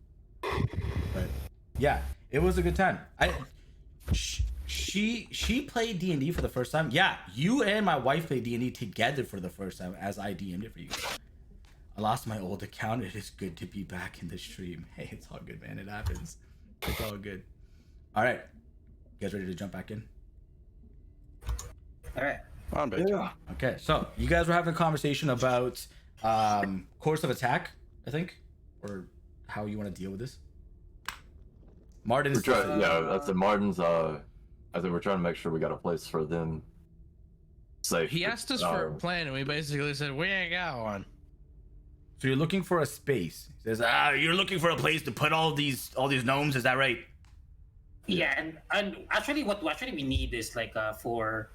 But yeah, it was a good time. She she played D&D for the first time. Yeah, you and my wife played D&D together for the first time as I DM'd it for you. I lost my old account. It is good to be back in the stream. Hey, it's all good, man. It happens. It's all good. All right, you guys ready to jump back in? All right. I'm ready. Yeah. Okay, so you guys were having a conversation about course of attack, I think, or how you want to deal with this. Martin's That's the Martin's. I think we're trying to make sure we got a place for them. Safe. He asked us for a plan, and we basically said we ain't got one. So you're looking for a space. He says, you're looking for a place to put all these gnomes. Is that right? Yeah, and actually, what we need is like for,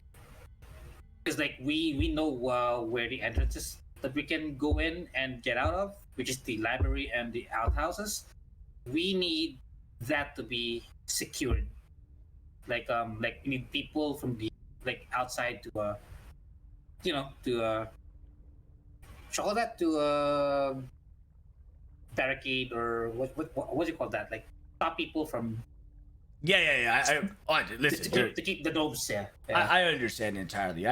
because like we know where the entrances that we can go in and get out of, which is the library and the outhouses. We need that to be secured. Like we need people from the outside to show that to barricade, or what do you call that? Like stop people from. Yeah. Listen, to keep the domes there. Yeah. I understand entirely.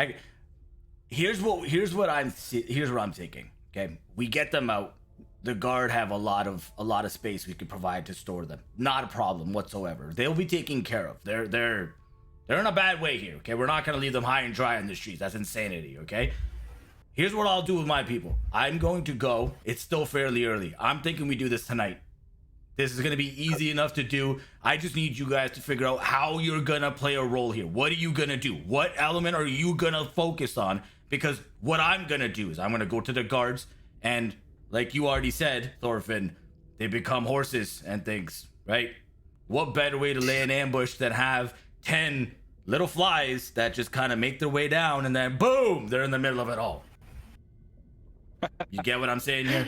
Here's what I'm thinking. Okay, we get them out. The guard have a lot of space we could provide to store them. Not a problem whatsoever. They'll be taken care of. They're in a bad way here. Okay, we're not gonna leave them high and dry in the streets. That's insanity. Okay. Here's what I'll do with my people. I'm going to go. It's still fairly early. I'm thinking we do this tonight. This is going to be easy enough to do. I just need you guys to figure out how you're going to play a role here. What are you going to do? What element are you going to focus on? Because what I'm going to do is I'm going to go to the guards, and like you already said, Thorfinn, they become horses and things, right? What better way to lay an ambush than have 10 little flies that just kind of make their way down, and then boom, they're in the middle of it all. You get what I'm saying here?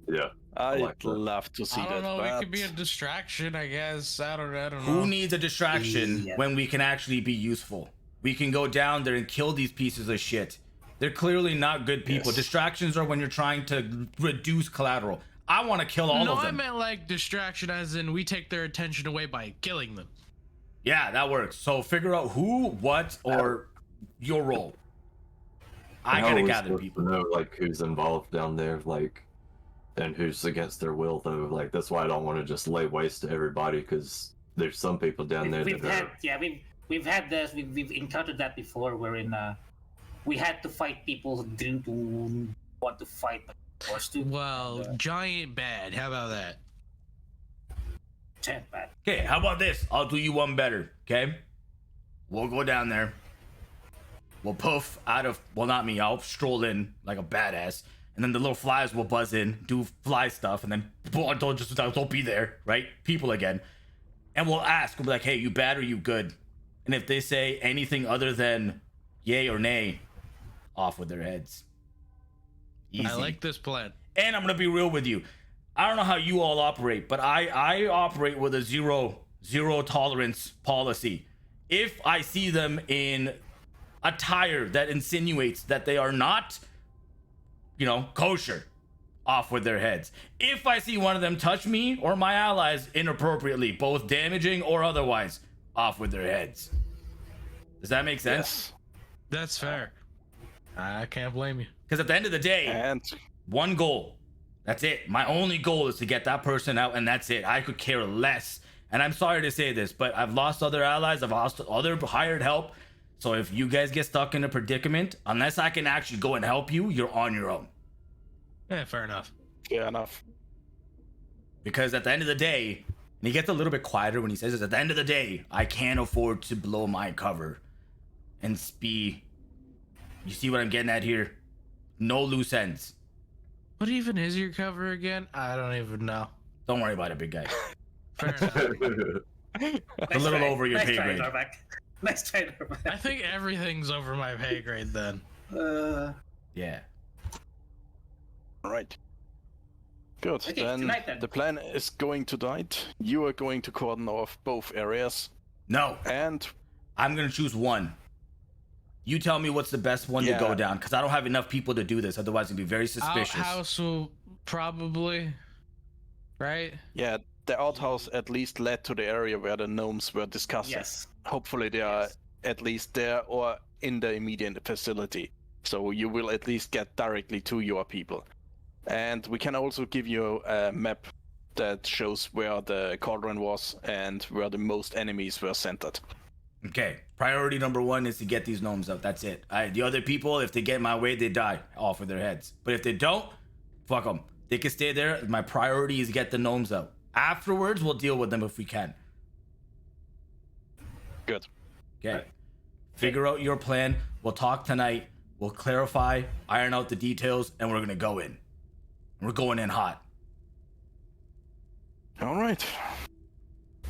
Yeah. I'd love to see I don't that. know. But It could be a distraction, I guess. I don't know. Who needs a distraction Yeah. when we can actually be useful? We can go down there and kill these pieces of shit. They're clearly not good people. Yes. Distractions are when you're trying to reduce collateral. I want to kill all No, of I them. meant like distraction, as in we take their attention away by killing them. Yeah, that works. So figure out who, what, or your role. I How are gotta we gather supposed people. to know who's involved down there, and who's against their will though. That's why I don't want to just lay waste to everybody, because there's some people down there We've that had are. we've had this. We've encountered that before, wherein we had to fight people who didn't want to fight but forced to. Well, giant bad. How about that? Bad. Okay, how about this? I'll do you one better, okay? We'll go down there. We'll poof out of, well, not me, I'll stroll in like a badass. And then the little flies will buzz in, do fly stuff, and then don't be there, right? People again. And we'll ask, we'll be like, hey, you bad or you good? And if they say anything other than yay or nay, off with their heads. Easy. I like this plan. And I'm gonna be real with you. I don't know how you all operate, but I operate with a zero tolerance policy. If I see them in attire that insinuates that they are not, kosher, off with their heads. If I see one of them touch me or my allies inappropriately, both damaging or otherwise, off with their heads. Does that make sense? Yes. That's fair. I can't blame you. Because at the end of the day, And one goal. That's it. My only goal is to get that person out, and that's it. I could care less. And I'm sorry to say this, but I've lost other allies. I've lost other hired help. So if you guys get stuck in a predicament, unless I can actually go and help you, you're on your own. Yeah, fair enough. fair enough. Because at the end of the day, and he gets a little bit quieter when he says this, at the end of the day, I can't afford to blow my cover and be... You see what I'm getting at here? No loose ends. What even is your cover again? I don't even know. Don't worry about it, big guy. Fair enough. A little over your pay grade. Nice try, Norvac. I think everything's over my pay grade then. Yeah. Right. Good. Okay, Then tonight then. the plan is going tonight. You are going to cordon off both areas, No, and I'm gonna choose one. You tell me what's the best one to go Yeah. down, because I don't have enough people to do this. Otherwise, it'd be very suspicious. Outhouse will probably, right? yeah, the outhouse at least led to the area where the gnomes were discussing. Yes. Hopefully they are at least there or in the immediate facility. So you will at least get directly to your people. And we can also give you a map that shows where the cauldron was and where the most enemies were centered. Okay, priority number 1 is to get these gnomes out. That's it. The other people, if they get in my way, they die off of their heads. But if they don't, fuck them. They can stay there. My priority is get the gnomes out. Afterwards, we'll deal with them if we can. Good. Okay. Figure out your plan. We'll talk tonight. We'll clarify, iron out the details, and we're gonna go in. We're going in hot. All right.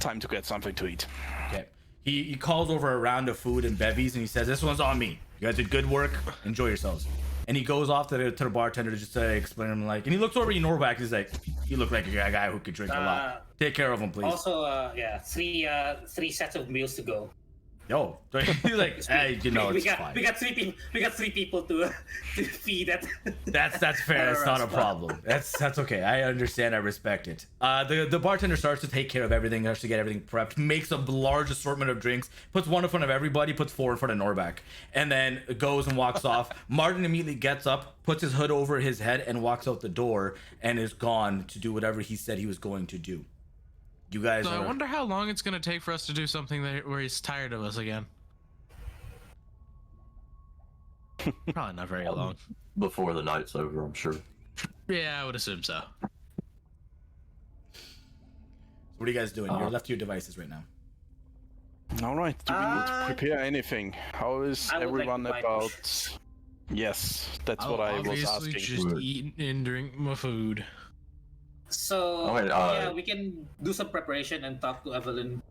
Time to get something to eat. Okay. He calls over a round of food and bevies, and he says, "This one's on me. You guys did good work. Enjoy yourselves." And he goes off to the bartender to just explain to him, like, and he looks over at Norback and he's like, "You look like a guy who could drink a lot. Take care of him, please." Also, three sets of meals to go. Yo, he's like, "Hey, you know, it's fine. We got three people to feed at. That's fair. It's not a problem. That's okay. I understand. I respect it." The bartender starts to take care of everything, starts to get everything prepped, makes a large assortment of drinks, puts one in front of everybody, puts 4 in front of Norback, and then goes and walks off. Martin immediately gets up, puts his hood over his head, and walks out the door, and is gone to do whatever he said he was going to do. You guys So I wonder how long it's going to take for us to do something where he's tired of us again. Probably not very long. Before the night's over, I'm sure. Yeah, I would assume so. What are you guys doing? You're left to your devices right now. All right. Do we need to prepare anything? How is I would like everyone to buy about? Yes, that's what I was Obviously, asking. just eat and drink my food. So Alright, yeah, we can do some preparation and talk to Evelyn.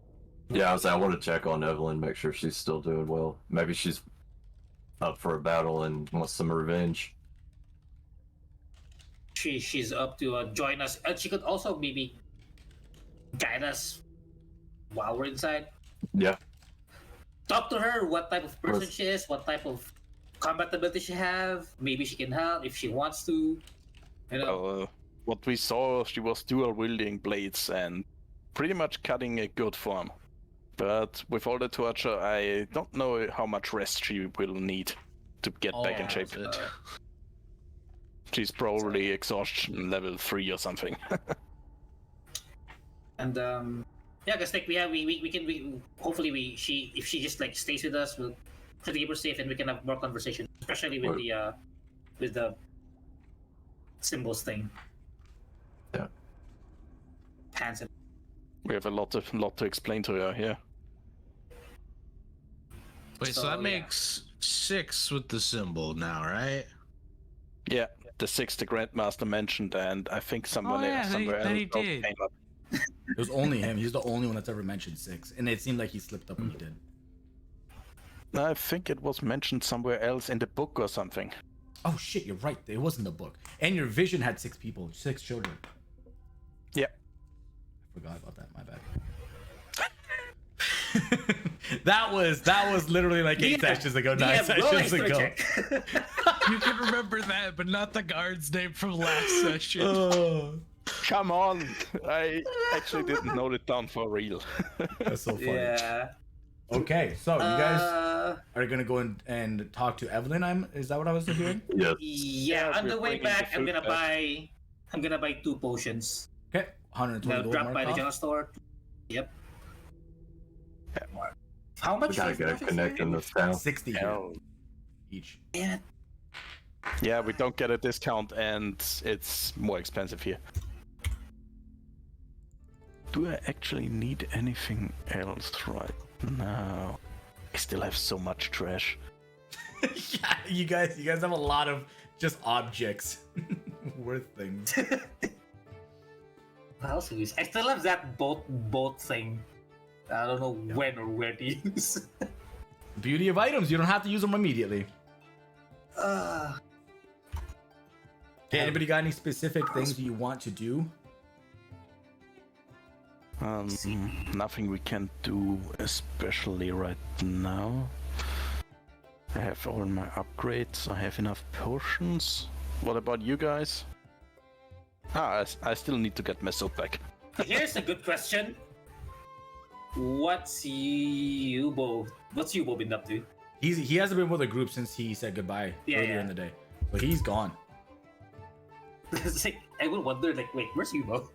Yeah, I want to check on Evelyn, make sure she's still doing well. Maybe she's up for a battle and wants some revenge. She's up to join us, and she could also maybe guide us while we're inside. Yeah. Talk to her. What type of person Course. she is? What type of combat ability she have? Maybe she can help if she wants to. You know. Well, what we saw, she was dual wielding blades and pretty much cutting a good form. But with all the torture, I don't know how much rest she will need to get back in shape. She's probably exhaustion level 3 or something. And yeah, cause like we hopefully if she just like stays with us, we'll try to keep her safe and we can have more conversation, especially with the symbols thing. Yeah. Hands and We have a lot to explain to her here. Wait, so So, that yeah. makes 6 with the symbol now, right? Yeah, the 6th the Grandmaster mentioned, and I think somewhere that he else did. also came up. It was only him. He's the only one that's ever mentioned 6, and it seemed like he slipped up when he did. I think it was mentioned somewhere else in the book or something. Oh shit, you're right. It was in the book. And your vision had 6 people, 6 children. Yeah. I forgot about that. My bad. that was literally like 8 sessions ago, 9 sessions ago. You can remember that, but not the guard's name from last session. Come on! I actually didn't note it down for real. That's so funny. yeah. Okay, so you guys are gonna go and talk to Evelyn. Is that what I was doing? Yes. Yeah. On we're the way bringing back, the I'm food gonna back. buy 2 potions. Okay, 120 They'll gold drop by the mark general off. store. Yep. How We much? gotta is go potions connect in again? this town. 60 here Hell. each. Yeah. Yeah, we don't get a discount, and it's more expensive here. Do I actually need anything else right now? I still have so much trash. Yeah, you guys have a lot of just objects worth things. What else is? I still have that boat thing. I don't know when or where to use. Beauty of items, you don't have to use them immediately. Okay, anybody got any specific things that you want to do? Nothing we can do, especially right now. I have all my upgrades. I have enough potions. What about you guys? I still need to get my soap back. Here's a good question. What's Yubo been up to? He hasn't been with the group since he said goodbye earlier in the day. So he's gone. It's like, I would wonder, like, wait, where's Yubo?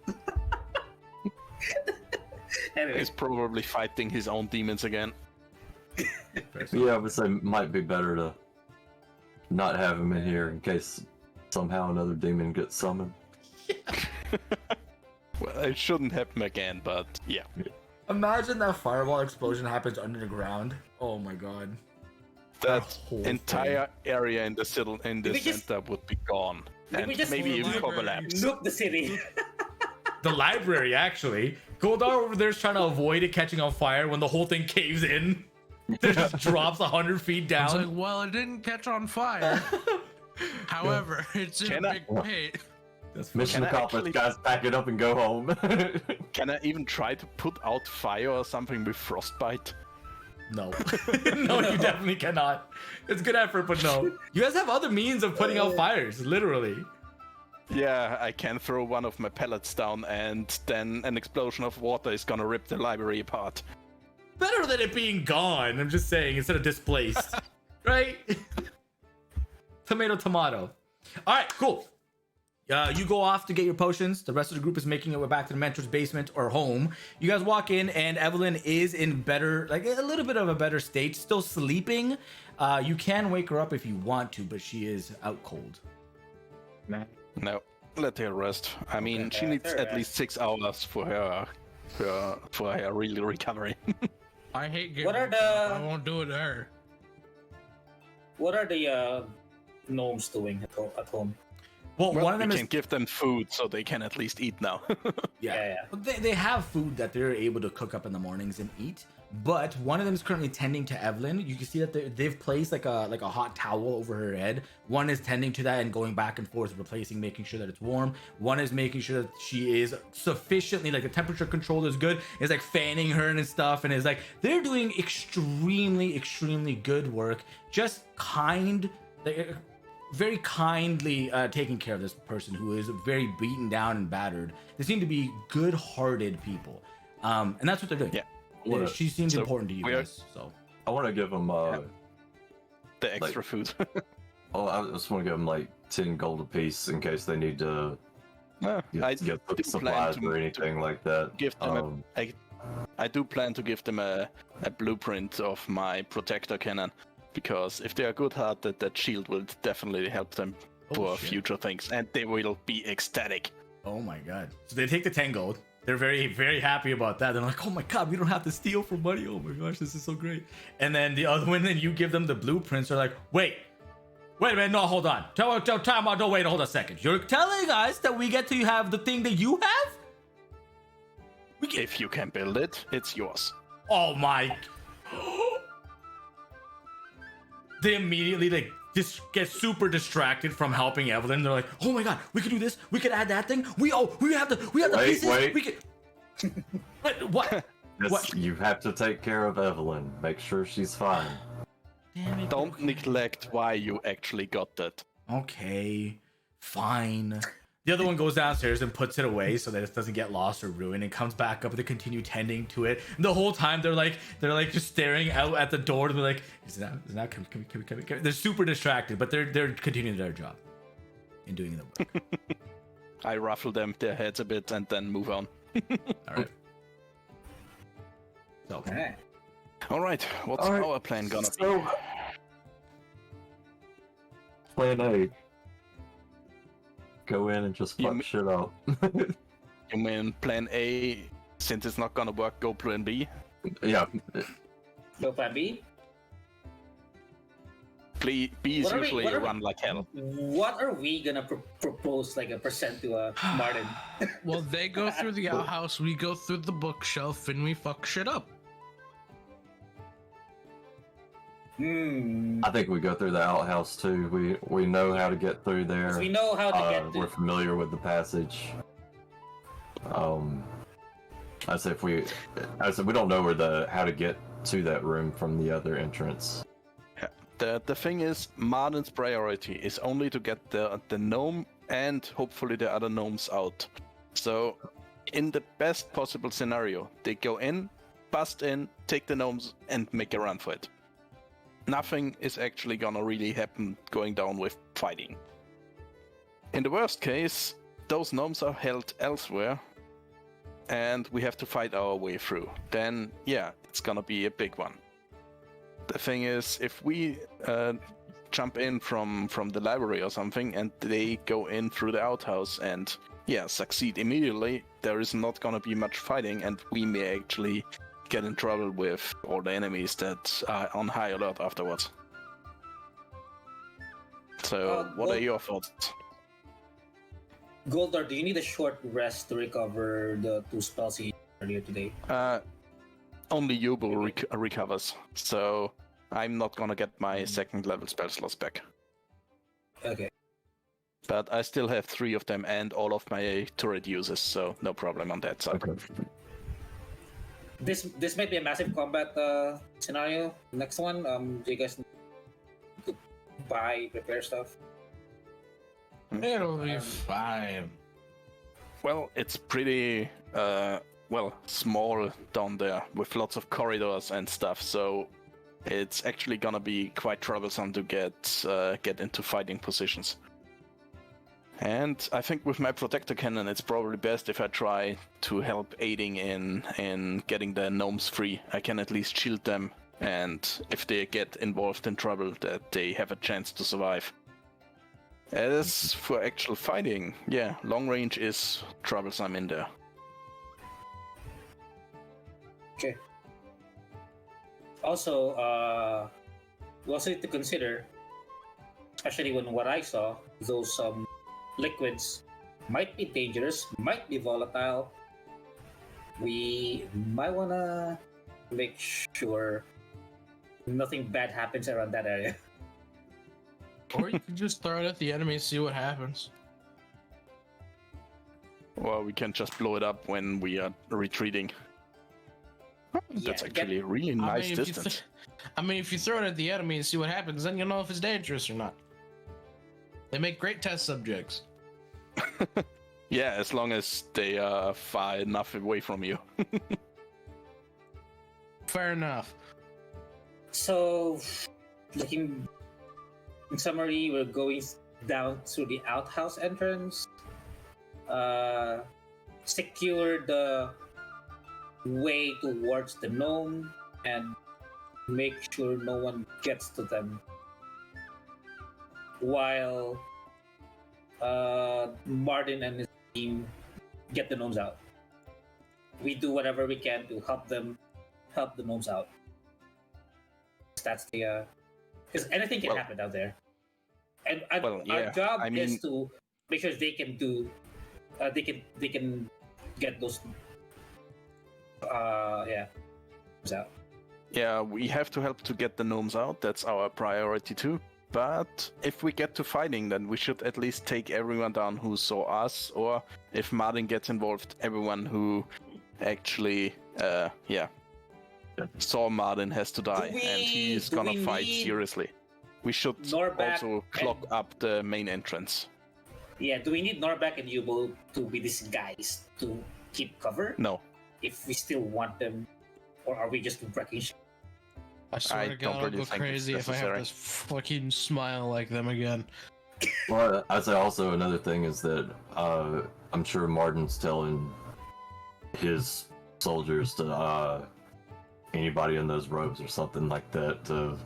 Anyway. He's probably fighting his own demons again. Yeah, I would say it might be better to not have him in here in case somehow another demon gets summoned. Well, it shouldn't happen again, but yeah. Imagine that fireball explosion happens underground. Oh my god. That whole entire area in the center would be gone. And we just maybe even library. collapse. Nuke the city. The library, actually. Goldar over there's trying to avoid it catching on fire when the whole thing caves in. It just drops 100 feet It's down. like, well, it didn't catch on fire. However, it's in a big pit. That's Mission Can I accomplished, actually- guys. Pack it up and go home. Can I even try to put out fire or something with frostbite? No. No, you definitely cannot. It's good effort, but no. You guys have other means of putting out fires, literally. Yeah, I can throw one of my pellets down and then an explosion of water is gonna rip the library apart. Better than it being gone, I'm just saying, instead of displaced. Right? Tomato, tomato. All right, cool. You go off to get your potions. The rest of the group is making it back to the mentor's basement or home. You guys walk in, and Evelyn is in better, like a little bit of a better state, still sleeping. You can wake her up if you want to, but she is out cold. No, let her rest. I mean, she needs at least 6 hours for her real recovery. I hate getting. What are the- I won't do it to her. What are the gnomes doing at home? Well, Well, one of them we is can give them food so they can at least eat now. Yeah. They have food that they're able to cook up in the mornings and eat, but one of them is currently tending to Evelyn. You can see that they've placed like a hot towel over her head. One is tending to that and going back and forth, replacing, making sure that it's warm. One is making sure that she is sufficiently, like the temperature control is good, is like fanning her and stuff, and is like they're doing extremely good work. Just very kindly taking care of this person who is very beaten down and battered. They seem to be good-hearted people, and that's what they're doing. Yeah. She seems So important to you we are- guys. So I want to give them The extra food. oh, I just want to give them like 10 gold apiece in case they need to I get do plan supplies to or anything like that. give them I do plan to give them a blueprint of my protector cannon, because if they are good-hearted, that shield will definitely help them for shit. future things, and they will be ecstatic. oh my god. So they take the 10 gold. They're very happy about that. They're like, oh my god, we don't have to steal for money. Oh my gosh, this is so great. And then the other one, then you give them the blueprints. They're like, wait a minute, no, hold on. Time out, don't wait, hold a second. You're telling us that we get to have the thing that you have? If you can build it, it's yours. Oh my. They immediately like just get super distracted from helping Evelyn. They're like, oh my god, we could do this. We could add that thing. We have the pieces. Wait. We could. What? Yes, What? you have to take care of Evelyn. Make sure she's fine. Damn it. Don't neglect why you actually got that. Okay, fine. The other one goes downstairs and puts it away so that it doesn't get lost or ruined, and comes back up and they continue tending to it. And the whole time they're like just staring out at the door. And they're like, is it not come. They're super distracted, but they're continuing their job and doing the work. I ruffle their heads a bit and then move on. All right. So Alright. All right, what's All right, our plan gonna be? So, plan A. Go in and just You fuck me- shit up. You mean plan A, since it's not gonna work, go plan B? Yeah. So plan B. B is What are we- usually what are we- run like hell. What are we gonna propose, like a percent to Martin? Well, they go through the outhouse, we go through the bookshelf, and we fuck shit up. I think we go through the outhouse too. We know how to get through there. We know how to get We're to. familiar with the passage. I say we don't know how to get to that room from the other entrance. The thing is, Martin's priority is only to get the gnome and hopefully the other gnomes out. So, in the best possible scenario, they go in, bust in, take the gnomes, and make a run for it. Nothing is actually gonna really happen going down with fighting. In the worst case, those gnomes are held elsewhere, and we have to fight our way through. Then, yeah, it's gonna be a big one. The thing is, if we jump in from the library or something, and they go in through the outhouse and, yeah, succeed immediately, there is not gonna be much fighting, and we may actually get in trouble with all the enemies that are on high alert afterwards. So, what are your thoughts? Goldar, do you need a short rest to recover the 2 spells you used earlier today? Only Yubel recovers, so I'm not gonna get my 2nd level spell slots back. Okay. But I still have 3 of them and all of my turret uses, so no problem on that side. Okay. This might be a massive combat scenario. Next one, do you guys need to repair stuff? It'll be fine. Well, it's pretty, small down there with lots of corridors and stuff, so it's actually gonna be quite troublesome to get into fighting positions. And I think with my protector cannon, it's probably best if I try to help aiding in getting the gnomes free. I can at least shield them, and if they get involved in trouble, that they have a chance to survive. As for actual fighting, yeah, long range is troublesome in there. Okay. Also, we also need to consider, especially when what I saw, those liquids might be dangerous, might be volatile. We might wanna make sure nothing bad happens around that area. Or you can just throw it at the enemy and see what happens. Or we can just blow it up when we are retreating. That's Yeah, actually a really nice distance. If you throw it at the enemy and see what happens, then you'll know if it's dangerous or not. They make great test subjects. Yeah, as long as they are far enough away from you. Fair enough. So, looking in summary, we're going down through the outhouse entrance, secure the way towards the gnome, and make sure no one gets to them. While Martin and his team get the gnomes out. We do whatever we can to help the gnomes out. That's the because anything can happen out there, and our job is to make sure they can do, they can get those, gnomes out. Yeah, we have to help to get the gnomes out. That's our priority too. But if we get to fighting, then we should at least take everyone down who saw us, or if Martin gets involved, everyone who actually, saw Martin has to die, and he's gonna fight seriously. We should also clock up the main entrance. Yeah, do we need Norback and Yubo to be disguised to keep cover? No. If we still want them, or are we just wrecking shit? I swear to God, I'll go crazy if I have this fucking smile like them again. Well, I'd say also another thing is that I'm sure Martin's telling his soldiers to anybody in those robes or something like that to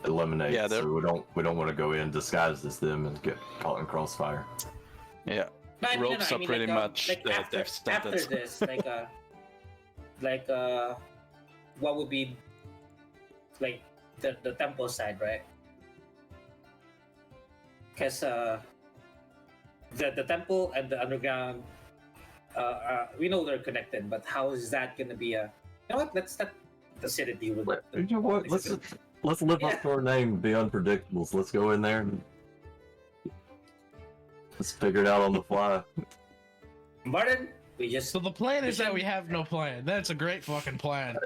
eliminate. Yeah, so we don't want to go in disguised as them and get caught in crossfire. Yeah, robes are pretty much after this, what would be like the temple side, right? Because the temple and the underground, we know they're connected, but how is that gonna be a? You know what? Let's let the city deal with it. You know what? Let's live up to our name, be unpredictables. Let's go in there and let's figure it out on the fly. Martin, we just. So the plan is that we have no plan. That's a great fucking plan.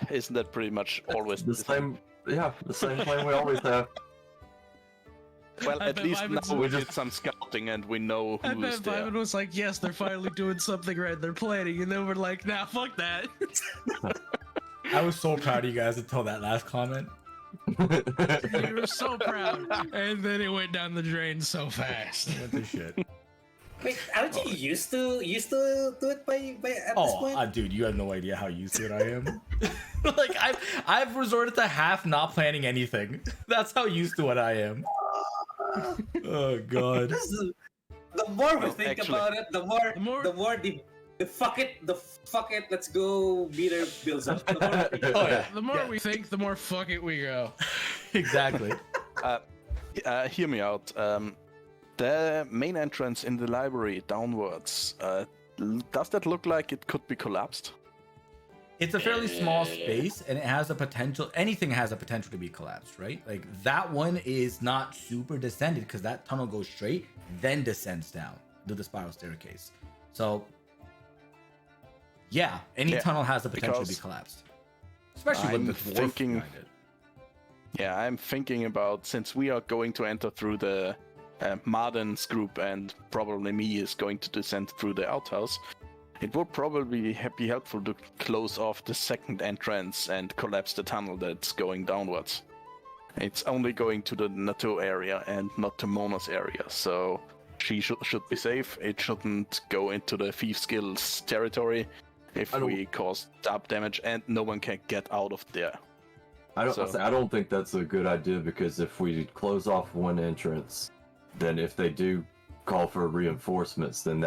Isn't that pretty much always the same? Yeah, the same plan we always have. Well, at least now we did some scouting and we know who's there. I bet Vyman was like, yes, they're finally doing something right. They're planning. And then we're like, nah, fuck that. I was so proud of you guys until that last comment. You were so proud, and then it went down the drain so fast. What the shit? Wait, aren't you used to do it by at this point? Dude, you have no idea how used to it I am. Like I've resorted to half not planning anything. That's how used to it I am. Oh god. The more we think actually- about it, the more the fuck it, let's go meter builds up. The more we think Oh yeah. The more we think, the more fuck it we go. Exactly. Hear me out. The main entrance in the library downwards. Does that look like it could be collapsed? It's a fairly small space, and it has a potential. Anything has a potential to be collapsed, right? Like that one is not super descended because that tunnel goes straight, then descends down to the spiral staircase. So, yeah, any tunnel has the potential to be because collapsed, especially with the dwarf behind it. Yeah, I'm thinking about, since we are going to enter through the Marden's group and probably me is going to descend through the outhouse, it would probably be helpful to close off the second entrance and collapse the tunnel that's going downwards. It's only going to the Nutoj area and not to Mona's area, so she should be safe. It shouldn't go into the Thief's Guild's territory if we cause double damage and no one can get out of there. I don't think that's a good idea, because if we close off one entrance, then if they do call for reinforcements, then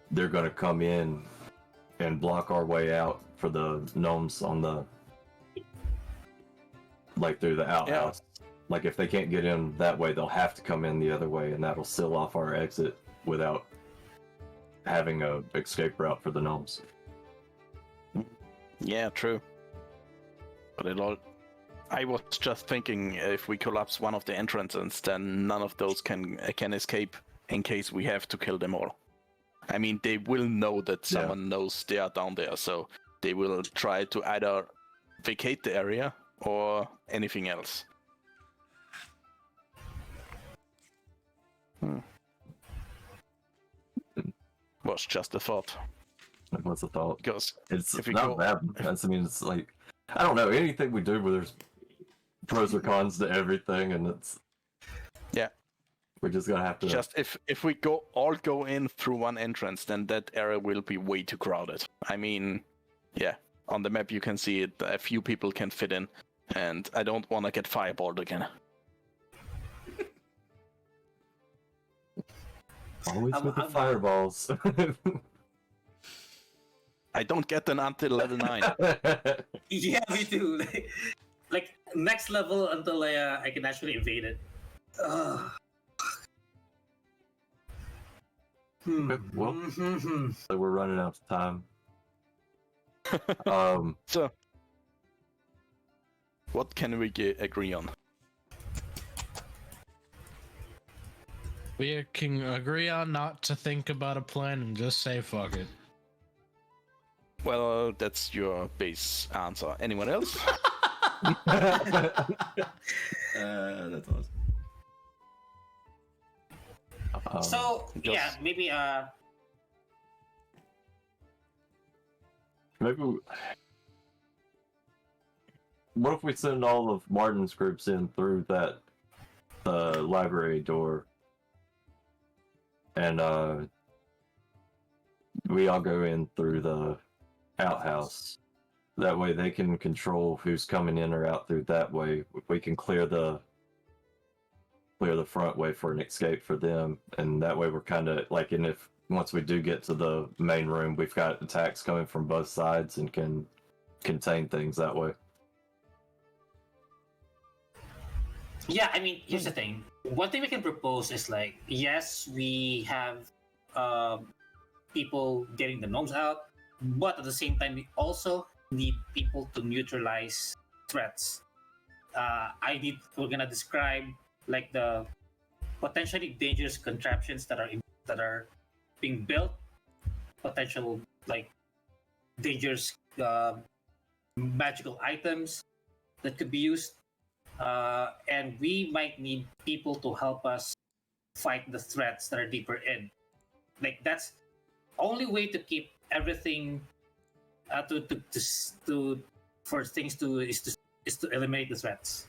they're going to come in and block our way out for the gnomes on the through the outhouse. Like if they can't get in that way, they'll have to come in the other way, and that'll seal off our exit without having a escape route for the gnomes. Yeah, true. But I was just thinking, if we collapse one of the entrances, then none of those can escape in case we have to kill them all. I mean, they will know that someone knows they are down there, so they will try to either vacate the area or anything else. Was just a thought. What's the thought? Because It's if we not go- bad. It's like, I don't know, anything we do where there's pros or cons to everything, and it's we're just gonna have to just if we all go in through one entrance, then that area will be way too crowded. I mean, on the map you can see it. A few people can fit in, and I don't want to get fireballed again. always with the fireballs. I don't get them until level 9. Yeah, we do. Like next level until I can actually invade it. Well, so we're running out of time. So, what can we agree on? We can agree on not to think about a plan and just say fuck it. Well, that's your base answer. Anyone else? That's awesome. So yeah, maybe what if we send all of Martin's groups in through that library door, and we all go in through the outhouse. That way they can control who's coming in or out through that way. We can clear the front way for an escape for them, and that way we're kind of like, and if once we do get to the main room, we've got attacks coming from both sides and can contain things that way. yeah. I mean, here's the thing. One thing we can propose is like, yes, we have people getting the gnomes out, but at the same time, we also need people to neutralize threats. We're gonna describe like the potentially dangerous contraptions that are being built, potential like dangerous magical items that could be used, and we might need people to help us fight the threats that are deeper in. Like that's only way to keep everything to for things to is to eliminate the threats.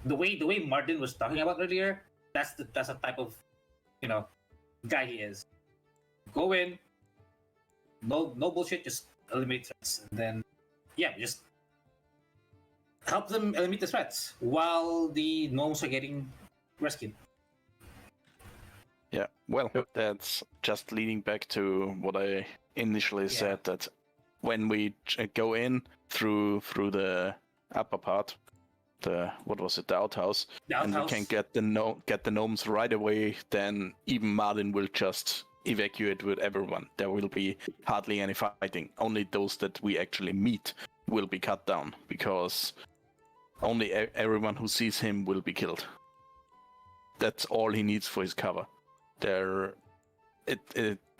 The way Martin was talking about earlier, that's the type of guy he is. Go in, no bullshit, just eliminate threats, and then just help them eliminate the threats while the gnomes are getting rescued. Yeah, well, that's just leading back to what I initially said, that when we go in through the upper part, the outhouse, and we can get the gnomes right away, then even Martin will just evacuate with everyone. There will be hardly any fighting. Only those that we actually meet will be cut down, because only everyone who sees him will be killed. That's all he needs for his cover.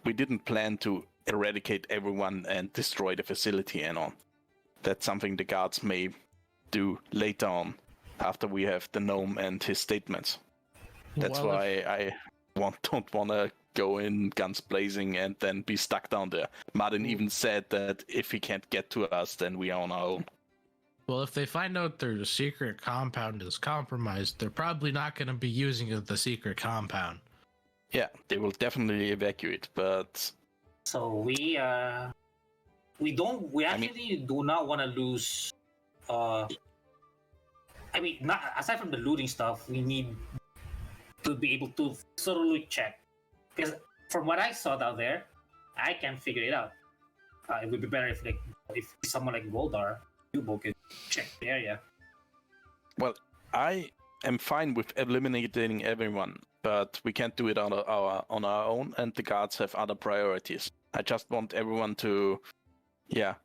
We didn't plan to eradicate everyone and destroy the facility and on. That's something the guards may do later on, after we have the gnome and his statements. That's why I don't want to go in guns blazing and then be stuck down there. Martin even said that if he can't get to us, then we are on our own. Well, if they find out their secret compound is compromised, they're probably not going to be using the secret compound. Yeah, they will definitely evacuate, but... So we actually do not want to lose... not aside from the looting stuff, we need to be able to thoroughly check. Because from what I saw down there, I can figure it out. It would be better if someone like Goldar, Yubo, could check the area. Well, I am fine with eliminating everyone, but we can't do it on our own, and the guards have other priorities. I just want everyone to,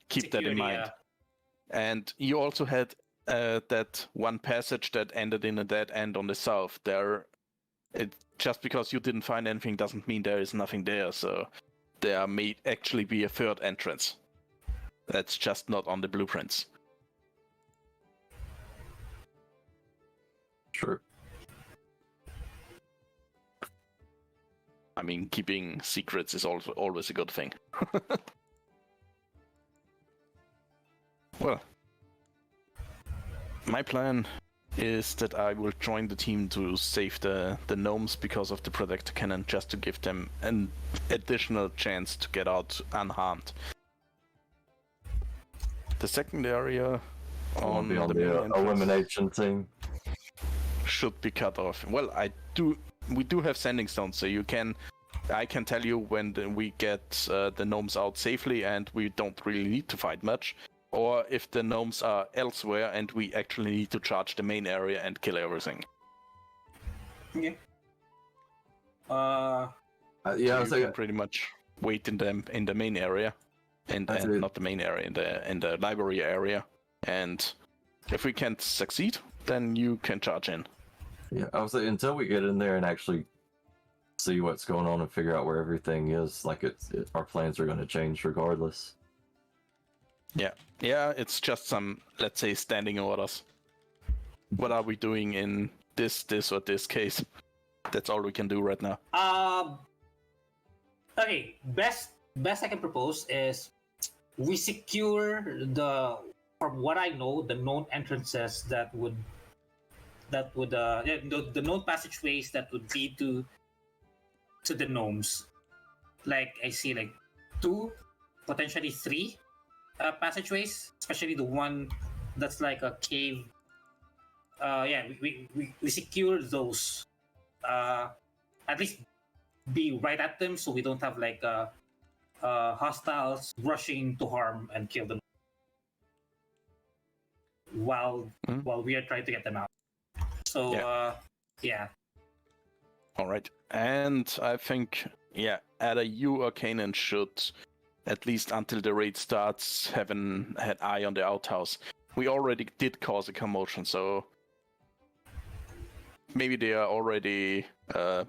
keep security, that in mind. And you also had that one passage that ended in a dead end on the south. Just because you didn't find anything doesn't mean there is nothing there. So there may actually be a third entrance. That's just not on the blueprints. Sure. I mean, keeping secrets is also always a good thing. Well, my plan is that I will join the team to save the gnomes because of the projector cannon, just to give them an additional chance to get out unharmed. The second area on the elimination team should be cut off. Well, we do have sending stones, so I can tell you when we get the gnomes out safely and we don't really need to fight much, or if the gnomes are elsewhere and we actually need to charge the main area and kill everything. Okay. I was can pretty much wait in the main area, and not the main area, in the library area, and if we can't succeed, then you can charge in. Yeah, I was like, until we get in there and actually see what's going on and figure out where everything is, our plans are going to change regardless. Yeah, it's just some, let's say, standing orders. What are we doing in this or this case? That's all we can do right now. Okay, best I can propose is we secure from what I know, the known entrances the known passageways that would lead to the gnomes. Like, I see 2, potentially 3 passageways, especially the one that's like a cave. We secure those. At least be right at them, so we don't have hostiles rushing to harm and kill them while we are trying to get them out. So All right, and I think either you or Kanan should, at least until the raid starts, have an eye on the outhouse. We already did cause a commotion, so maybe they are already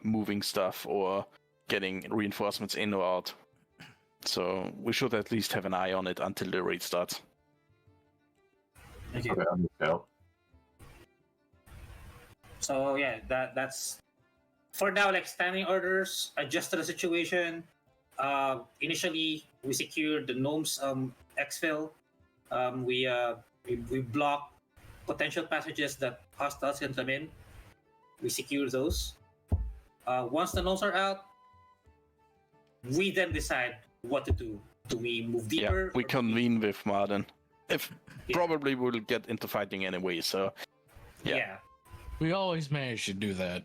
moving stuff or getting reinforcements in or out. So we should at least have an eye on it until the raid starts. Okay. So that's for now. Standing orders, adjust to the situation. Initially, we secured the gnomes exfil. We We block potential passages that hostiles can come in. We secure those. Once the gnomes are out, we then decide what to do. Do we move Yeah, deeper? we or do convene with Martin. If Yeah. probably we'll get into fighting anyway, so yeah. Yeah. We always manage to do that.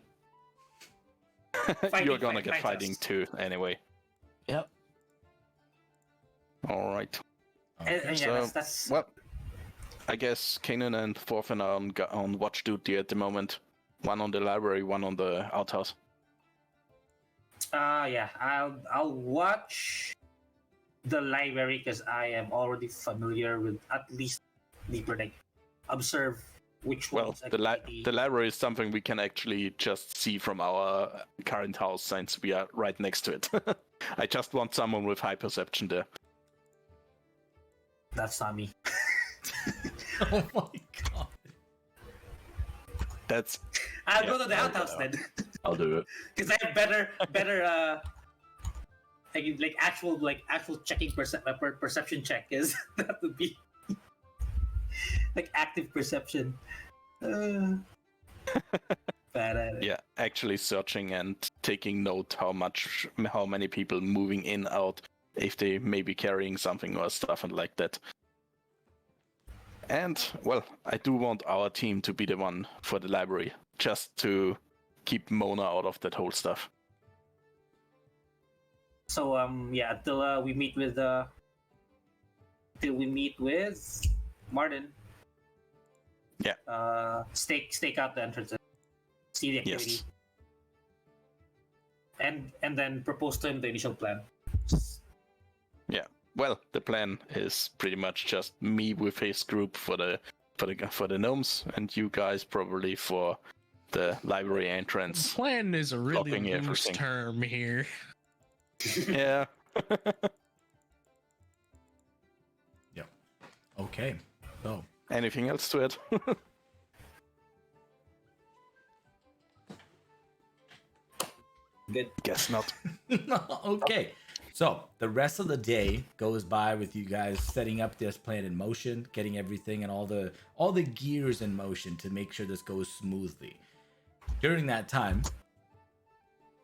You're gonna get fight fighting us. too anyway. Yep. All right. And yeah, So, that's well, I guess Kanan and Thorfinn are on watch duty at the moment. One on the library, one on the outhouse. yeah. I'll watch the library because I am already familiar with at least deeper, like observe which Well, ones. the library is something we can actually just see from our current house since we are right next to it. I just want someone with high perception there. That's not me. Oh my god. That's I'll go to the outhouse then, I'll do it. because I have better like actual checking perception check is that would be like active perception. Bad at it. yeah, actually searching and taking note how many people moving in out, if they may be carrying something or stuff and like that. And well, I do want our team to be the one for the library, just to keep Mona out of that whole stuff. So yeah, till we meet with Martin. Yeah. Stake out the entrance, see the activity, Yes. and then propose to him the initial plan. Yeah. Well, the plan is pretty much just me with his group for the gnomes, and you guys probably for the library entrance. Plan is a really Blocking loose everything. term here. Yeah. Okay. So Anything else to add? Good. Guess not. okay. So the rest of the day goes by with you guys setting up this plan in motion, getting everything and all the gears in motion to make sure this goes smoothly. During that time,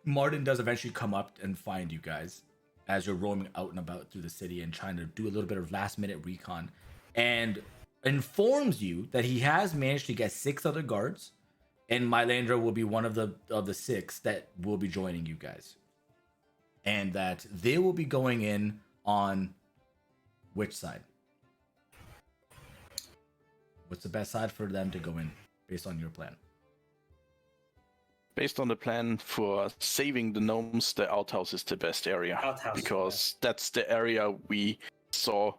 Martin does eventually come up and find you guys as you're roaming out and about through the city and trying to do a little bit of last minute recon, and informs you that he has managed to get 6 other guards, and Mylandra will be one of the 6 that will be joining you guys. And that they will be going in on which side? What's the best side for them to go in based on your plan? Based on the plan for saving the gnomes, the outhouse is the best area. Outhouse, Because that's the area we saw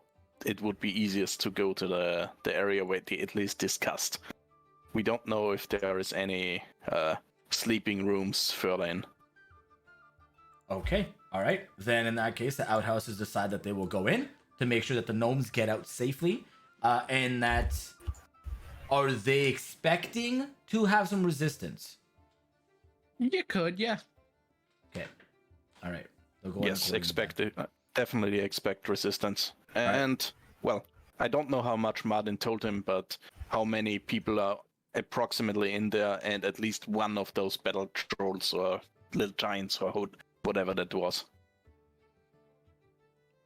it would be easiest to go to the area where they at least discussed. We don't know if there is any sleeping rooms further in. Okay, all right. Then in that case, the outhouses decide that they will go in to make sure that the gnomes get out safely. And that, are they expecting to have some resistance? You could, yeah. Okay, all right. They'll go in Yes, according to definitely expect resistance. And, well, I don't know how much Martin told him, but how many people are approximately in there, and at least one of those battle trolls or little giants or whatever that was.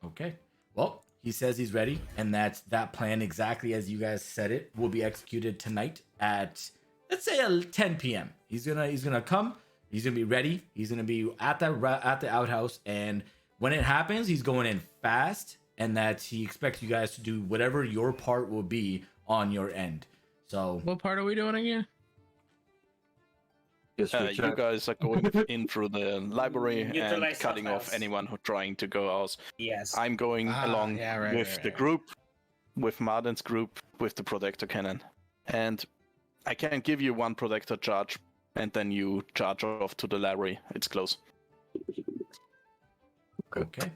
Okay. Well, he says he's ready, and that plan, exactly as you guys said it, will be executed tonight at, let's say, 10 p.m. He's gonna come. He's gonna be ready. He's gonna be at the outhouse, and when it happens, he's going in fast, and that he expects you guys to do whatever your part will be on your end. So What part are we doing again? History You check. guys are going in through the library and Neutralize cutting off outhouse. anyone who trying to go out. Yes. I'm going along yeah, right, with right, the right. group, with Martin's group, with the protector cannon. And I can give you one protector charge, and then you charge off to the library. It's close. okay.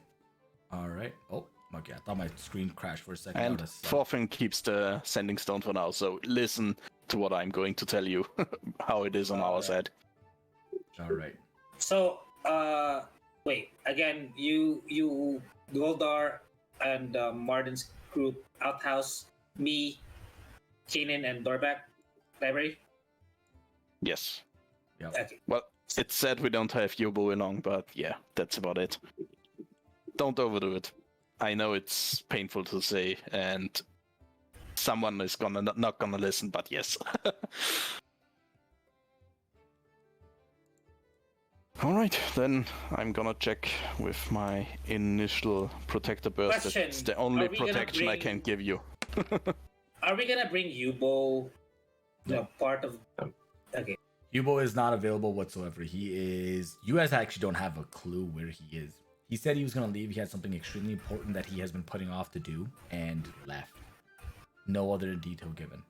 All right. Oh, okay. I thought my screen crashed for a second. And That was- Thorfinn keeps the sending stone for now, so listen to what I'm going to tell you, how it is on our side. all right. So, wait. Again, you, Goldar, and Martin's group, outhouse. Me, Keenan and Dorback library. Yes. Okay. Well, it's said we don't have Yobo along, but yeah, that's about it. Don't overdo it. I know it's painful to say, and someone is not gonna listen, but yes. All right, then I'm gonna check with my initial protector burst. Question, It's the only are we gonna protection I bring- can give you. Are we gonna bring Yubo? No, part of. Okay. Yubo is not available whatsoever. He is. You guys actually don't have a clue where he is. He said he was gonna leave. He had something extremely important that he has been putting off to do and left. No other detail given.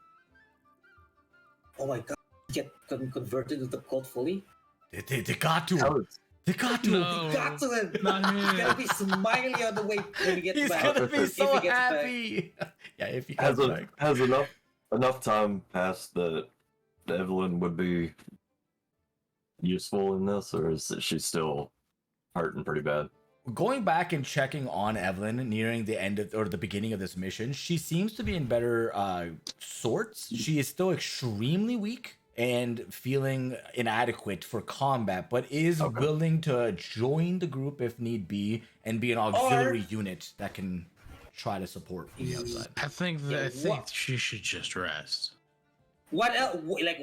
Oh my god! Get converted into the cult fully. They got to him. They got to him. No, Got to him. not He's him. gonna be smiley on the way when we get He's back. gonna be If so he gets back. happy. Yeah, if he Has comes back. has enough time passed that Evelyn would be useful in this, or is she still hurting pretty bad? Going back and checking on Evelyn nearing the end of, or the beginning of this mission, she seems to be in better sorts. She is still extremely weak and feeling inadequate for combat, but is willing to join the group if need be and be an auxiliary unit that can try to support from the outside. I think Yeah, I think what- she should just rest. What else? Like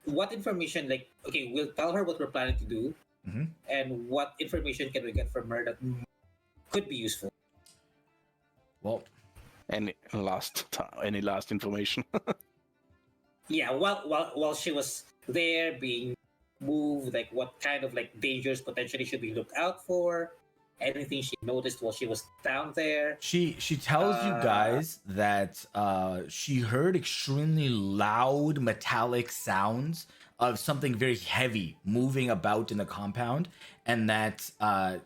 what information? Like okay, we'll tell her what we're planning to do, Mhm. and what information can we get from her that could be useful. Well, Any last information? Yeah, while she was there being moved, like what kind of like dangers potentially should we look out for? Anything she noticed while she was down there? she tells you guys that she heard extremely loud metallic sounds of something very heavy moving about in the compound, and that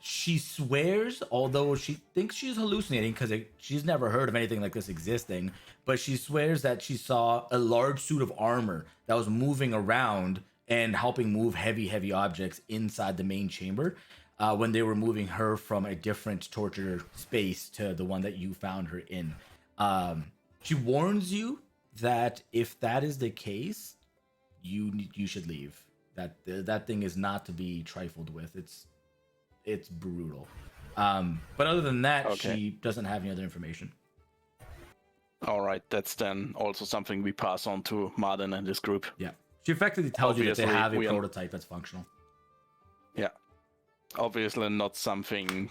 she swears, although she thinks she's hallucinating because she's never heard of anything like this existing, but she swears that she saw a large suit of armor that was moving around and helping move heavy objects inside the main chamber when they were moving her from a different torture space to the one that you found her in. She warns you that if that is the case, you should leave. That thing is not to be trifled with. It's brutal. But other than that, Okay. she doesn't have any other information. All right, that's then also something we pass on to Martin and his group. Yeah. She effectively tells you that they Obviously, have a we are- prototype that's functional. Yeah. Obviously not something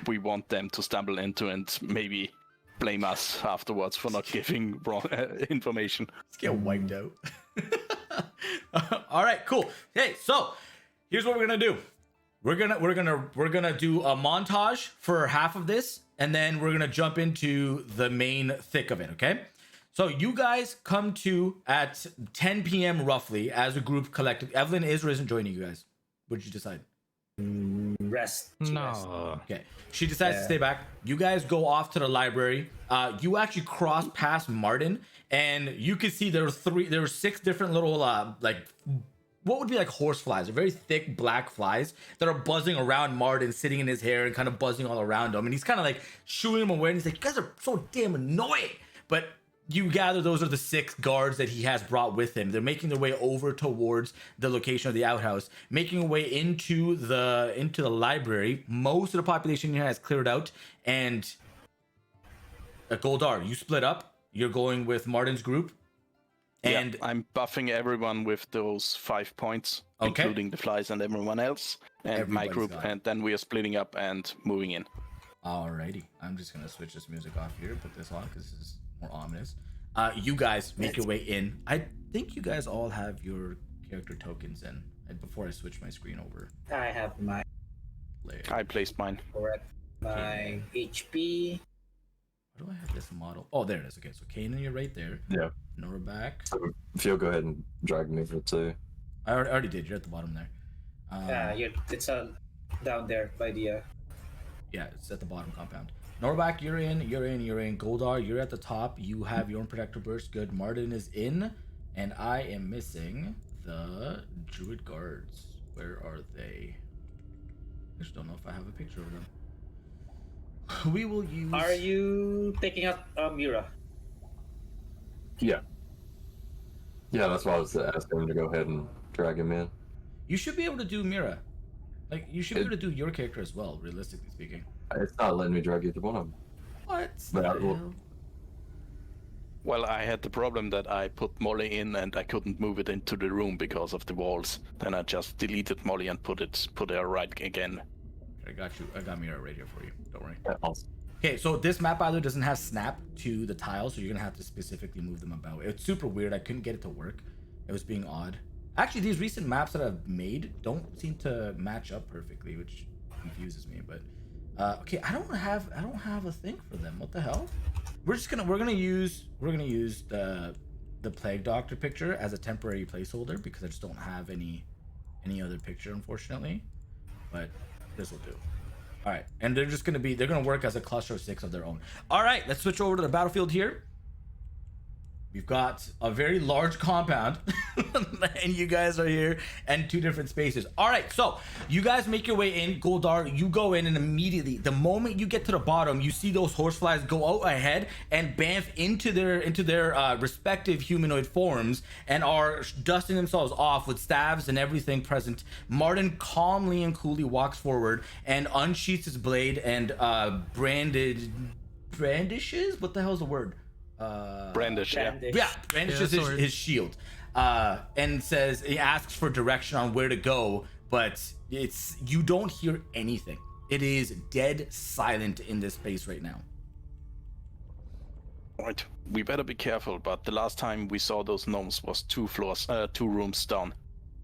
we want them to stumble into and maybe blame us afterwards for not giving wrong information. Let's get wiped out. All right, cool. Hey, so here's what we're gonna do. We're gonna do a montage for half of this, and then we're gonna jump into the main thick of it. Okay. So you guys come to at 10 p.m. roughly as a group collective. Evelyn is or isn't joining you guys. What did you decide? Rest. She rests. No. Okay. She decides to stay back. You guys go off to the library. You actually cross past Martin, and you can see there were 6 different little like what would be like horse flies, they're very thick black flies that are buzzing around Martin, sitting in his hair and kind of buzzing all around him. And he's kind of like shooing them away, and he's like, "You guys are so damn annoying." But you gather those are the 6 guards that he has brought with him. They're making their way over towards the location of the outhouse, making a way into the library. Most of the population here has cleared out, and Goldar, you split up. You're going with Martin's group, and Yeah, I'm buffing everyone with those 5 points, Okay. including the flies and everyone else, and my Everybody's group, got it. and then we are splitting up and moving in. alrighty, I'm just gonna switch this music off here, put this on because this is more ominous. You guys make your way in. I think you guys all have your character tokens in. And before I switch my screen over, I have my layer. I placed mine. correct. My HP. Where do I have this model? Oh, there it is. Okay, so Kanan, you're right there. Yeah. Nora back. So if you'll go ahead and drag me for 2. I already did. You're at the bottom there. It's down there by the. Yeah, it's at the bottom compound. Norback, you're in. Goldar, you're at the top. You have your own protector burst. Good. Martin is in. And I am missing the Druid guards. Where are they? I just don't know if I have a picture of them. We will use... Are you taking out Mira? Yeah. Yeah, that's why I was asking him to go ahead and drag him in. You should be able to do Mira. Like, you should be able to do your character as well, realistically speaking. It's not letting me drag either one of them. What? But I the will- hell? Well, I had the problem that I put Molly in and I couldn't move it into the room because of the walls. Then I just deleted Molly and put her right again. I got you. I got Mira right here for you. Don't worry. Yeah, awesome. Okay, so this map, by the way, doesn't have snap to the tiles, so you're gonna have to specifically move them about. It's super weird. I couldn't get it to work. It was being odd. Actually, these recent maps that I've made don't seem to match up perfectly, which confuses me. But okay, I don't have a thing for them. What the hell? We're gonna use the Plague Doctor picture as a temporary placeholder because I just don't have any other picture, unfortunately. But this will do. All right, and they're gonna work as a cluster of 6 of their own. All right, let's switch over to the battlefield here. We've got a very large compound and you guys are here and 2 different spaces. All right, so you guys make your way in. Goldar, you go in, and immediately the moment you get to the bottom, you see those horseflies go out ahead and bamf into their respective humanoid forms and are dusting themselves off with staves and everything present. Martin calmly and coolly walks forward and unsheaths his blade and brandishes. What the hell's the word? Brandish, yeah. Yeah, brandishes his shield, and says, he asks for direction on where to go, but you don't hear anything. It is dead silent in this space right now. Right, we better be careful, but the last time we saw those gnomes was 2 rooms down.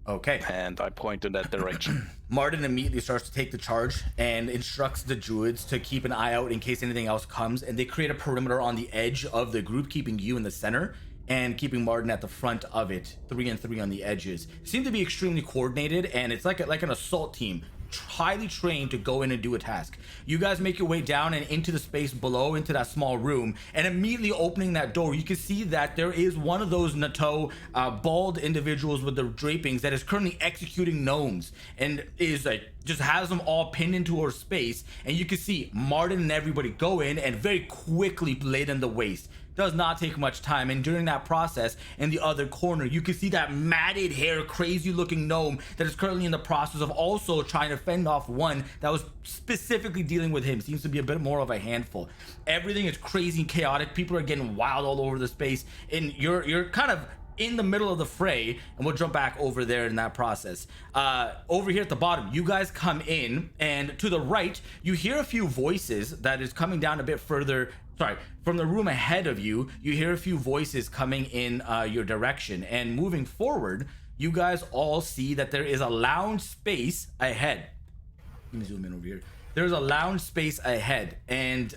Okay. And I point in that direction. Martin immediately starts to take the charge and instructs the druids to keep an eye out in case anything else comes, and they create a perimeter on the edge of the group, keeping you in the center and keeping Martin at the front of it, 3 and 3 on the edges. Seem to be extremely coordinated, and it's like an assault team, highly trained to go in and do a task. You guys make your way down and into the space below, into that small room, and immediately opening that door, you can see that there is one of those Nutoj bald individuals with the drapings that is currently executing gnomes and is just has them all pinned into her space, and you can see Martin and everybody go in and very quickly lay them to waste. Does not take much time, and during that process, in the other corner, you can see that matted hair, crazy looking gnome that is currently in the process of also trying to fend off one that was specifically dealing with him. Seems to be a bit more of a handful. Everything is crazy and chaotic. People are getting wild all over the space, and you're kind of in the middle of the fray, and we'll jump back over there in that process. Over here at the bottom, you guys come in, and to the right, you hear a few voices that is coming down a bit further. Sorry, from the room ahead of you, you hear a few voices coming in your direction, and moving forward, you guys all see that there is a lounge space ahead. Let me zoom in over here. There's a lounge space ahead, and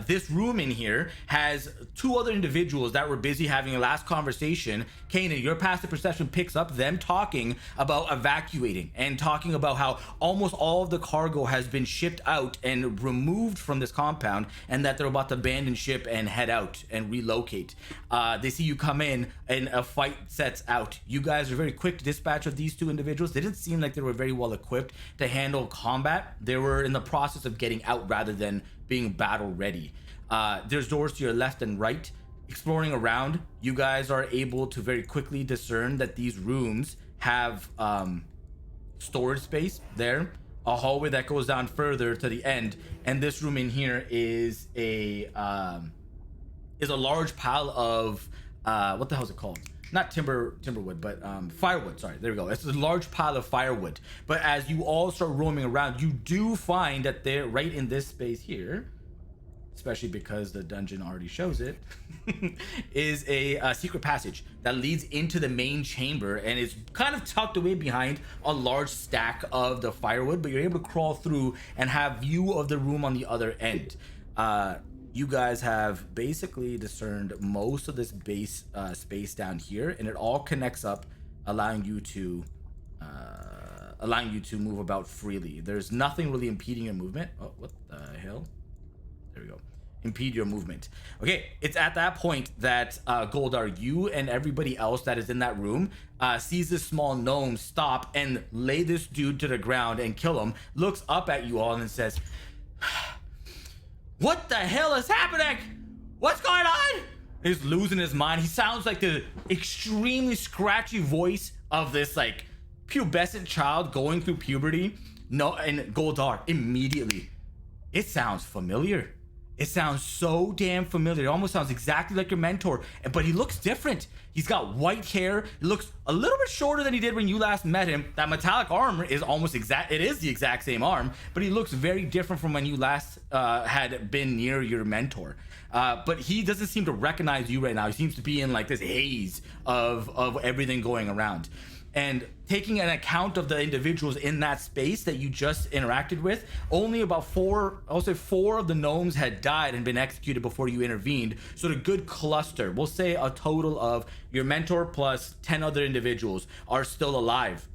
this room in here has 2 other individuals that were busy having a last conversation. Kanan, your passive perception picks up them talking about evacuating and talking about how almost all of the cargo has been shipped out and removed from this compound, and that they're about to abandon ship and head out and relocate. They see you come in, and a fight sets out. You guys are very quick to dispatch of these 2 individuals. They didn't seem like they were very well equipped to handle combat. They were in the process of getting out rather than being battle ready. There's doors to your left and right. Exploring around, you guys are able to very quickly discern that these rooms have storage space there, a hallway that goes down further to the end, and this room in here is a large pile of what the hell is it called? Not timberwood, but firewood. Sorry, there we go. It's a large pile of firewood. But as you all start roaming around, you do find that they're right in this space here, especially because the dungeon already shows it, is a secret passage that leads into the main chamber, and is kind of tucked away behind a large stack of the firewood, but you're able to crawl through and have view of the room on the other end. You guys have basically discerned most of this base space down here, and it all connects up, allowing you to move about freely. There's nothing really impeding your movement. Oh, what the hell? There we go. Impede your movement. Okay, it's at that point that Goldar, you and everybody else that is in that room sees this small gnome stop and lay this dude to the ground and kill him, looks up at you all and says, "What the hell is happening? What's going on? He's losing his mind. He sounds like the extremely scratchy voice of this like pubescent child going through puberty. No, and Goldar immediately. It sounds familiar. It sounds so damn familiar. It almost sounds exactly like your mentor, but he looks different. He's got white hair. He looks a little bit shorter than he did when you last met him. That metallic armor is almost exact. It is the exact same arm, but he looks very different from when you last had been near your mentor. But he doesn't seem to recognize you right now. He seems to be in like this haze of everything going around. And taking an account of the individuals in that space that you just interacted with, only about four of the gnomes had died and been executed before you intervened. So a good cluster, we'll say a total of your mentor plus 10 other individuals are still alive.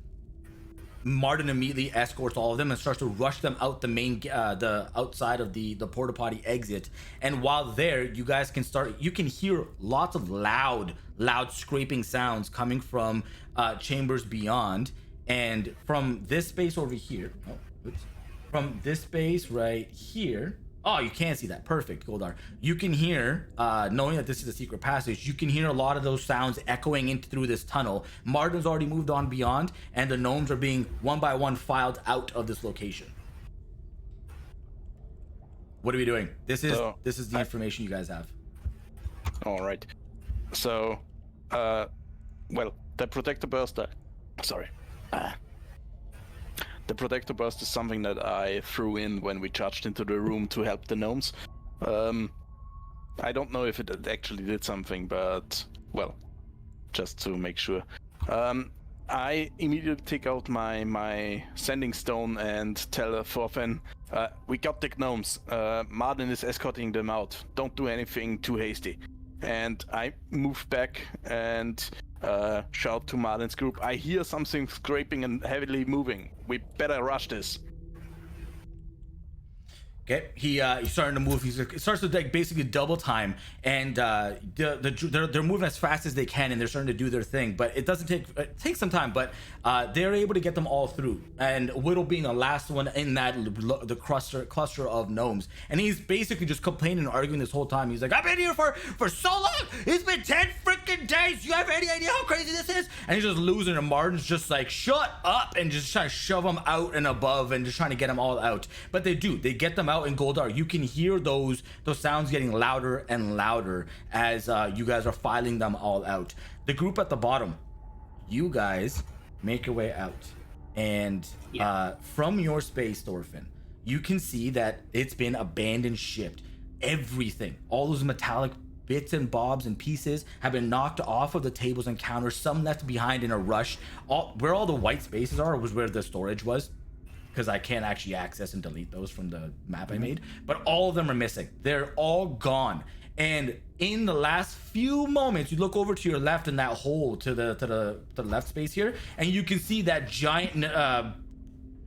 Martin immediately escorts all of them and starts to rush them out the main the outside of the porta potty exit. And while there, you guys you can hear lots of loud scraping sounds coming from chambers beyond. And from this space over here, from this space right here, oh, you can't see that. Perfect, Goldar. You can hear, knowing that this is a secret passage, you can hear a lot of those sounds echoing in through this tunnel. Martin's already moved on beyond, and the gnomes are being one by one filed out of this location. What are we doing? This is the information you guys have. All right. So, well, the protector burst. The protector burst is something that I threw in when we charged into the room to help the gnomes. I don't know if it actually did something, but, well, just to make sure. I immediately take out my sending stone and tell Thorfinn, we got the gnomes. Martin is escorting them out. Don't do anything too hasty. And I move back and shout to Martin's group, I hear something scraping and heavily moving. We better rush this. Okay, he's starting to move. He starts to like basically double time, and they're moving as fast as they can, and they're starting to do their thing. But it takes some time, but they're able to get them all through. And Whittle being the last one in the cluster of gnomes, and he's basically just complaining and arguing this whole time. He's like, I've been here for so long. It's been 10 freaking days. You have any idea how crazy this is? And he's just losing. And Martin's just like, shut up, and just trying to shove them out and above, and just trying to get them all out. But they get them out. In Goldar, you can hear those sounds getting louder and louder as you guys are filing them all out. The group at the bottom, you guys make your way out, and from your space, Thorfinn, you can see that it's been abandoned ship. Everything, all those metallic bits and bobs and pieces have been knocked off of the tables and counters, some left behind in a rush. Where all the white spaces are was where the storage was, because I can't actually access and delete those from the map I made, but all of them are missing. They're all gone. And in the last few moments, you look over to your left in that hole to the left space here, and you can see that giant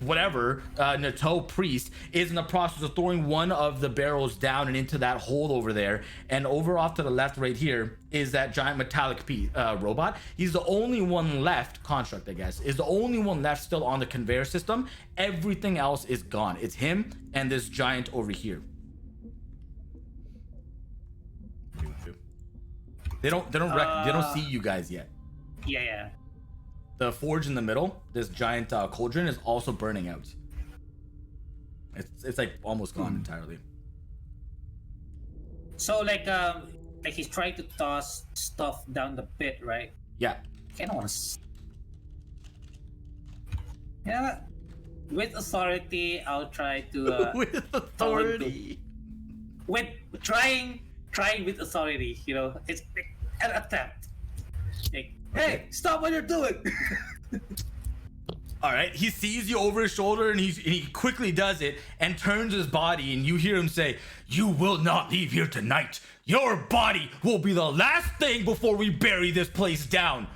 Nutoj priest is in the process of throwing one of the barrels down and into that hole over there. And over off to the left right here is that giant metallic robot. He's the only one left, construct I guess, is the only one left still on the conveyor system. Everything else is gone. It's him and this giant over here. They don't see you guys yet. Yeah. The forge in the middle, this giant cauldron, is also burning out. It's like almost gone entirely. So like he's trying to toss stuff down the pit, right? Yeah. I don't want to. Yeah. With authority, I'll try to. With authority. With trying with authority, you know, it's an attempt. Like, hey, stop what you're doing! All right, he sees you over his shoulder, and he quickly does it and turns his body, and you hear him say, "You will not leave here tonight. Your body will be the last thing before we bury this place down."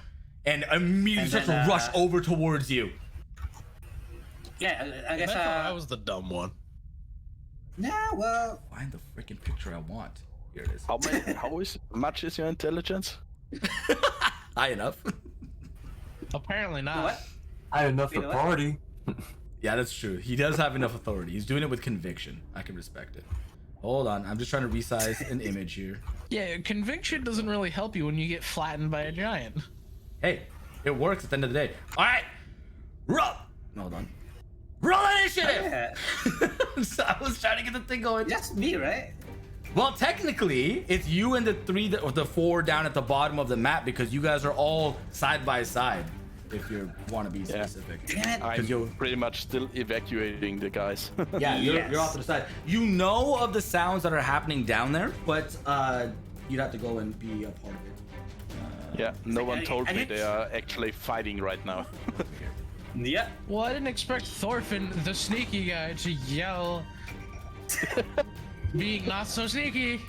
And immediately starts to rush over towards you. Yeah, I guess I thought I was the dumb one. Yeah, well, Find the freaking picture I want. Here it is. How much is your intelligence? High enough. Apparently not. what? I had enough You for know what? party. Yeah, that's true. He does have enough authority. He's doing it with conviction. I can respect it. Hold on, I'm just trying to resize an image here. Yeah, conviction doesn't really help you when you get flattened by a giant. Hey, it works at the end of the day. All right, roll. Hold on. Roll initiative. Yeah. So I was trying to get the thing going. Just me, right? Well, technically, it's you and the four down at the bottom of the map because you guys are all side by side. If you want to be specific. Damn it. I'm pretty much still evacuating the guys. Yeah, Yes. you're off to the side. You know of the sounds that are happening down there, but you'd have to go and be a part of it. Yeah, no one I- told I me need- they are actually fighting right now. Yeah. Well, I didn't expect Thorfinn, the sneaky guy, to yell, being not so sneaky.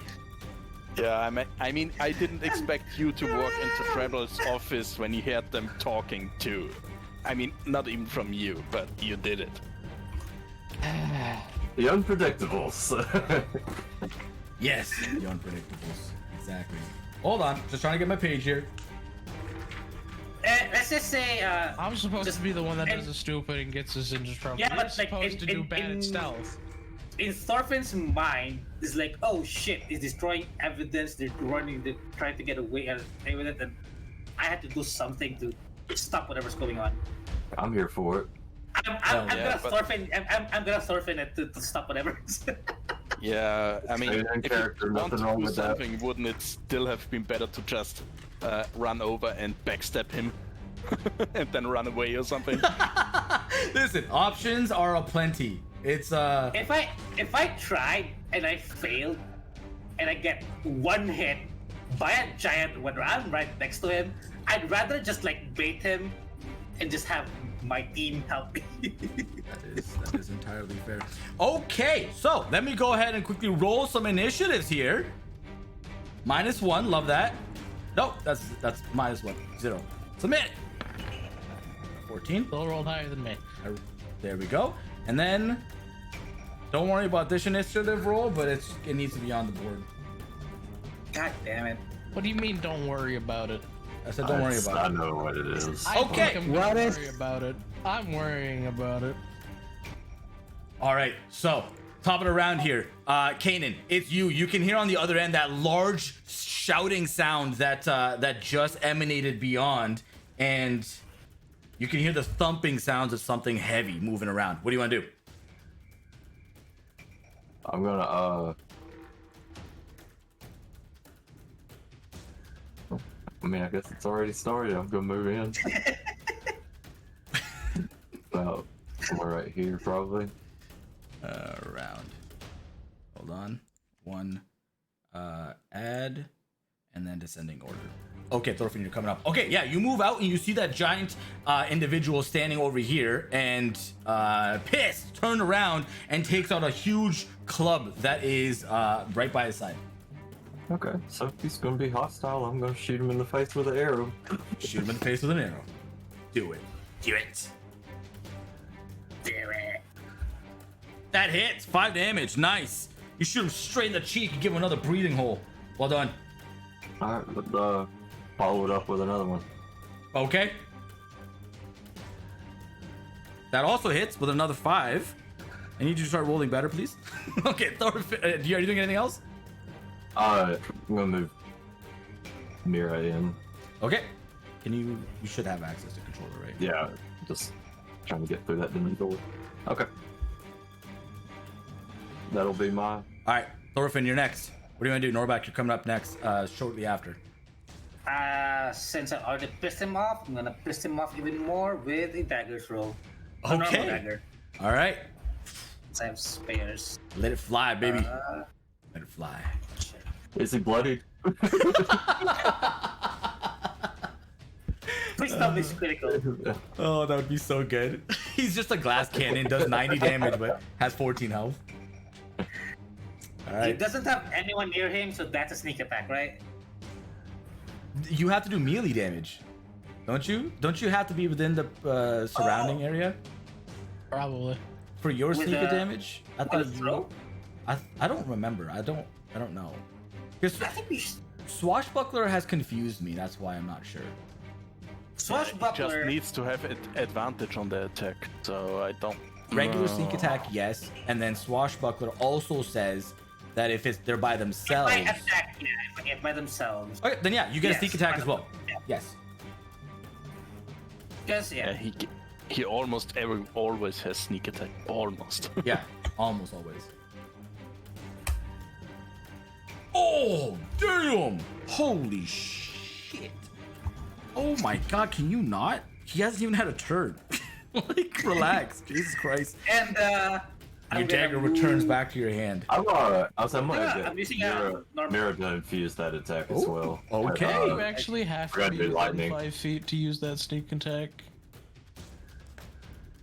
Yeah, I mean, I didn't expect you to walk into Trevor's office when you heard them talking too. I mean, not even from you, but you did it. The unpredictables. Yes, the unpredictables. Exactly. Hold on, just trying to get my page here. Let's just say. I'm supposed Just- to be the one that and- does the stupid and gets us into trouble. Yeah, You're but, like, supposed to do bad at stealth. In Thorfinn's mind, it's like, oh shit, he's destroying evidence. They're trying to get away with it, and I had to do something to stop whatever's going on. I'm here for it. I'm yeah, gonna but- Thorfinn. I'm gonna Thorfinn it to stop whatever. Yeah, I mean, Stay in if character, you want nothing to wrong do with that. something, wouldn't it still have been better to just run over and backstab him? And then run away or something? Listen, options are aplenty. It's if I tried and I failed, and I get one hit by a giant when I'm right next to him, I'd rather just like bait him and just have my team help me. that is entirely fair. Okay, so let me go ahead and quickly roll some initiatives here. -1, love that. Nope, that's -1, 0. Submit. 14. Still rolled higher than me. There we go. And then don't worry about this initiative roll, but it needs to be on the board. God damn it. What do you mean, don't worry about it? I said don't worry I about it. know what it is. I Okay. think I'm gonna worry about it. I'm worrying about it. All right, so top of the round here. Kanan, it's you. You can hear on the other end that large shouting sound that just emanated beyond, and you can hear the thumping sounds of something heavy moving around. What do you want to do? I'm gonna I mean, I guess it's already started. I'm gonna move in. About somewhere right here, probably. Round. Hold on. 1. Add, and then descending order. Okay, Thorfinn, you're coming up. Okay, yeah, you move out and you see that giant individual standing over here, and pissed, turned around and takes out a huge club that is right by his side. Okay, so if he's gonna be hostile, I'm gonna shoot him in the face with an arrow. Shoot him in the face with an arrow. Do it. Do it. Damn it. That hits. 5 damage. Nice. You shoot him straight in the cheek and give him another breathing hole. Well done. Alright, but follow it up with another one. Okay. That also hits with another 5. I need you to start rolling better, please. Okay, Thorfinn, are you doing anything else? I'm gonna move Mira in. Okay. You should have access to controller, right? Yeah, just trying to get through that dimly door. Okay. That'll be my... All right, Thorfinn, you're next. What do you want to do? Norback, you're coming up next, shortly after. Since I already pissed him off, I'm gonna piss him off even more with a dagger throw. A normal Okay. dagger. All right. Since I have spares. Let it fly, baby. Let it fly. Is he bloody? Please tell me it's critical. Oh, that would be so good. He's just a glass cannon, does 90 damage, but has 14 health. All He right. doesn't have anyone near him, so that's a sneak attack, right? You have to do melee damage, don't you? Don't you have to be within the surrounding area Probably. for your With sneak a- damage? I On a thought throw? I don't remember. I don't know. Because I think we should... Swashbuckler has confused me. That's why I'm not sure. He just Swashbuckler... needs to have advantage on the attack, so I don't... Regular sneak attack, yes, and then Swashbuckler also says that if they're by themselves. If I attack, yeah, if I get by themselves. Okay, then yeah, you get a Yes, sneak attack by as well. themselves, Yes. Because Yeah, he almost always has sneak attack. Almost. Yeah, almost always. Oh, damn! Holy shit! Oh my god, can you not? He hasn't even had a turn. Like, relax. Jesus Christ. And Your I'm dagger gonna returns move- back to your hand. I'm gonna Yeah, I'm using a normal- Mirror to infuse that attack as Oh, well. okay. You actually have to Red be Blade within Lightning. 5 feet to use that sneak attack.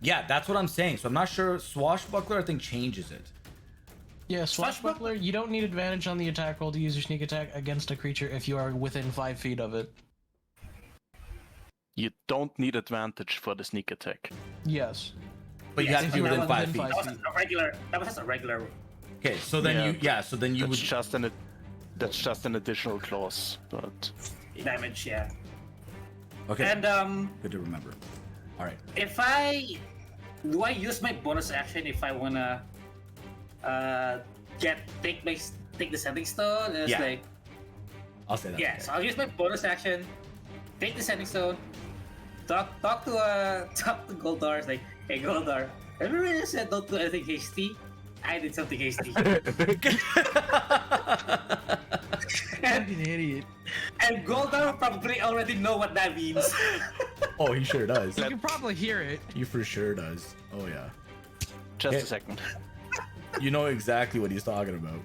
Yeah, that's what I'm saying. So I'm not sure. Swashbuckler, I think, changes it. Yeah, Swashbuckler, you don't need advantage on the attack roll to use your sneak attack against a creature if you are within 5 feet of it. You don't need advantage for the sneak attack. Yes. But you Yes, have to be if you're within 5 within feet. five That was a regular. That was just a regular. Okay, so then so then you That's would. just an additional clause, but Damage, yeah. Okay, And good to remember. All right. if do I use my bonus action if I wanna take the sending stone? It's Yeah. like I'll say that. yeah. So I'll use my bonus action, take the sending stone, talk to Goldar. It's like, hey Goldar, remember when you said don't do anything hasty? I did something hasty. and, idiot. and Goldar probably already know what that means. Oh, he sure does. You can probably hear it. He for sure does. Oh yeah. just Yeah. a second. You know exactly what he's talking about.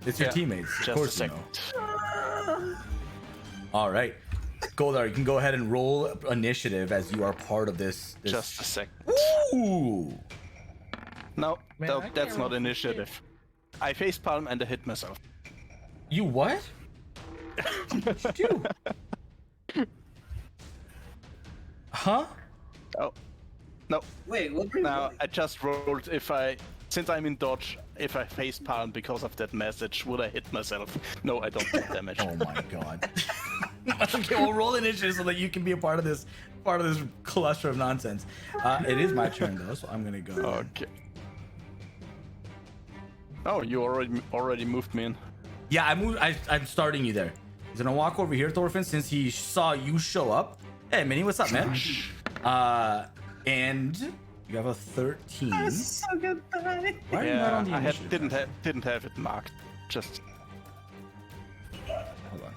It's your Yeah, teammates. Of Just course a you second. know. All right. Goldar, you can go ahead and roll initiative as you are part of this. Just a second. Ooh. No, Man, no, I can't that's not roll for initiative. I facepalm and I hit myself. You what? What'd you do? Huh? Oh, no. Wait, what? Were you Now doing? I just rolled since I'm in dodge, if I facepalm because of that message, would I hit myself? No, I don't take damage. Oh my god. Okay, we'll roll initiative so that you can be a part of this cluster of nonsense. It is my turn though, so I'm gonna go. Okay. Oh, you already moved me in. Yeah, I'm starting you there. He's gonna walk over here, Thorfinn, since he saw you show up. Hey, Minnie, what's up, man? And you have a 13. I'm so gonna die. Why are you not on the I initiative? didn't have it marked. Just Hold on.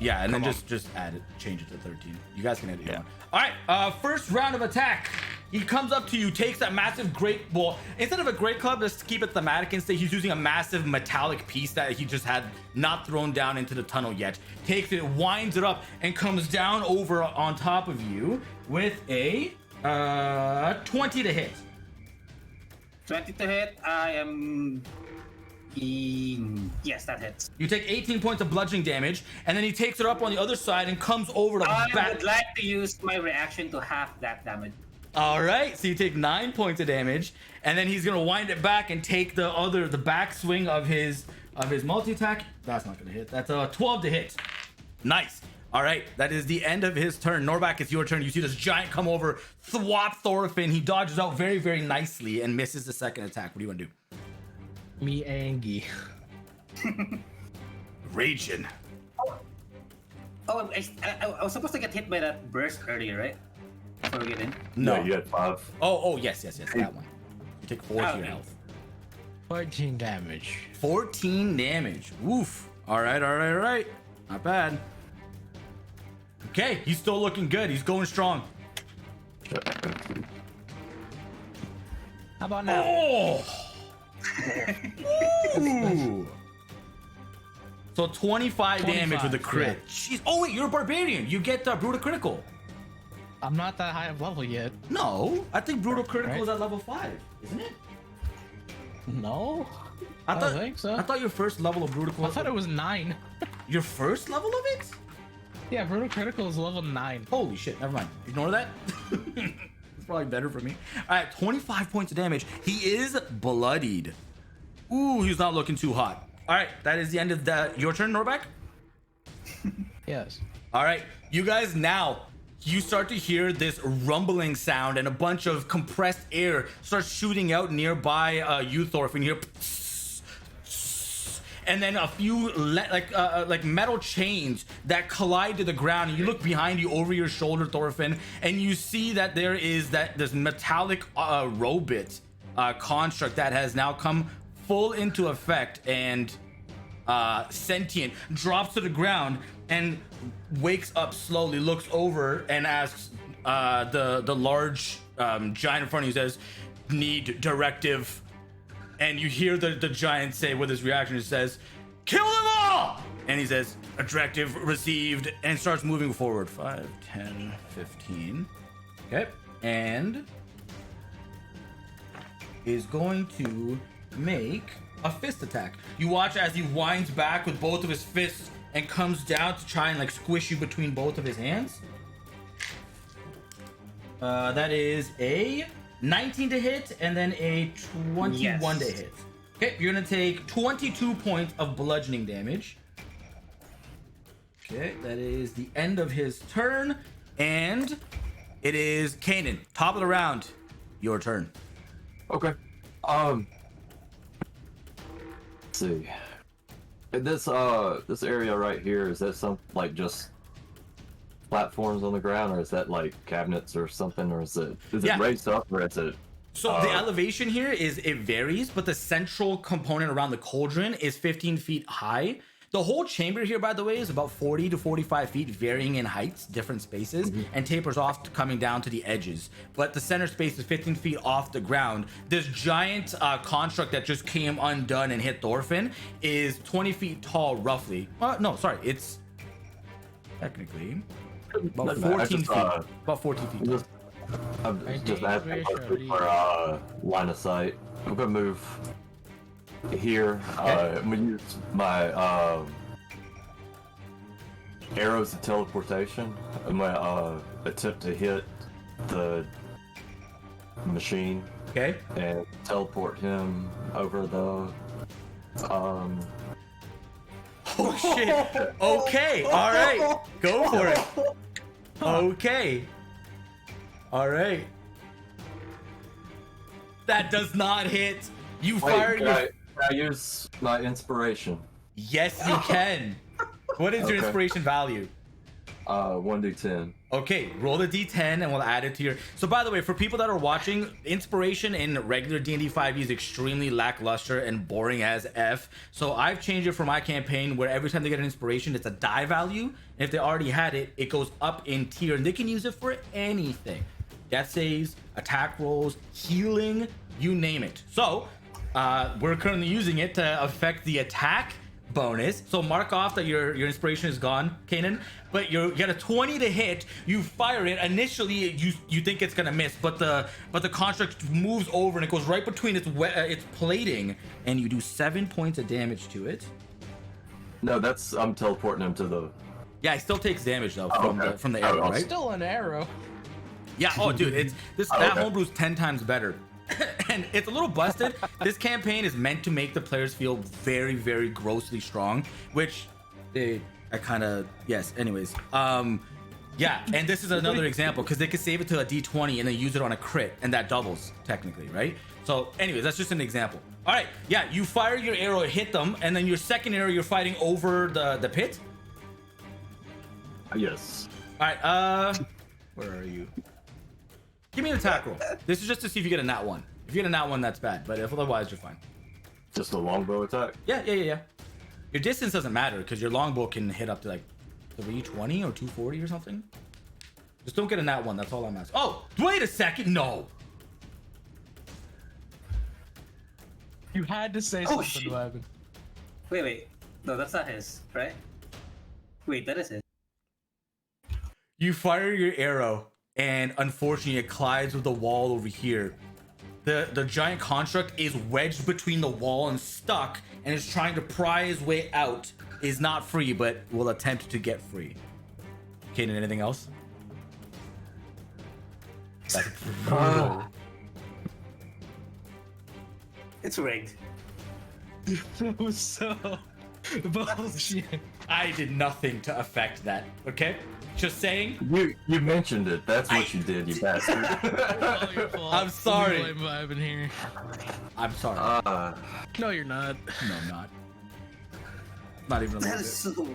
Yeah, and then just add it, change it to 13. You guys can edit your Yeah. own. All right, first round of attack. He comes up to you, takes that massive great ball. Instead of a great club, let's keep it thematic. Instead, he's using a massive metallic piece that he just had not thrown down into the tunnel yet. Takes it, winds it up, and comes down over on top of you with a 20 to hit. 20 to hit. I am. Yes, that hits. You take 18 points of bludgeoning damage, and then he takes it up on the other side and comes over to I back. would like to use my reaction to half that damage. All right, so you take 9 points of damage, and then he's gonna wind it back and take the backswing of his multi attack. That's not gonna hit. That's a 12 to hit. Nice. All right, that is the end of his turn. Norbak, it's your turn. You see this giant come over, thwop Thorfinn. He dodges out very, very nicely and misses the second attack. What do you want to do? Me angry. Raging. Oh, I was supposed to get hit by that burst earlier, right? Before we get in. No. Yeah, you had 5. Oh, yes, that one. You take 4 to your Okay. health. 14 damage. 14 damage. Woof. All right. Not bad. Okay, he's still looking good. He's going strong. How about now? Oh! Ooh. So 25 damage with a 25, crit. Jeez. Oh wait, you're a barbarian. You get brutal critical. I'm not that high of level yet. No, I think brutal critical Right. is at level 5, isn't it? No? I don't think so. I thought your first level of brutal. I thought it was 9. Your first level of it? Yeah, brutal critical is level 9. Holy shit! Never mind. Ignore that. It's probably better for me. All right, 25 points of damage. He is bloodied. Ooh, he's not looking too hot. All right, that is the end of your turn, Norbak. Yes. All right, you guys now, you start to hear this rumbling sound and a bunch of compressed air starts shooting out nearby you, Thorfinn. Here, and then a few like metal chains that collide to the ground. And you look behind you over your shoulder, Thorfinn, and you see that there is this metallic robot construct that has now come full into effect and sentient, drops to the ground and wakes up slowly, looks over and asks the large giant in front of you, says, "Need directive." And you hear the giant say with his reaction, it says, "Kill them all!" And he says, "A directive received," and starts moving forward. 5, 10, 15. Okay. And is going to make a fist attack. You watch as he winds back with both of his fists and comes down to try and like squish you between both of his hands. That is a 19 to hit and then a 21 to hit. Okay, you're gonna take 22 points of bludgeoning damage. Okay, that is the end of his turn, and it is Kanan, top of the round. Your turn. Okay. Let's see. This area right here, is that some like just platforms on the ground, or is that like cabinets or something, or is it raised up, or is it? So the elevation here it varies, but the central component around the cauldron is 15 feet high. The whole chamber here, by the way, is about 40 to 45 feet, varying in heights, different spaces, and tapers off coming down to the edges. But the center space is 15 feet off the ground. This giant construct that just came undone and hit Thorfinn is 20 feet tall, roughly. No, sorry, it's technically about 14 feet. About 14 feet tall. I'm just asking for line of sight. I'm gonna move here. I'm gonna use my arrows of teleportation. I'm gonna attempt to hit the machine. Okay. And teleport him over the Oh shit. Okay. All right. Go for it. Okay. All right. That does not hit. You fired your... Can I use my inspiration? Yes, you can. What is your inspiration value? 1d10. Okay, roll the d10 and we'll add it to your... So by the way, for people that are watching, inspiration in regular D&D 5e is extremely lackluster and boring as F. So I've changed it for my campaign where every time they get an inspiration, it's a die value. And if they already had it, it goes up in tier and they can use it for anything. Death saves, attack rolls, healing, you name it. So we're currently using it to affect the attack bonus. So mark off that your inspiration is gone, Kanan, but you get a 20 to hit. You fire it. Initially you think it's gonna miss, but the construct moves over and it goes right between its plating, and you do 7 points of damage to it. No, I'm teleporting him to the... Yeah, he still takes damage though from the arrow, right? Still an arrow. Yeah. Oh, dude, that homebrew's 10 times better. And it's a little busted. This campaign is meant to make the players feel very, very grossly strong, which I kind of, yes. Anyways, yeah. And this is another example because they could save it to a D20 and then use it on a crit, and that doubles technically, right? So, anyways, that's just an example. All right, yeah. You fire your arrow, hit them, and then your second arrow, you're fighting over the pit. Yes. All right. Where are you? Give me an attack roll. This is just to see if you get a nat 1. If you get a nat 1, that's bad. But if otherwise, you're fine. Just a longbow attack? Yeah. Your distance doesn't matter because your longbow can hit up to like 320 or 240 or something. Just don't get a nat 1. That's all I'm asking. Oh, wait a second. No. You had to say something, Ivan. Wait. No, that's not his, right? Wait, that is his. You fire your arrow, and unfortunately, it collides with the wall over here. The giant construct is wedged between the wall and stuck, and is trying to pry his way out. Is not free, but will attempt to get free. Kanan, anything else? That's brutal. It's rigged. That was so bullshit. I did nothing to affect that. Okay, just saying. You mentioned it. That's what you did, you bastard. All your fault. I'm sorry. Blame Ivan here. I'm sorry. No, you're not. No, I'm not. Not even a little That bit. is so.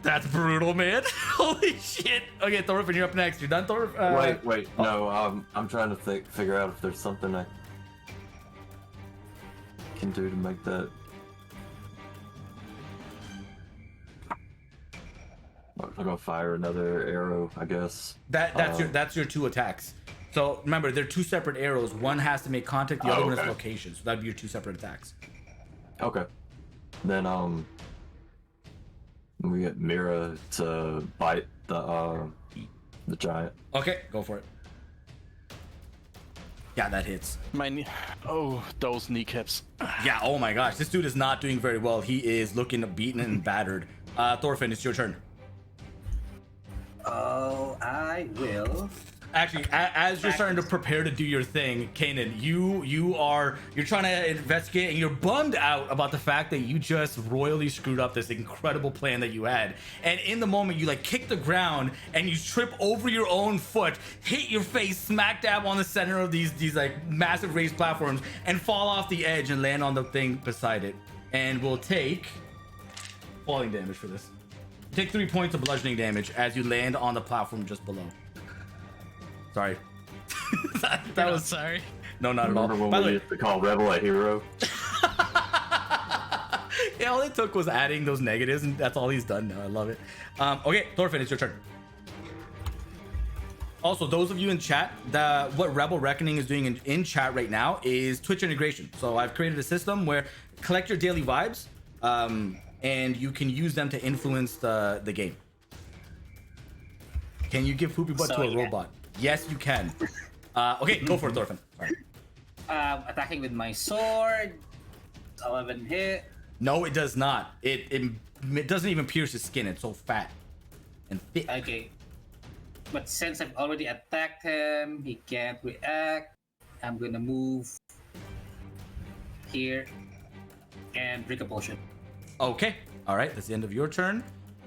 That's brutal, man. Holy shit. Okay, Thorfinn, you're up next. You're done, Thorfinn? Wait, no, I'm trying to figure out if there's something I can do to make that. I'm gonna fire another arrow, I guess. That's your 2 attacks. So remember, they're 2 separate arrows. One has to make contact, the other one is okay. location. So that'd be your 2 separate attacks. Okay. Then we get Mira to bite the giant. Okay, go for it. Yeah, that hits. Those kneecaps. Yeah, oh my gosh, this dude is not doing very well. He is looking beaten and battered. Thorfinn, it's your turn. Oh, I will. Actually, as you're starting to prepare to do your thing, Kanan, you're trying to investigate, and you're bummed out about the fact that you just royally screwed up this incredible plan that you had. And in the moment, you like kick the ground and you trip over your own foot, hit your face smack dab on the center of these like massive raised platforms, and fall off the edge and land on the thing beside it. And we'll take falling damage for this. Take 3 points of bludgeoning damage as you land on the platform just below. Sorry. that was sorry. No, not at all. Remember when By the we way, used to call Rebel a hero? yeah, all it took was adding those negatives, and that's all he's done now. I love it. Okay, Thorfinn, it's your turn. Also, those of you in chat, what Rebel Reckoning is doing in chat right now is Twitch integration. So I've created a system where collect your daily vibes, and you can use them to influence the game. Can you give Poopy Butt to a robot? Yes, you can. Okay, go for it, Thorfinn. Sorry. Attacking with my sword. 11 hit. No, it does not. It doesn't even pierce his skin. It's so fat and thick. Okay. But since I've already attacked him, he can't react. I'm gonna move here and drink a potion. Okay. All right. That's the end of your turn.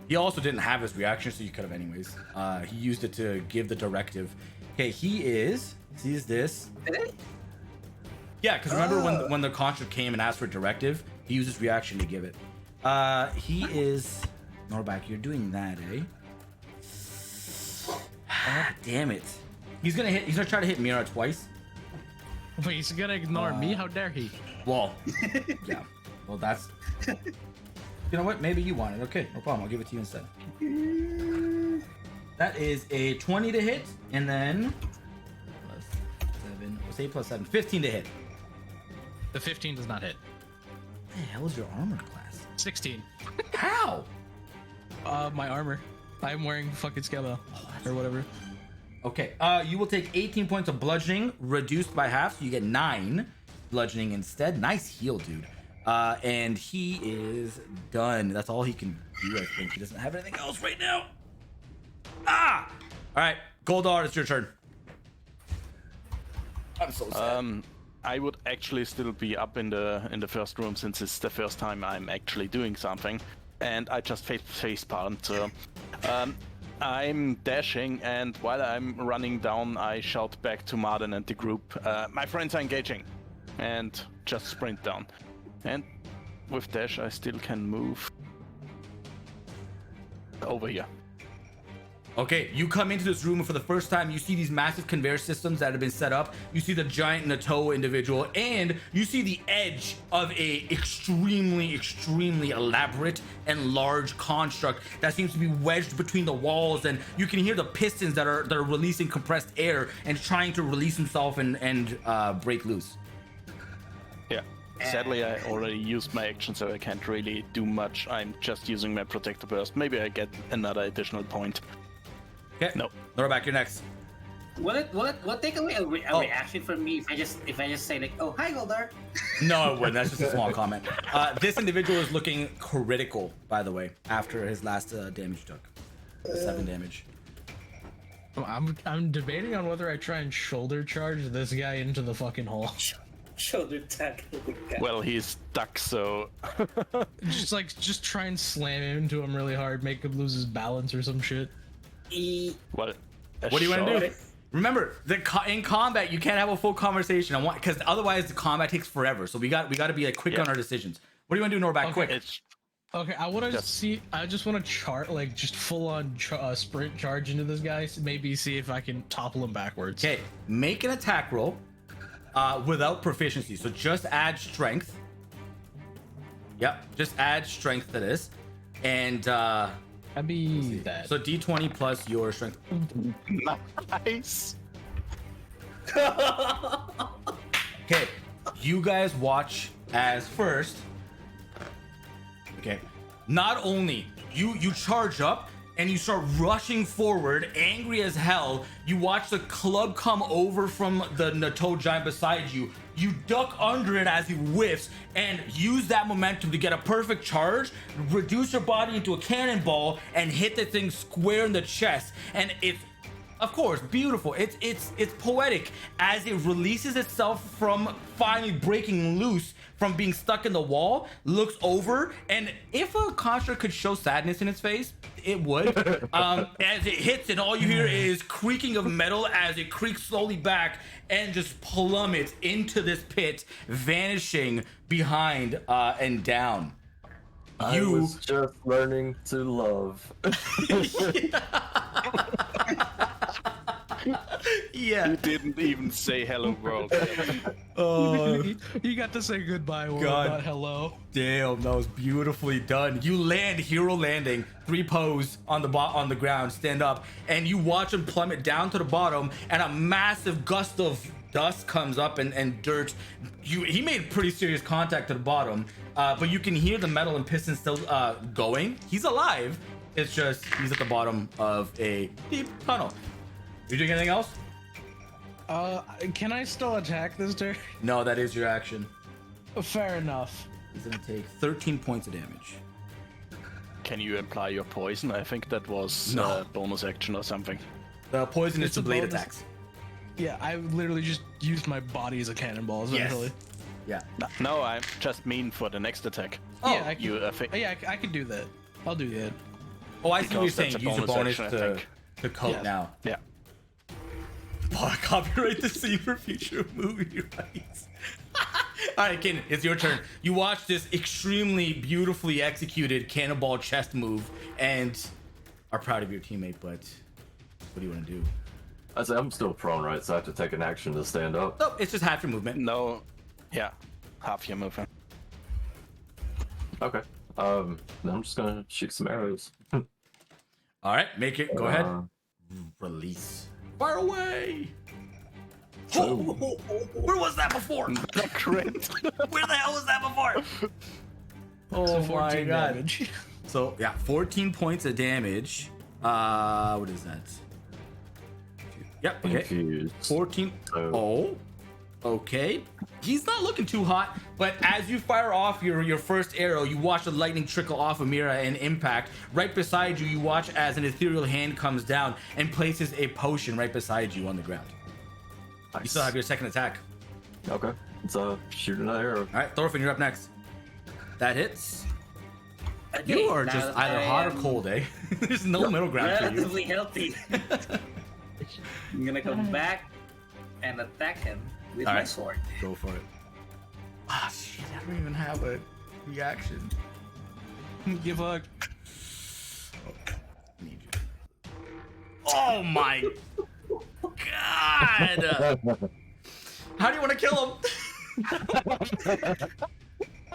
He also didn't have his reaction, so you could have anyways. He used it to give the directive. Okay, sees this. Did Yeah, because remember when the construct came and asked for a directive, he used his reaction to give it. He is Norback. You're doing that, eh? Ah, damn it. He's gonna try to hit Mira twice. Wait, he's gonna ignore me? How dare he? Well, yeah. Well, that's. You know what? Maybe you want it. Okay, no problem. I'll give it to you instead. That is a 20 to hit, and then plus 7. What's 8 plus 7? 15 to hit. The 15 does not hit. What the hell is your armor class? 16. How? My armor. I'm wearing fucking Skella or whatever. Okay. You will take 18 points of bludgeoning, reduced by half, so you get 9 bludgeoning instead. Nice heal, dude. And he is done. That's all he can do, I think. He doesn't have anything else right now. Ah! All right, Goldar, it's your turn. I'm so sad. I would actually still be up in the first room since it's the first time I'm actually doing something, and I just face palmed. So I'm dashing, and while I'm running down, I shout back to Martin and the group, "My friends are engaging," and just sprint down. And with dash, I still can move over here. Okay, you come into this room, and for the first time, you see these massive conveyor systems that have been set up. You see the giant Nutoj individual, and you see the edge of a extremely elaborate and large construct that seems to be wedged between the walls, and you can hear the pistons that are releasing compressed air and trying to release himself and break loose. Yeah. Sadly, I already used my action, so I can't really do much. I'm just using my protector burst. Maybe I get another additional point. Okay. No. Norback, you're next. Will it take away a reaction from me if I just say like, "Oh, hi, Goldar"? No, it wouldn't. That's just a small comment. This individual is looking critical, by the way, after his last damage took. 7 damage. I'm debating on whether I try and shoulder charge this guy into the fucking hole. Shoulder tackle the guy. Well, he's stuck, so... just try and slam into him really hard, make him lose his balance or some shit. Well, What do you want to do? Remember, in combat, you can't have a full conversation. Because otherwise, the combat takes forever. So we got to be like quick on our decisions. What do you want to do, Norback? Okay. Quick. It's Okay, I want to Yes. see. I just want to chart, like, just full on sprint charge into this guy. So maybe see if I can topple him backwards. Okay, make an attack roll without proficiency. So just add strength. Yep, just add strength to this. And I'd be that. so d20 plus your strength. nice. Okay, you guys watch as first. Okay, not only you charge up and you start rushing forward, angry as hell. You watch the club come over from the Nutoj giant beside you. You duck under it as he whiffs and use that momentum to get a perfect charge, reduce your body into a cannonball, and hit the thing square in the chest. And it's, of course, beautiful. It's poetic as it releases itself from finally breaking loose from being stuck in the wall, looks over, and if a construct could show sadness in its face, it would. As it hits, and all you hear is creaking of metal as it creaks slowly back and just plummets into this pit, vanishing behind and down. I was just learning to love. Yeah. You didn't even say hello world. Oh, You got to say goodbye, world, God. not hello. damn, that was beautifully done. You land, hero landing, 3 pose on the ground, stand up, and you watch him plummet down to the bottom, and a massive gust of dust comes up and dirt. He made pretty serious contact to the bottom, but you can hear the metal and piston still going. He's alive. It's just he's at the bottom of a deep tunnel. You doing anything else? Can I still attack this turn? No, that is your action. Fair enough. He's gonna take 13 points of damage. Can you apply your poison? I think that was No. a bonus action or something. The poison is It's to a blade bonus. attacks. Yeah, I literally just used my body as a cannonball, essentially. Yeah. No, I just mean for the next attack. Oh, Yeah, I can, You I can do that. I'll do that. Oh, I see what you're Because saying. that's a Use your bonus bonus action, I think. to coat Yes. now. Yeah. Oh, copyright the scene for future movie rights. All right, Ken, it's your turn. You watch this extremely beautifully executed cannonball chest move and are proud of your teammate, but what do you want to do? I say I'm still prone, right? So I have to take an action to stand up. Nope, it's just half your movement. No. Yeah. Half your movement. Okay. Then I'm just gonna shoot some arrows. All right, make it. Go ahead. Uh, Release. Fire away. Oh. Where was that before? Crit. Where the hell was that before? Oh So my 14 god. damage. So yeah, 14 points of damage. What is that? Yep. Okay. Confused. 14. So- Oh. Okay. He's not looking too hot, but as you fire off your first arrow, you watch the lightning trickle off Amira and impact. Right beside you, you watch as an ethereal hand comes down and places a potion right beside you on the ground. You Nice. still have your second attack. Okay. Let's shoot an arrow. All right, Thorfinn, you're up next. That hits. Okay, You are now just that either I hot or am cold, eh? There's no middle ground for you. relatively healthy. I'm gonna come back and attack him with All my right. sword. Go for it. Ah, shit, I don't even have a reaction. Give a Need you. Oh my god! How do you want to kill him?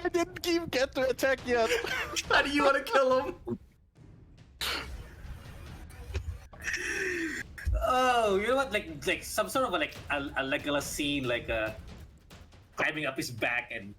I didn't even get to attack yet. How do you want to kill him? Oh, you know what? Like some sort of a Legolas scene, climbing up his back and.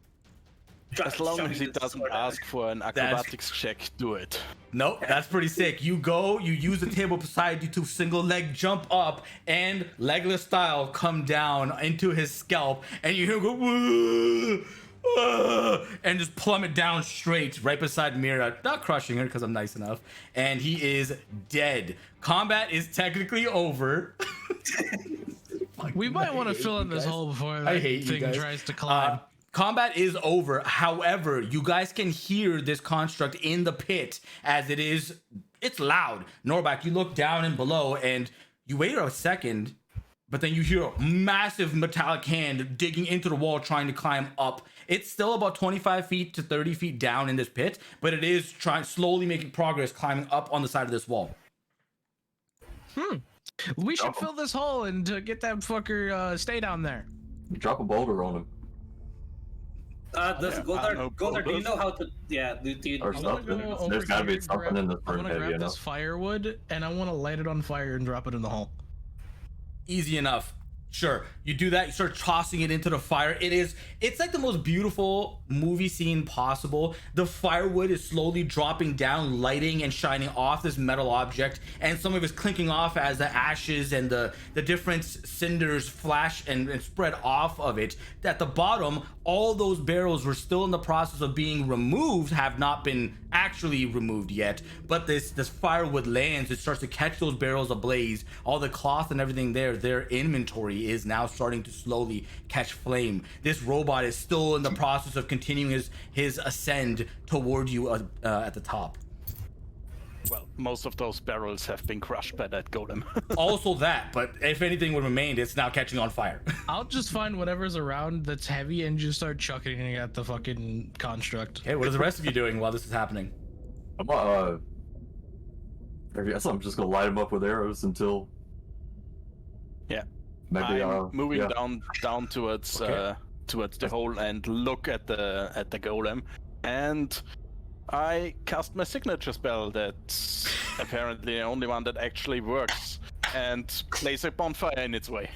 As long as he shoving the doesn't sword out. ask for an acrobatics check, do it. Nope, that's pretty sick. You go, you use the table beside you to single leg jump up and Legolas style come down into his scalp, and you hear him go, "Whoa, whoa," and just plummet down straight right beside Mira, not crushing her because I'm nice enough, and he is dead. Combat is technically over. We might want to fill in this hole before I that hate you thing guys. tries to climb. Combat is over. However, you guys can hear this construct in the pit as it's loud. Norback, you look down and below and you wait a second, but then you hear a massive metallic hand digging into the wall, trying to climb up. It's still about 25 feet to 30 feet down in this pit, but it is slowly making progress, climbing up on the side of this wall. We should fill this hole and get that fucker stay down there. Drop a boulder on him. Does Goldar, do you know how to? Yeah, do you? Or something. There's gotta be something in this I'm room gonna heavy grab enough. this firewood and I want to light it on fire and drop it in the hole. Easy enough. Sure, you do that, you start tossing it into the fire. It's like the most beautiful movie scene possible. The firewood is slowly dropping down, lighting and shining off this metal object, and some of it's clinking off as the ashes and the different cinders flash and spread off of it. At the bottom, all those barrels were still in the process of being removed, have not been actually removed yet, but this firewood lands, it starts to catch those barrels ablaze. All the cloth and everything their inventory is now starting to slowly catch flame. This robot is still in the process of continuing his ascend toward you at the top. Well, most of those barrels have been crushed by that golem. Also that, but if anything would remain, it's now catching on fire. I'll just find whatever's around that's heavy and just start chucking it at the fucking construct. Hey, what are the rest of you doing while this is happening? I guess I'm just gonna light him up with arrows until. Yeah. Maybe I'm moving yeah. down towards towards the hole and look at the golem, and I cast my signature spell that's apparently the only one that actually works, and place a bonfire in its way.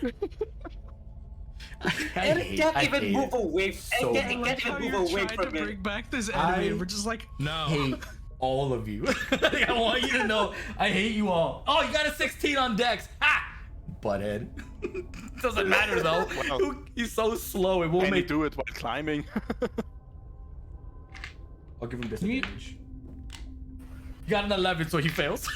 Eric can't even move away. so Eric can't even move away from to it. bring back this enemy, and we're just like, no. Hate all of you. I want you to know I hate you all. Oh, you got a 16 on Dex. Ha! Butthead. Doesn't matter though. Well, He's so slow. It won't Can you make. do it while climbing? I'll give him disadvantage. You got an 11, so he fails.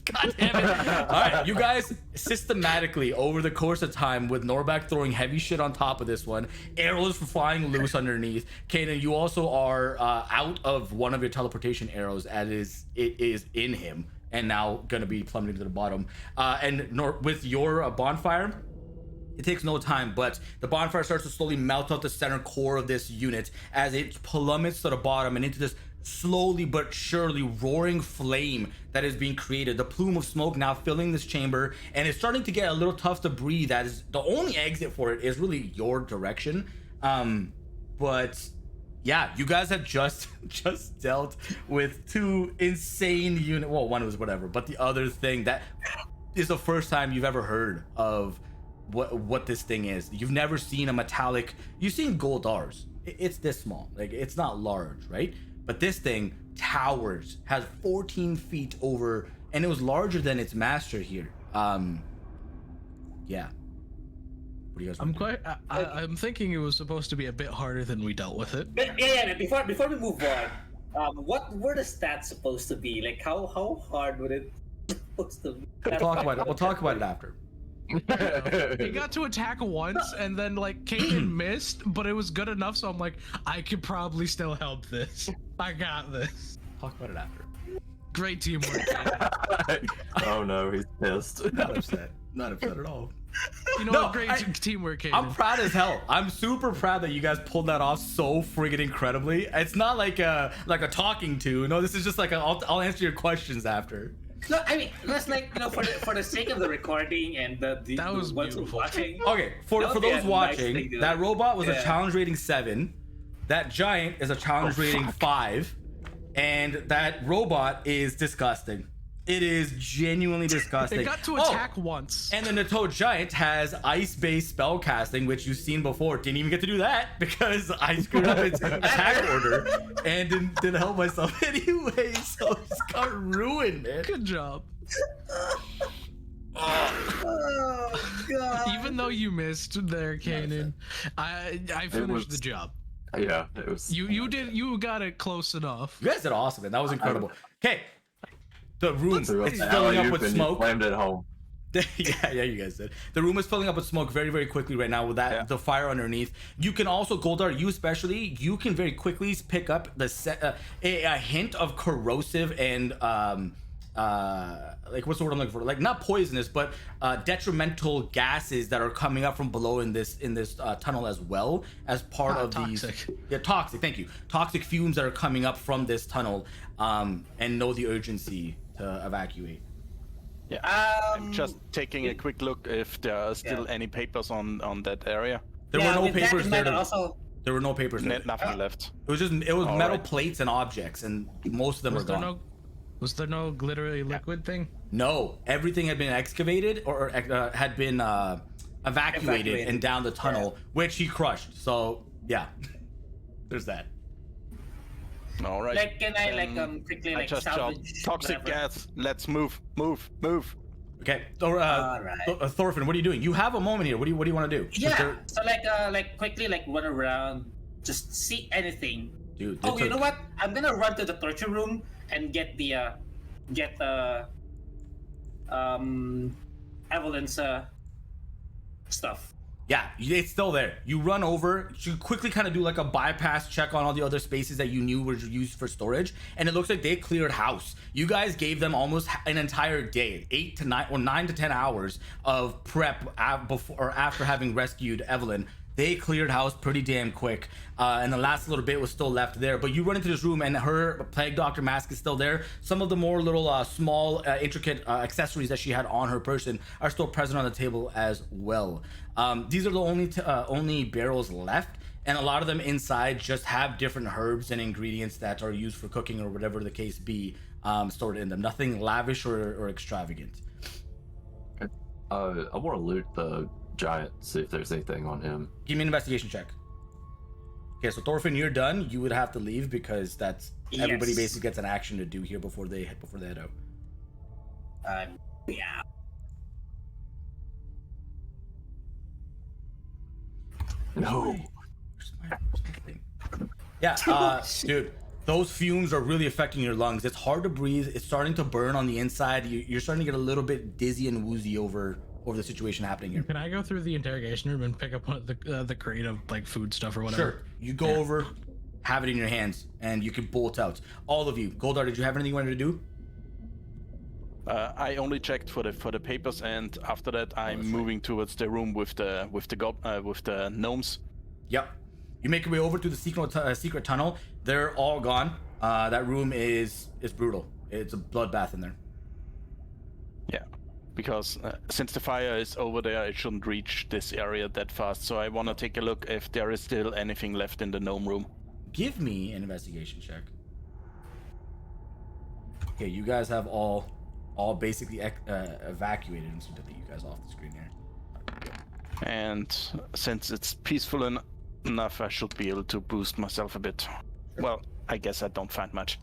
God damn it. All right, you guys systematically over the course of time, with Norbak throwing heavy shit on top of this one, arrows flying loose underneath. Kanan, you also are out of one of your teleportation arrows, as it is in him, and now gonna be plummeting to the bottom. With your bonfire, it takes no time, but the bonfire starts to slowly melt out the center core of this unit as it plummets to the bottom and into this slowly but surely roaring flame that is being created. The plume of smoke now filling this chamber, and it's starting to get a little tough to breathe. That is the only exit for it is really your direction. But yeah, you guys have just dealt with two insane unit. Well, one was whatever, but the other thing that is the first time you've ever heard of what this thing is. You've never seen a metallic. You've seen Goldars. It's this small. Like, it's not large, right? But this thing towers, has 14 feet over, and it was larger than its master here. Yeah. What do you guys want to do? I'm thinking it was supposed to be a bit harder than we dealt with it. But before we move on, what were the stats supposed to be? Like how hard would it supposed to be? We'll talk about it. We'll talk about it after. He got to attack once, and then like Kanan missed, but it was good enough. So I'm like, I could probably still help this. I got this. Talk about it after. Great teamwork. Oh no, he's pissed. Not upset. Not upset at all. You know what? Great teamwork, Kanan. I'm proud as hell. I'm super proud that you guys pulled that off so friggin' incredibly. It's not like a talking to. No, this is just like I'll answer your questions after. No, I mean that's like, you know, for the sake of the recording and the That was ones beautiful. watching. Okay, for That would those be a nice watching, thing to- that robot was a Yeah. challenge rating 7. That giant is a challenge rating 5, and that robot is disgusting. It is genuinely disgusting. It got to attack once. And the Nutoj giant has ice-based spell casting, which you've seen before. Didn't even get to do that because I screwed up its attack order and didn't help myself anyway. So it's got ruined, man. Good job. Oh god. Even though you missed there, Kanan, I finished was- the job. Yeah, it was. You got it close enough. You guys did awesome, man. That was incredible. Okay, the room Threw up is the filling up alley-oop with and you smoke. slammed it home. yeah, you guys did. The room is filling up with smoke very, very quickly right now with that the fire underneath. You can also, Goldar, you especially, you can very quickly pick up a hint of corrosive and like what's the word I'm looking for? Like not poisonous, but detrimental gases that are coming up from below in this tunnel as well as part of toxic. these. Yeah, toxic. Thank you. Toxic fumes that are coming up from this tunnel, and know the urgency to evacuate. Yeah. I'm just taking a quick look if there are still any papers on that area. There were no with that papers in there. mind, also, There were no papers there. Nothing left. It was All metal right. plates and objects, and most of them Was were there gone. was there no glittery liquid thing? No, everything had been excavated or had been evacuated and down the tunnel, which he crushed. So yeah, there's that. All right. like, can I like quickly I like just shot salvage toxic whatever? gas. Let's move. Okay, so, Alright. Thorfinn, what are you doing? You have a moment here. What do you want to do? 'Cause Yeah. So like quickly like run around, just see anything. dude. Oh, you know what? I'm gonna run to the torture room and get the Evelyn's stuff. Yeah, it's still there. You run over, you quickly kind of do like a bypass check on all the other spaces that you knew were used for storage, and it looks like they cleared house. You guys gave them almost an entire day, 8 to 9 or 9 to 10 hours of prep before or after having rescued Evelyn. They cleared house pretty damn quick, and the last little bit was still left there. But you run into this room, and her plague doctor mask is still there. Some of the more little small, intricate accessories that she had on her person are still present on the table as well. These are the only barrels left, and a lot of them inside just have different herbs and ingredients that are used for cooking or whatever the case be, stored in them. Nothing lavish or extravagant. I want to loot the giant, see if there's anything on him. Give me an investigation check. Okay, so Thorfinn, you're done. You would have to leave because that's everybody Yes. basically gets an action to do here before they head out. Yeah. No. Where's my thing? Yeah, dude, those fumes are really affecting your lungs. It's hard to breathe. It's starting to burn on the inside. You're starting to get a little bit dizzy and woozy over the situation happening here. Can I go through the interrogation room and pick up one of the crate of like food stuff or whatever? Sure. You go over, have it in your hands, and you can bolt out. All of you. Goldar, did you have anything you wanted to do? I only checked for the papers, and after that, I'm moving towards the room with the gnomes. Yep. You make your way over to the secret tunnel. They're all gone. That room is brutal. It's a bloodbath in there. Yeah, because since the fire is over there, it shouldn't reach this area that fast. So I want to take a look if there is still anything left in the gnome room. Give me an investigation check. Okay, you guys have all basically evacuated. I'm just gonna delete you guys off the screen here. And since it's peaceful enough, I should be able to boost myself a bit. Well, I guess I don't find much.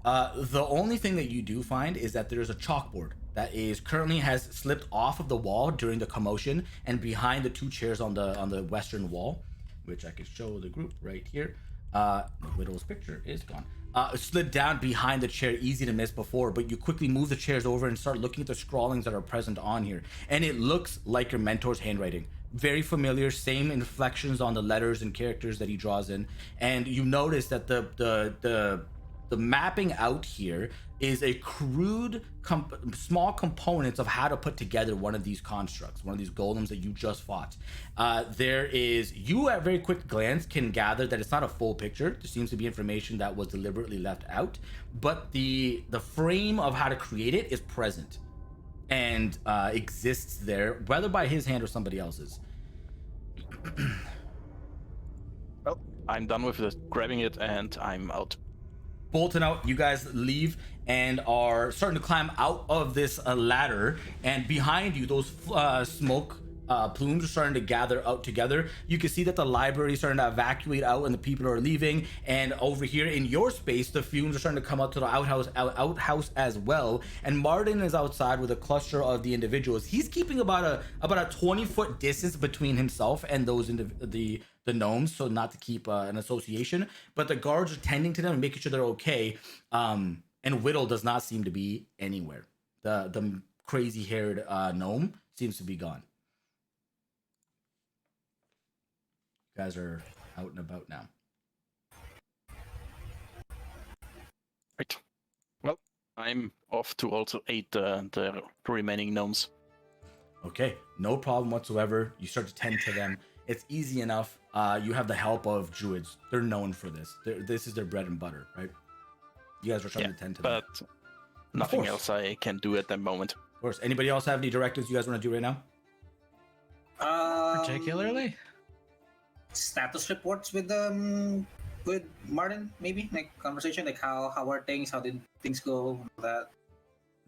The only thing that you do find is that there's a chalkboard that is currently has slipped off of the wall during the commotion, and behind the two chairs on the western wall, which I can show the group right here. The widow's picture is gone. It slid down behind the chair, easy to miss before, but you quickly move the chairs over and start looking at the scrawlings that are present on here, and it looks like your mentor's handwriting. Very familiar, same inflections on the letters and characters that he draws in, and you notice that the mapping out here is a crude small components of how to put together one of these constructs, one of these golems that you just fought. There is, you at very quick glance can gather that it's not a full picture. There seems to be information that was deliberately left out, but the frame of how to create it is present and exists there, whether by his hand or somebody else's. Well, I'm done with this, grabbing it, and I'm out. Bolting out, you guys leave and are starting to climb out of this ladder, and behind you those smoke plumes are starting to gather out together. You can see that the library is starting to evacuate out and the people are leaving, and over here in your space the fumes are starting to come out to the outhouse as well, and Martin is outside with a cluster of the individuals. He's keeping about a 20-foot distance between himself and those the gnomes, so not to keep an association, but the guards are tending to them and making sure they're okay. And Whittle does not seem to be anywhere. The crazy haired gnome seems to be gone. You guys are out and about now. Right. Well, I'm off to also aid the remaining gnomes. Okay, no problem whatsoever. You start to tend to them. It's easy enough. You have the help of druids. They're known for this. This is their bread and butter, right? You guys are trying to tend to them. But nothing else I can do at the moment. Of course. Anybody else have any directives you guys want to do right now? Particularly? Status reports with Martin, maybe like conversation, like how are things, how did things go, all that.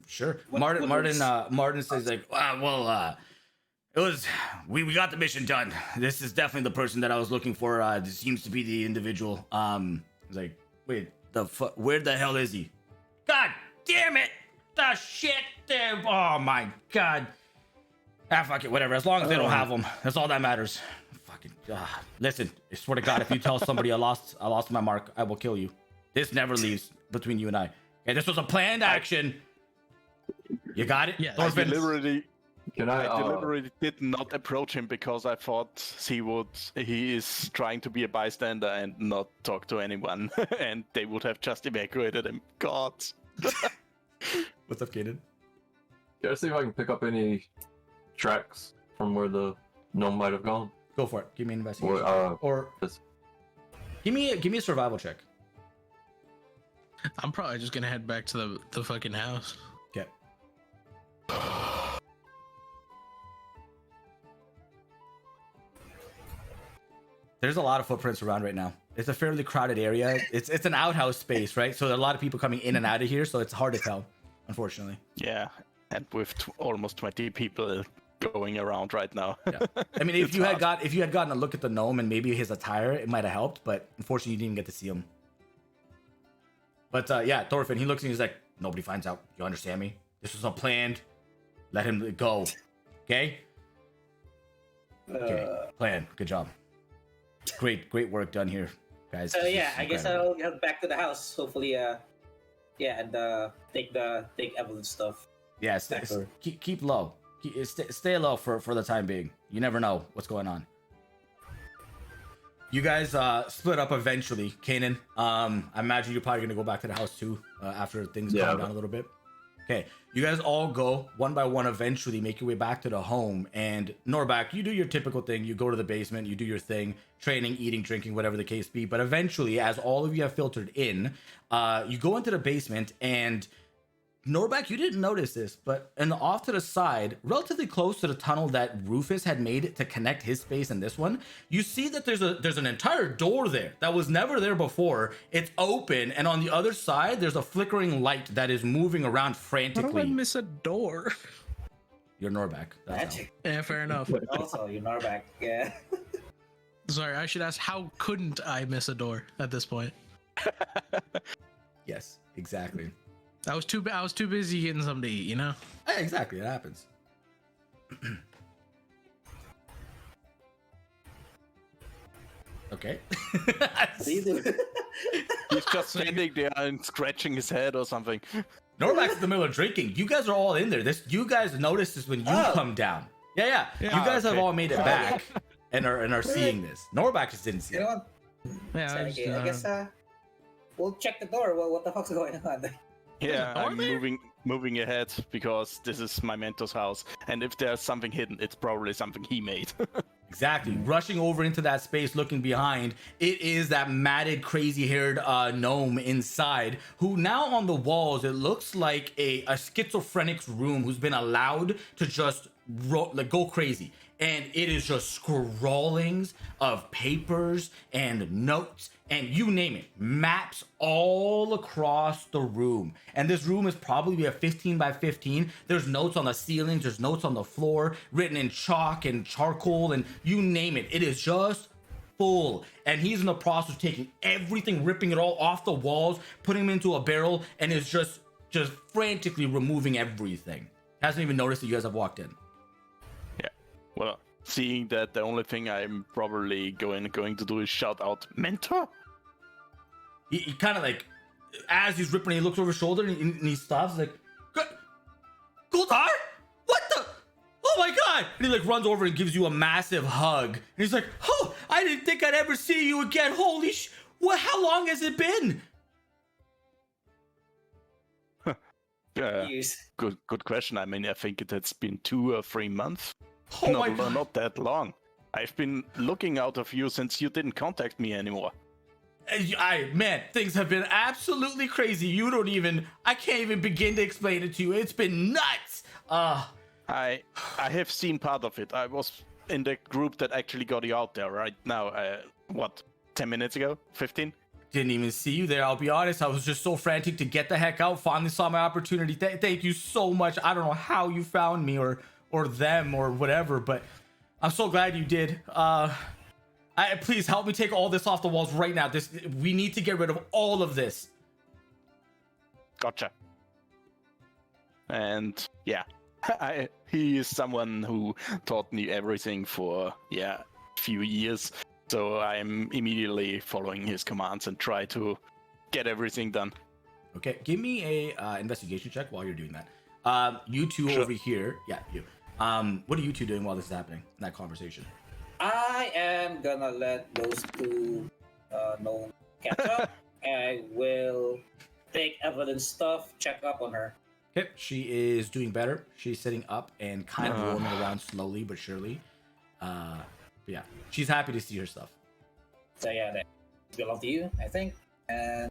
Sure. What Martin says like, it was we got the mission done. This is definitely the person that I was looking for. This seems to be the individual. It's like, wait, where the hell is he? God damn it! The shit! Oh my god! Fuck it, whatever. As long as they don't have them, that's all that matters. Fucking listen, I swear to God, if you tell somebody I lost my mark, I will kill you. This never leaves between you and I. Okay, this was a planned action. You got it? Yeah. I deliberately I did not approach him because I thought he is trying to be a bystander and not talk to anyone, and they would have just evacuated him. God. What's up, Kaden? gotta see if I can pick up any tracks from where the gnome might have gone. Go for it. Give me an investigation. Or give me a survival check. I'm probably just gonna head back to the fucking house. Okay. There's a lot of footprints around right now. It's a fairly crowded area. It's an outhouse space, right? So there are a lot of people coming in and out of here, so it's hard to tell, unfortunately. Yeah, and with almost 20 people going around right now. Yeah. I mean, if you had gotten a look at the gnome and maybe his attire, it might have helped, but unfortunately you didn't even get to see him. But yeah, Thorfinn, he looks and he's like, nobody finds out. You understand me? This was unplanned. Let him go. Okay? Okay. Plan. Good job. Great work done here, guys. So This yeah, is I guess incredible. I'll head back to the house. Hopefully, and take Evelyn's stuff. Yeah, back to her. keep low. Stay low for the time being. You never know what's going on. You guys split up eventually, Kanan. I imagine you're probably gonna go back to the house too after things calm down a little bit. Okay, you guys all go one by one. Eventually, make your way back to the home. And Norback, you do your typical thing. You go to the basement. You do your thing, training, eating, drinking, whatever the case be. But eventually, as all of you have filtered in, you go into the basement and. Norback, you didn't notice this, but off to the side, relatively close to the tunnel that Rufus had made to connect his space and this one, you see that there's an entire door there that was never there before. It's open, and on the other side, there's a flickering light that is moving around frantically. How do I miss a door? You're Norback. That's Magic. Yeah, fair enough. Also, you're Norback. Yeah. Sorry, I should ask, how couldn't I miss a door at this point? Yes, exactly. I was too busy getting something to eat, you know? Yeah, exactly, it happens. Okay. What do you do? He's just standing there and scratching his head or something. Norback's in the middle of drinking. You guys are all in there. You guys notice this when you come down. Yeah. You guys have all made it back and are seeing this. Norback just didn't see You it. know what? Yeah, I I guess we'll check the door. What the fuck's going on? Yeah, Are I'm there? moving ahead because this is my mentor's house, and if there's something hidden, it's probably something he made. Exactly. Rushing over into that space, looking behind, it is that matted, crazy-haired gnome inside, who now on the walls, it looks like a schizophrenic room who's been allowed to just go crazy. And it is just scrawlings of papers and notes and you name it, maps all across the room. And this room is probably a 15 by 15. There's notes on the ceilings, there's notes on the floor, written in chalk and charcoal, and you name it. It is just full. And he's in the process of taking everything, ripping it all off the walls, putting them into a barrel, and is just frantically removing everything. Hasn't even noticed that you guys have walked in. Yeah. Well, seeing that, the only thing I'm probably going to do is shout out, "Mentor!" He kind of like, as he's ripping, he looks over his shoulder and he stops, like, Guldar? What the? Oh my god! And he like runs over and gives you a massive hug. And he's like, oh, I didn't think I'd ever see you again. Holy what? How long has it been? Years. Good question. I mean, I think it has been 2 or 3 months. Oh my God. Not that long. I've been looking out of you since you didn't contact me anymore. Man, things have been absolutely crazy. I can't even begin to explain it to you. It's been nuts. I have seen part of it. I was in the group that actually got you out there right now. 10 minutes ago? 15? Didn't even see you there. I'll be honest. I was just so frantic to get the heck out. Finally saw my opportunity. Thank you so much. I don't know how you found me or them or whatever, but I'm so glad you did. Please help me take all this off the walls right now. We need to get rid of all of this. Gotcha. And yeah, he is someone who taught me everything for a few years. So I'm immediately following his commands and try to get everything done. Okay, give me a investigation check while you're doing that. You two over here. Yeah, you. What are you two doing while this is happening in that conversation? I am gonna let those two know catch up. I will take evidence stuff, check up on her. Okay, she is doing better. She's sitting up and kind of roaming around slowly but surely. Yeah, she's happy to see her stuff. So yeah, that belongs to you, I think. And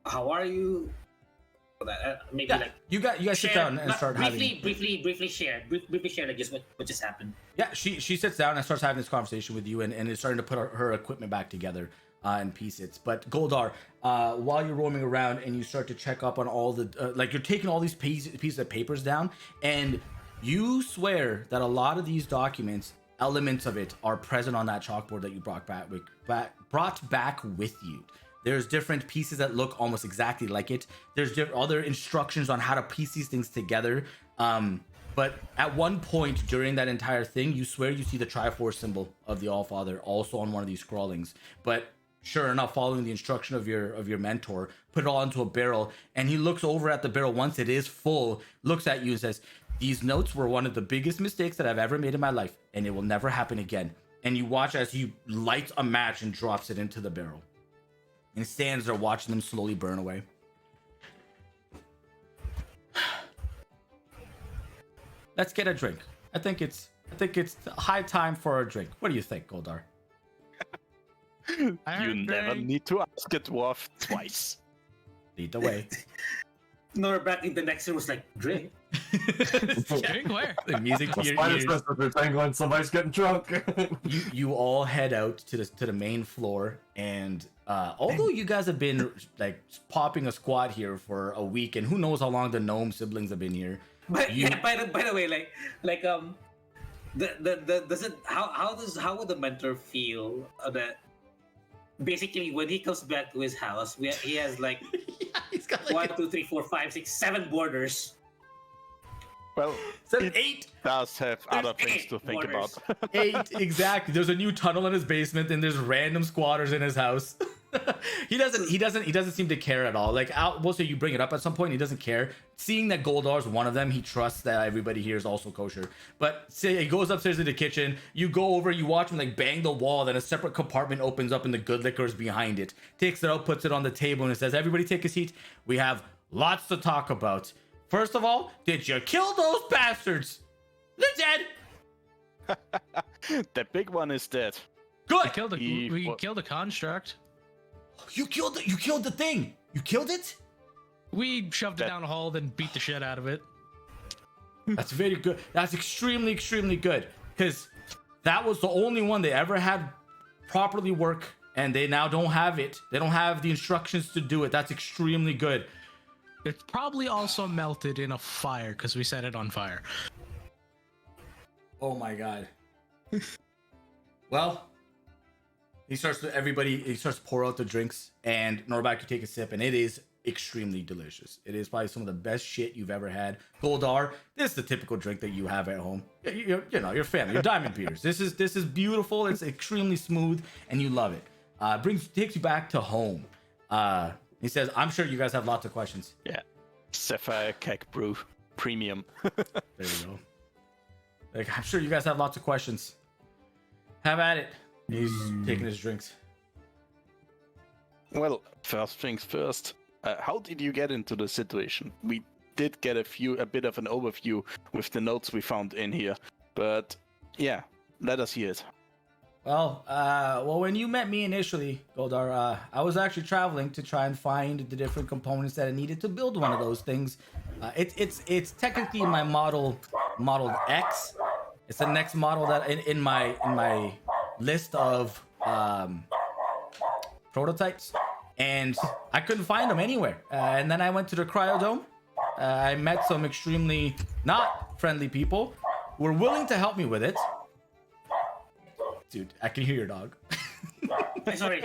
how are you? Maybe Yeah, like you guys sit down and start briefly share like just what just happened. Yeah, she sits down and starts having this conversation with you and is starting to put her equipment back together and pieces. But Goldar, while you're roaming around and you start to check up on all the you're taking all these pieces of papers down, and you swear that a lot of these documents, elements of it, are present on that chalkboard that you brought back with you. There's different pieces that look almost exactly like it. There's other instructions on how to piece these things together. But at one point during that entire thing, you swear you see the Triforce symbol of the Allfather also on one of these scrawlings. But sure enough, following the instruction of your mentor, put it all into a barrel, and he looks over at the barrel once it is full, looks at you and says, "These notes were one of the biggest mistakes that I've ever made in my life, and it will never happen again." And you watch as he lights a match and drops it into the barrel. And stands there watching them slowly burn away. Let's get a drink. I think it's high time for a drink. What do you think, Goldar? You never need to ask a dwarf twice. Lead the way. Nor back in the next room was like, drink. Drink where? The music. Somebody's getting drunk. you all head out to the main floor, and although you guys have been like popping a squat here for a week, and who knows how long the gnome siblings have been here. But by the way, how would the mentor feel that basically when he comes back to his house, he has like, he's got 1, 2, 3, 4, 5, 6, 7 borders. Well, It's 8. Does have other things to think borders. about. 8, exactly. There's a new tunnel in his basement, and there's random squatters in his house. He doesn't seem to care at all. Like, we'll say you bring it up at some point, he doesn't care. Seeing that Goldar's one of them, he trusts that everybody here is also kosher. But say he goes upstairs to the kitchen, you go over, you watch him like bang the wall, then a separate compartment opens up and the good liquor is behind it. Takes it out, puts it on the table, and it says, "Everybody take a seat. We have lots to talk about. First of all, did you kill those bastards?" "They're dead." The big one is dead. Good. We killed a construct. You killed the thing. You killed it? We shoved it down a hole, then beat the shit out of it. That's very good. That's extremely, extremely good. Because that was the only one they ever had properly work, and they now don't have it. They don't have the instructions to do it. That's extremely good. It's probably also melted in a fire because we set it on fire. Oh my god. Well, he starts to pour out the drinks, and Norbak, you take a sip, and it is extremely delicious. It is probably some of the best shit you've ever had. Goldar, this is the typical drink that you have at home. You know, your family, your diamond beers. This is beautiful. It's extremely smooth, and you love it. Takes you back to home. He says, "I'm sure you guys have lots of questions." Yeah. Sapphire Keg Brew Premium. There we go. Like, I'm sure you guys have lots of questions. Have at it. He's taking his drinks. Well, first things first. How did you get into the situation? We did get a bit of an overview with the notes we found in here. But yeah, let us hear it. Well, when you met me initially, Goldar, I was actually traveling to try and find the different components that I needed to build one of those things. It's technically my model X. It's the next model that in my list of prototypes, and I couldn't find them anywhere. And then I went to the cryodome. I met some extremely not friendly people who were willing to help me with it. Dude, I can hear your dog. Sorry.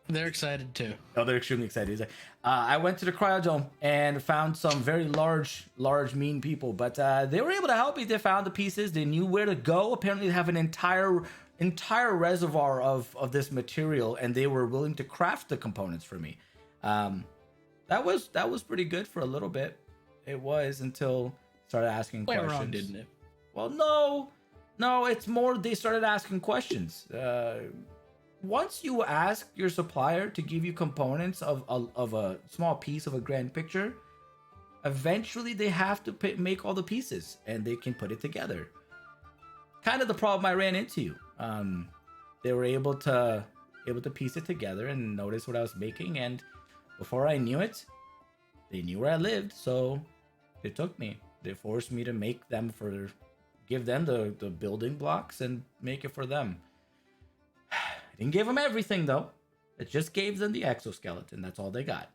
They're excited too. Oh, they're extremely excited. He's like, I went to the cryodome and found some very large, mean people, but they were able to help me. They found the pieces. They knew where to go. Apparently, they have an entire reservoir of this material, and they were willing to craft the components for me. That was pretty good for a little bit. It was until started asking questions. Went wrong, didn't it? Well, no, it's more they started asking questions. Once you ask your supplier to give you components of a small piece of a grand picture, eventually they have to make all the pieces and they can put it together. Kind of the problem I ran into. They were able to piece it together and notice what I was making, and before I knew it, they knew where I lived, so they took me. They forced me to give them the building blocks and make it for them. I didn't give them everything though. It just gave them the exoskeleton. That's all they got.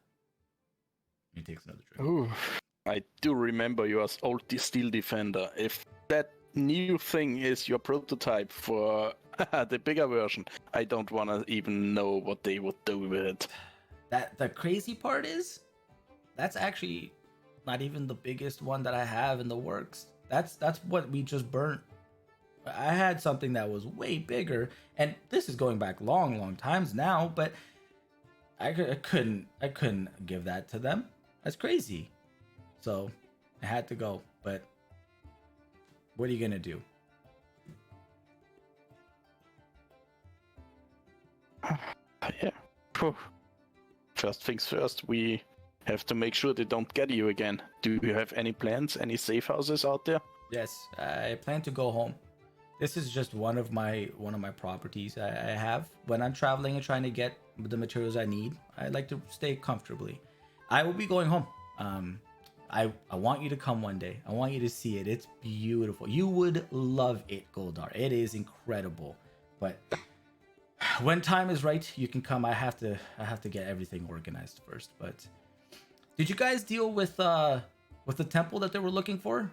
He takes another drink. Ooh, I do remember your old Steel Defender. If that new thing is your prototype for the bigger version, I don't want to even know what they would do with it. The crazy part is, that's actually not even the biggest one that I have in the works. That's what we just burnt. I had something that was way bigger, and this is going back long times now, but I couldn't give that to them. That's crazy. So I had to go, but what are you gonna do? Yeah. Whew. First things first, we have to make sure they don't get you again. Do you have any plans, any safe houses out there? Yes, I plan to go home. This is just one of my properties I have. When I'm traveling and trying to get the materials I need, I like to stay comfortably. I will be going home. I want you to come one day. I want you to see it. It's beautiful. You would love it, Goldar. It is incredible. But when time is right, you can come. I have to get everything organized first. But did you guys deal with the temple that they were looking for?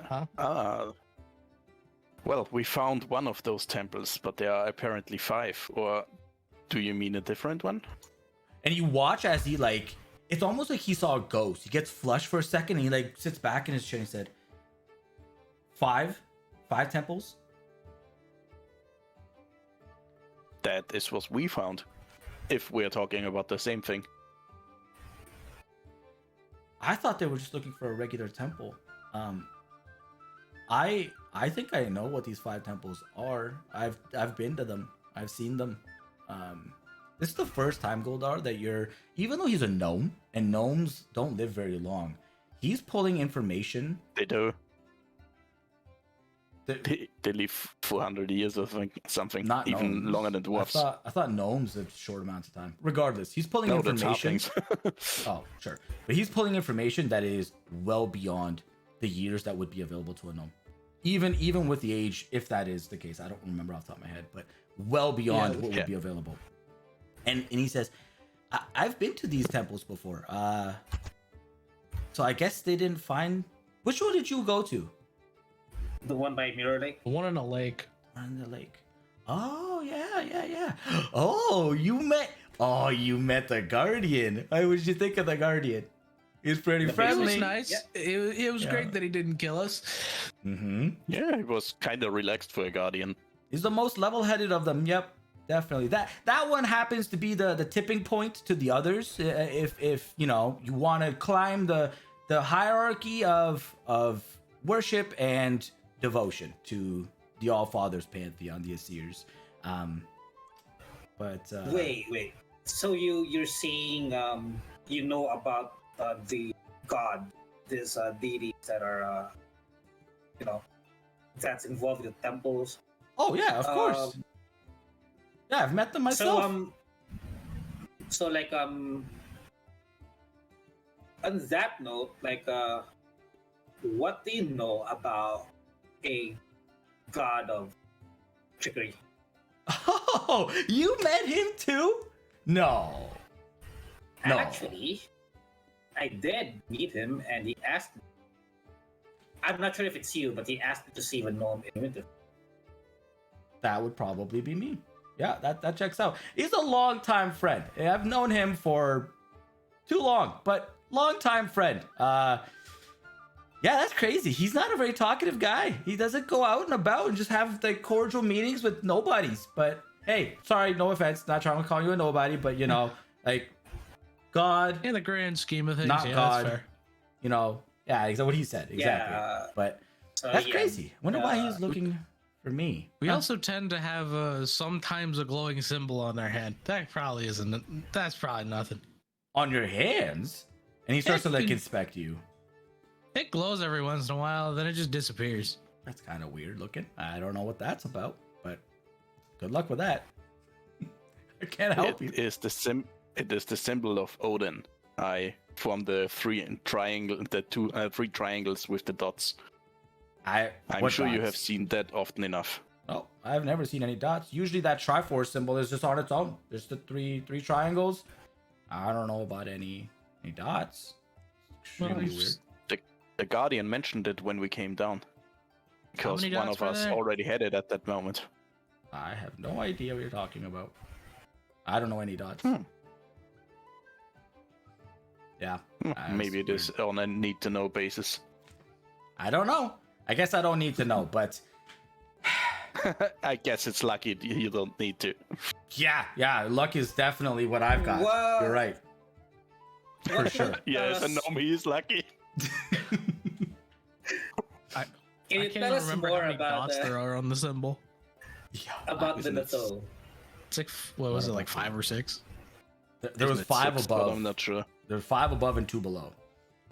Huh? Well, we found one of those temples, but there are apparently 5. Or do you mean a different one? And you watch as he it's almost like he saw a ghost. He gets flushed for a second and he sits back in his chair and said, 5 temples? That is what we found. If we're talking about the same thing. I thought they were just looking for a regular temple. I think I know what these 5 temples are. I've been to them. I've seen them. This is the first time, Goldar, that even though he's a gnome and gnomes don't live very long, he's pulling information. They do. They live 400 years or something. Not even gnomes. longer than dwarves. I thought gnomes lived short amounts of time. Regardless, he's pulling information. Oh, sure. But he's pulling information that is well beyond the years that would be available to a gnome. Even with the age, if that is the case. I don't remember off the top of my head, but well beyond what would be available. And he says, I've been to these temples before. So I guess they didn't find... Which one did you go to? The one by Mirror Lake. The one in the lake. On the lake. Oh, yeah. Oh, you met the Guardian. How would you think of the Guardian? He's pretty friendly. It was nice. Yeah. It was great that he didn't kill us. Mm-hmm. Yeah, he was kind of relaxed for a Guardian. He's the most level-headed of them. Yep, definitely. That one happens to be the tipping point to the others. If you want to climb the hierarchy of worship and devotion to the All Fathers pantheon, the Assirs. Wait. So you're seeing you know about the god, these deities that are you know that's involved with the temples. Oh yeah, of course. Yeah, I've met them So myself. so like on that note, like what do you know about a god of trickery? Oh, you met him too? No. No. Actually, I did meet him, and he asked me. I'm not sure if it's you, but he asked me to see even know him in winter. That would probably be me. Yeah, that checks out. He's a longtime friend. I've known him for too long, but longtime friend. Yeah, that's crazy. He's not a very talkative guy. He doesn't go out and about and just have like cordial meetings with nobodies. But hey, sorry, no offense, not trying to call you a nobody, but you know, like God, In the grand scheme of things, not yeah, God. that's fair. You know, yeah, exactly what he said, exactly. Yeah, But so that's yeah, crazy. Wonder why he was looking for me. We Huh. also tend to have sometimes a glowing symbol on their hand. That probably isn't. That's probably nothing. On your hands, and he starts to like can- inspect you. It glows every once in a while, then it just disappears. That's kind of weird looking. I don't know what that's about, but good luck with that. I can't help you. It is the symbol of Odin. I formed the three triangles with the dots. I'm what sure you dots? have seen that often enough. Oh, I've never seen any dots. Usually that Triforce symbol is just on its own. There's the three triangles. I don't know about any dots. Extremely Well, weird. The Guardian mentioned it when we came down. Because many one dots of were us there? already had it at that moment. I have no idea what you're talking about. I don't know any dots. Yeah. Maybe it is on a need to know basis. I don't know. I guess I don't need to know, but I guess it's lucky you don't need to. yeah, luck is definitely what I've got. Whoa. You're right. For sure. Yes, and Nomi is lucky. I Can you can't tell even us remember more how many about dots there are on the symbol. Yeah, about the Isn't it- Nutoj? It's like, what was it, like 5 or 6? There was Isn't it 5 six? But above. I'm not sure. There's 5 above and 2 below.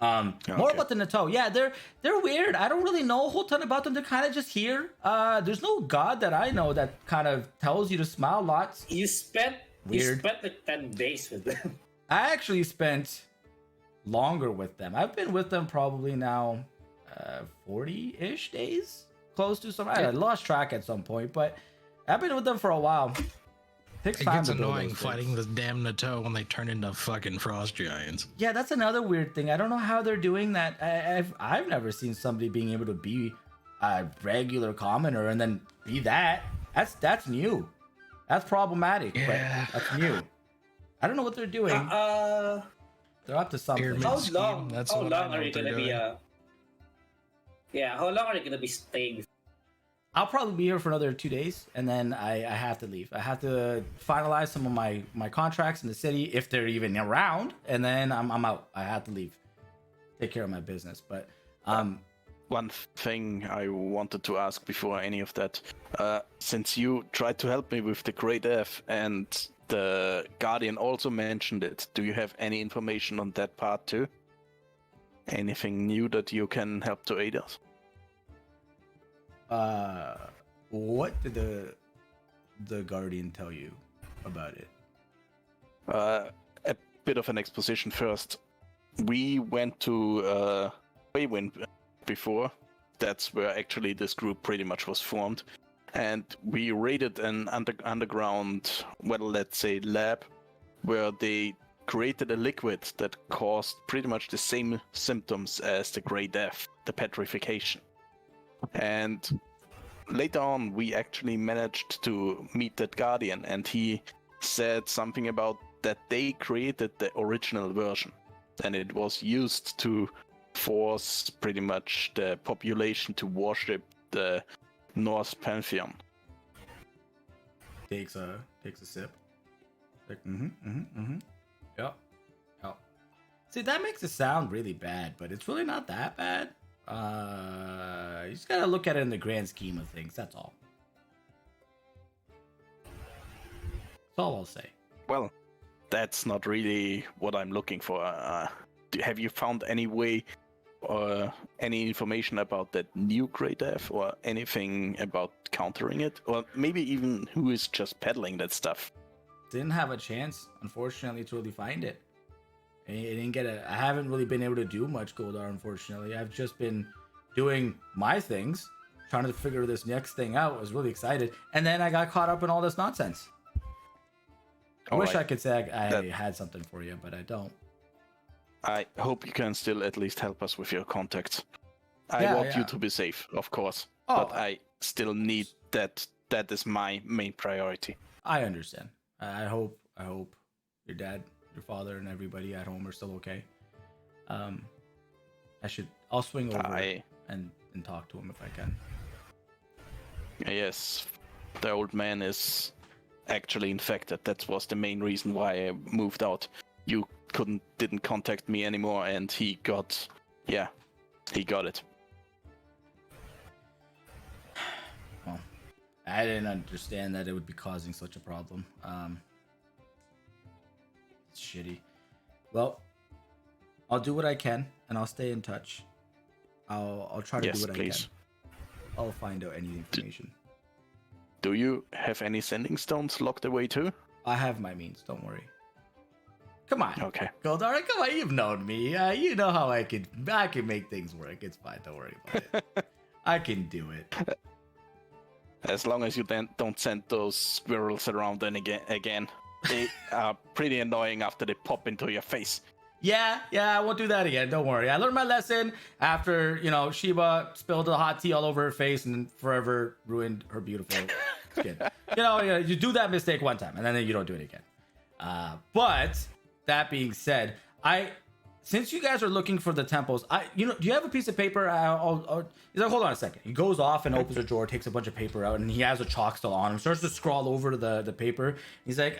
More Okay. about the Nutoj. Yeah, they're weird. I don't really know a whole ton about them. They're kind of just here. There's no god that I know that kind of tells you to smile lots. You spent Weird. like 10 days with them. I actually spent longer with them. I've been with them probably now 40-ish days, close to some. I lost track at some point, but I've been with them for a while. Takes It time gets to build annoying those fighting things. the damn Nutoj when they turn into fucking frost giants. Yeah, that's another weird thing. I don't know how they're doing that. I've never seen somebody being able to be a regular commoner and then be that. That's new. That's problematic. Yeah. But that's new. I don't know what they're doing. They're up to something. Pyramid. How scheme, long? that's How what I long know are you what they're gonna be? doing. Yeah, how long are you gonna be staying? I'll probably be here for another 2 days, and then I have to leave. I have to finalize some of my contracts in the city if they're even around, and then I'm out. I have to leave, take care of my business. But One thing I wanted to ask before any of that, since you tried to help me with the Great F and the Guardian also mentioned it, do you have any information on that part too? Anything new that you can help to aid us? what did the Guardian tell you about it? A bit of an exposition first. We went to Waywin before. That's where actually this group pretty much was formed. And we raided an underground, well, let's say lab, where they created a liquid that caused pretty much the same symptoms as the Grey Death, the petrification. And later on, we actually managed to meet that Guardian, and he said something about that they created the original version, and it was used to force pretty much the population to worship the Norse pantheon. Takes a sip. Like, Yep. See, that makes it sound really bad, but it's really not that bad. You just gotta look at it in the grand scheme of things. That's all. That's all I'll say. Well, that's not really what I'm looking for. Have you found any way or any information about that new Grey Death or anything about countering it? Or maybe even who is just peddling that stuff? Didn't have a chance, unfortunately, to really find it. I didn't get I haven't really been able to do much Goldar, unfortunately. I've just been doing my things, trying to figure this next thing out. I was really excited. And then I got caught up in all this nonsense. I wish I could say I had something for you, but I don't. I hope you can still at least help us with your contacts. I want you to be safe, of course. But I still need that. That is my main priority. I understand. I hope your dad, your father, and everybody at home are still okay. I'll swing over and talk to him if I can. Yes, the old man is actually infected. That was the main reason why I moved out. You didn't contact me anymore, and he got it. Well, I didn't understand that it would be causing such a problem. It's shitty. Well, I'll do what I can, and I'll stay in touch. I'll try to do what I can. I'll find out any information. Do you have any sending stones locked away too? I have my means. Don't worry. Come on. Okay. Goldar, come on. You've known me. You know how I can make things work. It's fine. Don't worry about it. I can do it. As long as you then don't send those squirrels around then again. They are pretty annoying after they pop into your face. Yeah, I won't do that again. Don't worry. I learned my lesson after, Sheba spilled the hot tea all over her face and forever ruined her beautiful skin. You do that mistake one time and then you don't do it again. But that being said, since you guys are looking for the temples, do you have a piece of paper? He's like, hold on a second. He goes off and opens a drawer, takes a bunch of paper out, and he has a chalk still on him. Starts to scrawl over to the paper. He's like,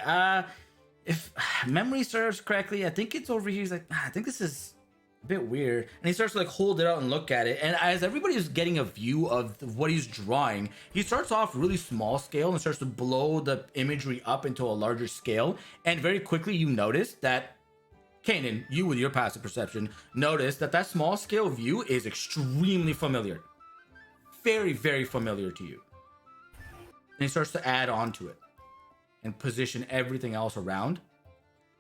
if memory serves correctly, I think it's over here. He's like, I think this is a bit weird. And he starts to hold it out and look at it. And as everybody is getting a view of what he's drawing, he starts off really small scale and starts to blow the imagery up into a larger scale. And very quickly you notice that Kanan, you with your passive perception, notice that small scale view is extremely familiar. Very, very familiar to you. And he starts to add on to it and position everything else around.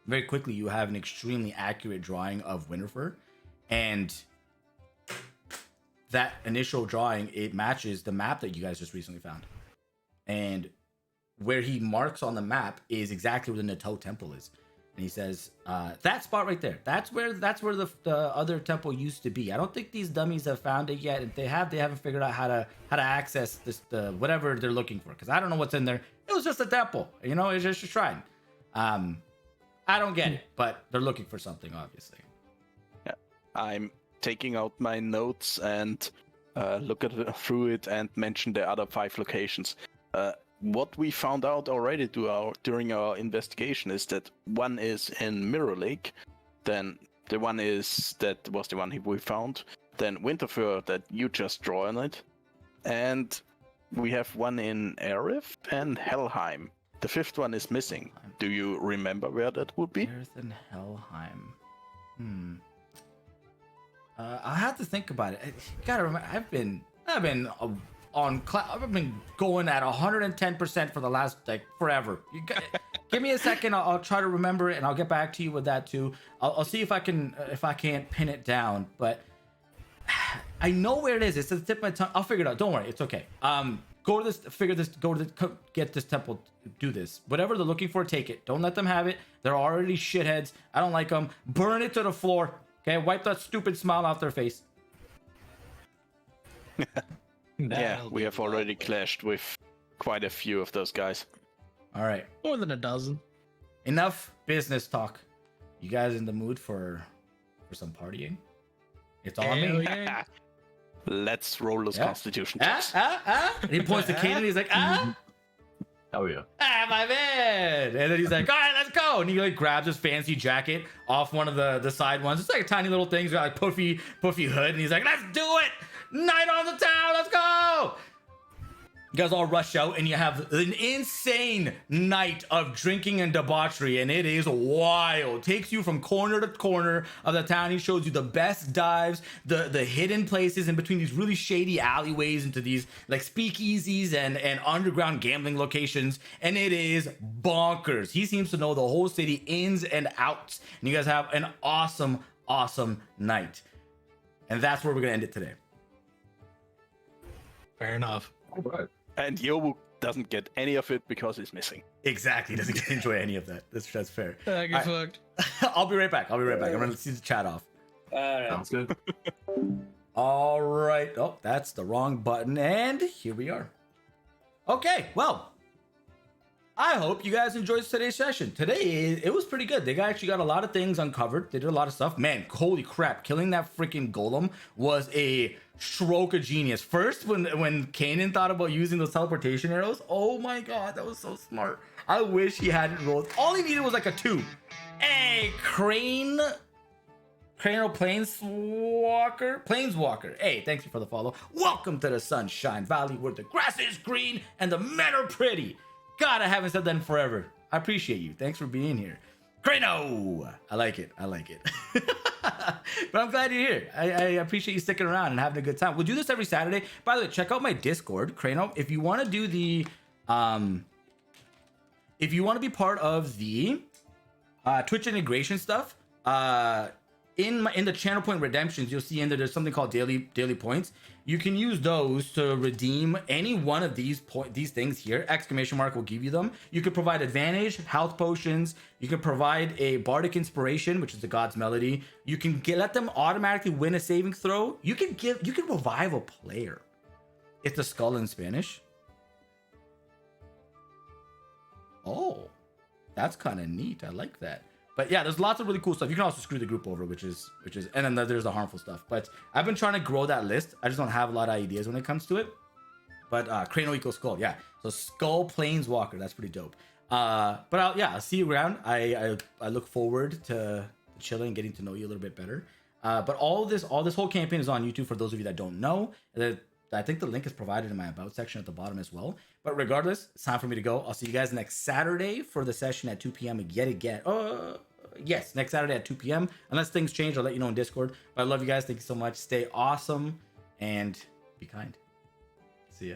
Very quickly, you have an extremely accurate drawing of Winterfell. And that initial drawing, it matches the map that you guys just recently found. And where he marks on the map is exactly where the Nutoj temple is. And he says, that spot right there, that's where the other temple used to be. I don't think these dummies have found it yet. If they haven't figured out how to access the whatever they're looking for. Because I don't know what's in there. It was just a temple, it's just a shrine. I don't get it, but they're looking for something, obviously. Yeah, I'm taking out my notes and look through it and mention the other 5 locations. What we found out already during our investigation is that one is in Mirror Lake, then the one was the one we found, then Winterfell that you just draw on it, and we have one in Aerith and Helheim. The 5th one is missing. Do you remember where that would be? Aerith and Helheim. I'll have to think about it. You gotta remember, I've been going at 110% for the last forever. Give me a second. I'll try to remember it and I'll get back to you with that too. I'll see if I can't pin it down, but I know where it is. It's at the tip of my tongue. I'll figure it out. Don't worry. It's okay. Get this temple, do this. Whatever they're looking for, take it. Don't let them have it. They're already shitheads. I don't like them. Burn it to the floor. Okay, wipe that stupid smile off their face. Yeah, we have already clashed with quite a few of those guys. All right. More than a dozen. Enough business talk. You guys in the mood for some partying? It's all on me. Yeah. Let's roll those constitution checks. And he points to Kanan. He's like, Oh yeah. My man. And then he's like, all right, let's go. And he grabs his fancy jacket off one of the side ones. It's like a tiny little thing. He's got puffy hood. And he's like, let's do it. Night on the town. Let's go. You guys all rush out and you have an insane night of drinking and debauchery, and it is wild. Takes you from corner to corner of the town. He shows you the best dives, the hidden places in between these really shady alleyways into these like speakeasies and underground gambling locations, and it is bonkers. He seems to know the whole city ins and outs, and you guys have an awesome night. And that's where we're gonna end it today. Fair enough. All right. And Yobu doesn't get any of it because he's missing. Exactly, doesn't get to enjoy any of that. That's fair. I get fucked. I'll be right back. I'm gonna see the chat off. Alright. Sounds good. All right. Oh, that's the wrong button, and here we are. Okay, well, I hope you guys enjoyed today's session. Today, it was pretty good. They actually got a lot of things uncovered. They did a lot of stuff. Man, holy crap. Killing that freaking golem was a stroke of genius. First, when Kanan thought about using those teleportation arrows, oh my god, that was so smart. I wish he hadn't rolled. All he needed was like a 2. Hey, Planeswalker. Hey, thanks for the follow. Welcome to the Sunshine Valley, where the grass is green and the men are pretty. God, I haven't said that in forever. I appreciate you. Thanks for being here. Crano! I like it. But I'm glad you're here. I appreciate you sticking around and having a good time. We'll do this every Saturday. By the way, check out my Discord, Crano. If you want to do the if you want to be part of the Twitch integration stuff, in the channel point redemptions, you'll see in there there's something called daily points. You can use those to redeem any one of these things here. Exclamation mark will give you them. You can provide advantage, health potions. You can provide a bardic inspiration, which is the god's melody. You can let them automatically win a saving throw. You can revive a player. It's a skull in Spanish. Oh, that's kind of neat. I like that. But yeah, there's lots of really cool stuff. You can also screw the group over, which is, and then there's the harmful stuff. But I've been trying to grow that list. I just don't have a lot of ideas when it comes to it. But Crano equals Skull, yeah. So Skull Planeswalker, that's pretty dope. But I'll see you around. I look forward to chilling and getting to know you a little bit better. But all this whole campaign is on YouTube for those of you that don't know. I think the link is provided in my about section at the bottom as well. But regardless, it's time for me to go. I'll see you guys next Saturday for the session at 2 p.m. Yes, next Saturday at 2 p.m. Unless things change, I'll let you know in Discord. But I love you guys. Thank you so much. Stay awesome and be kind. See ya.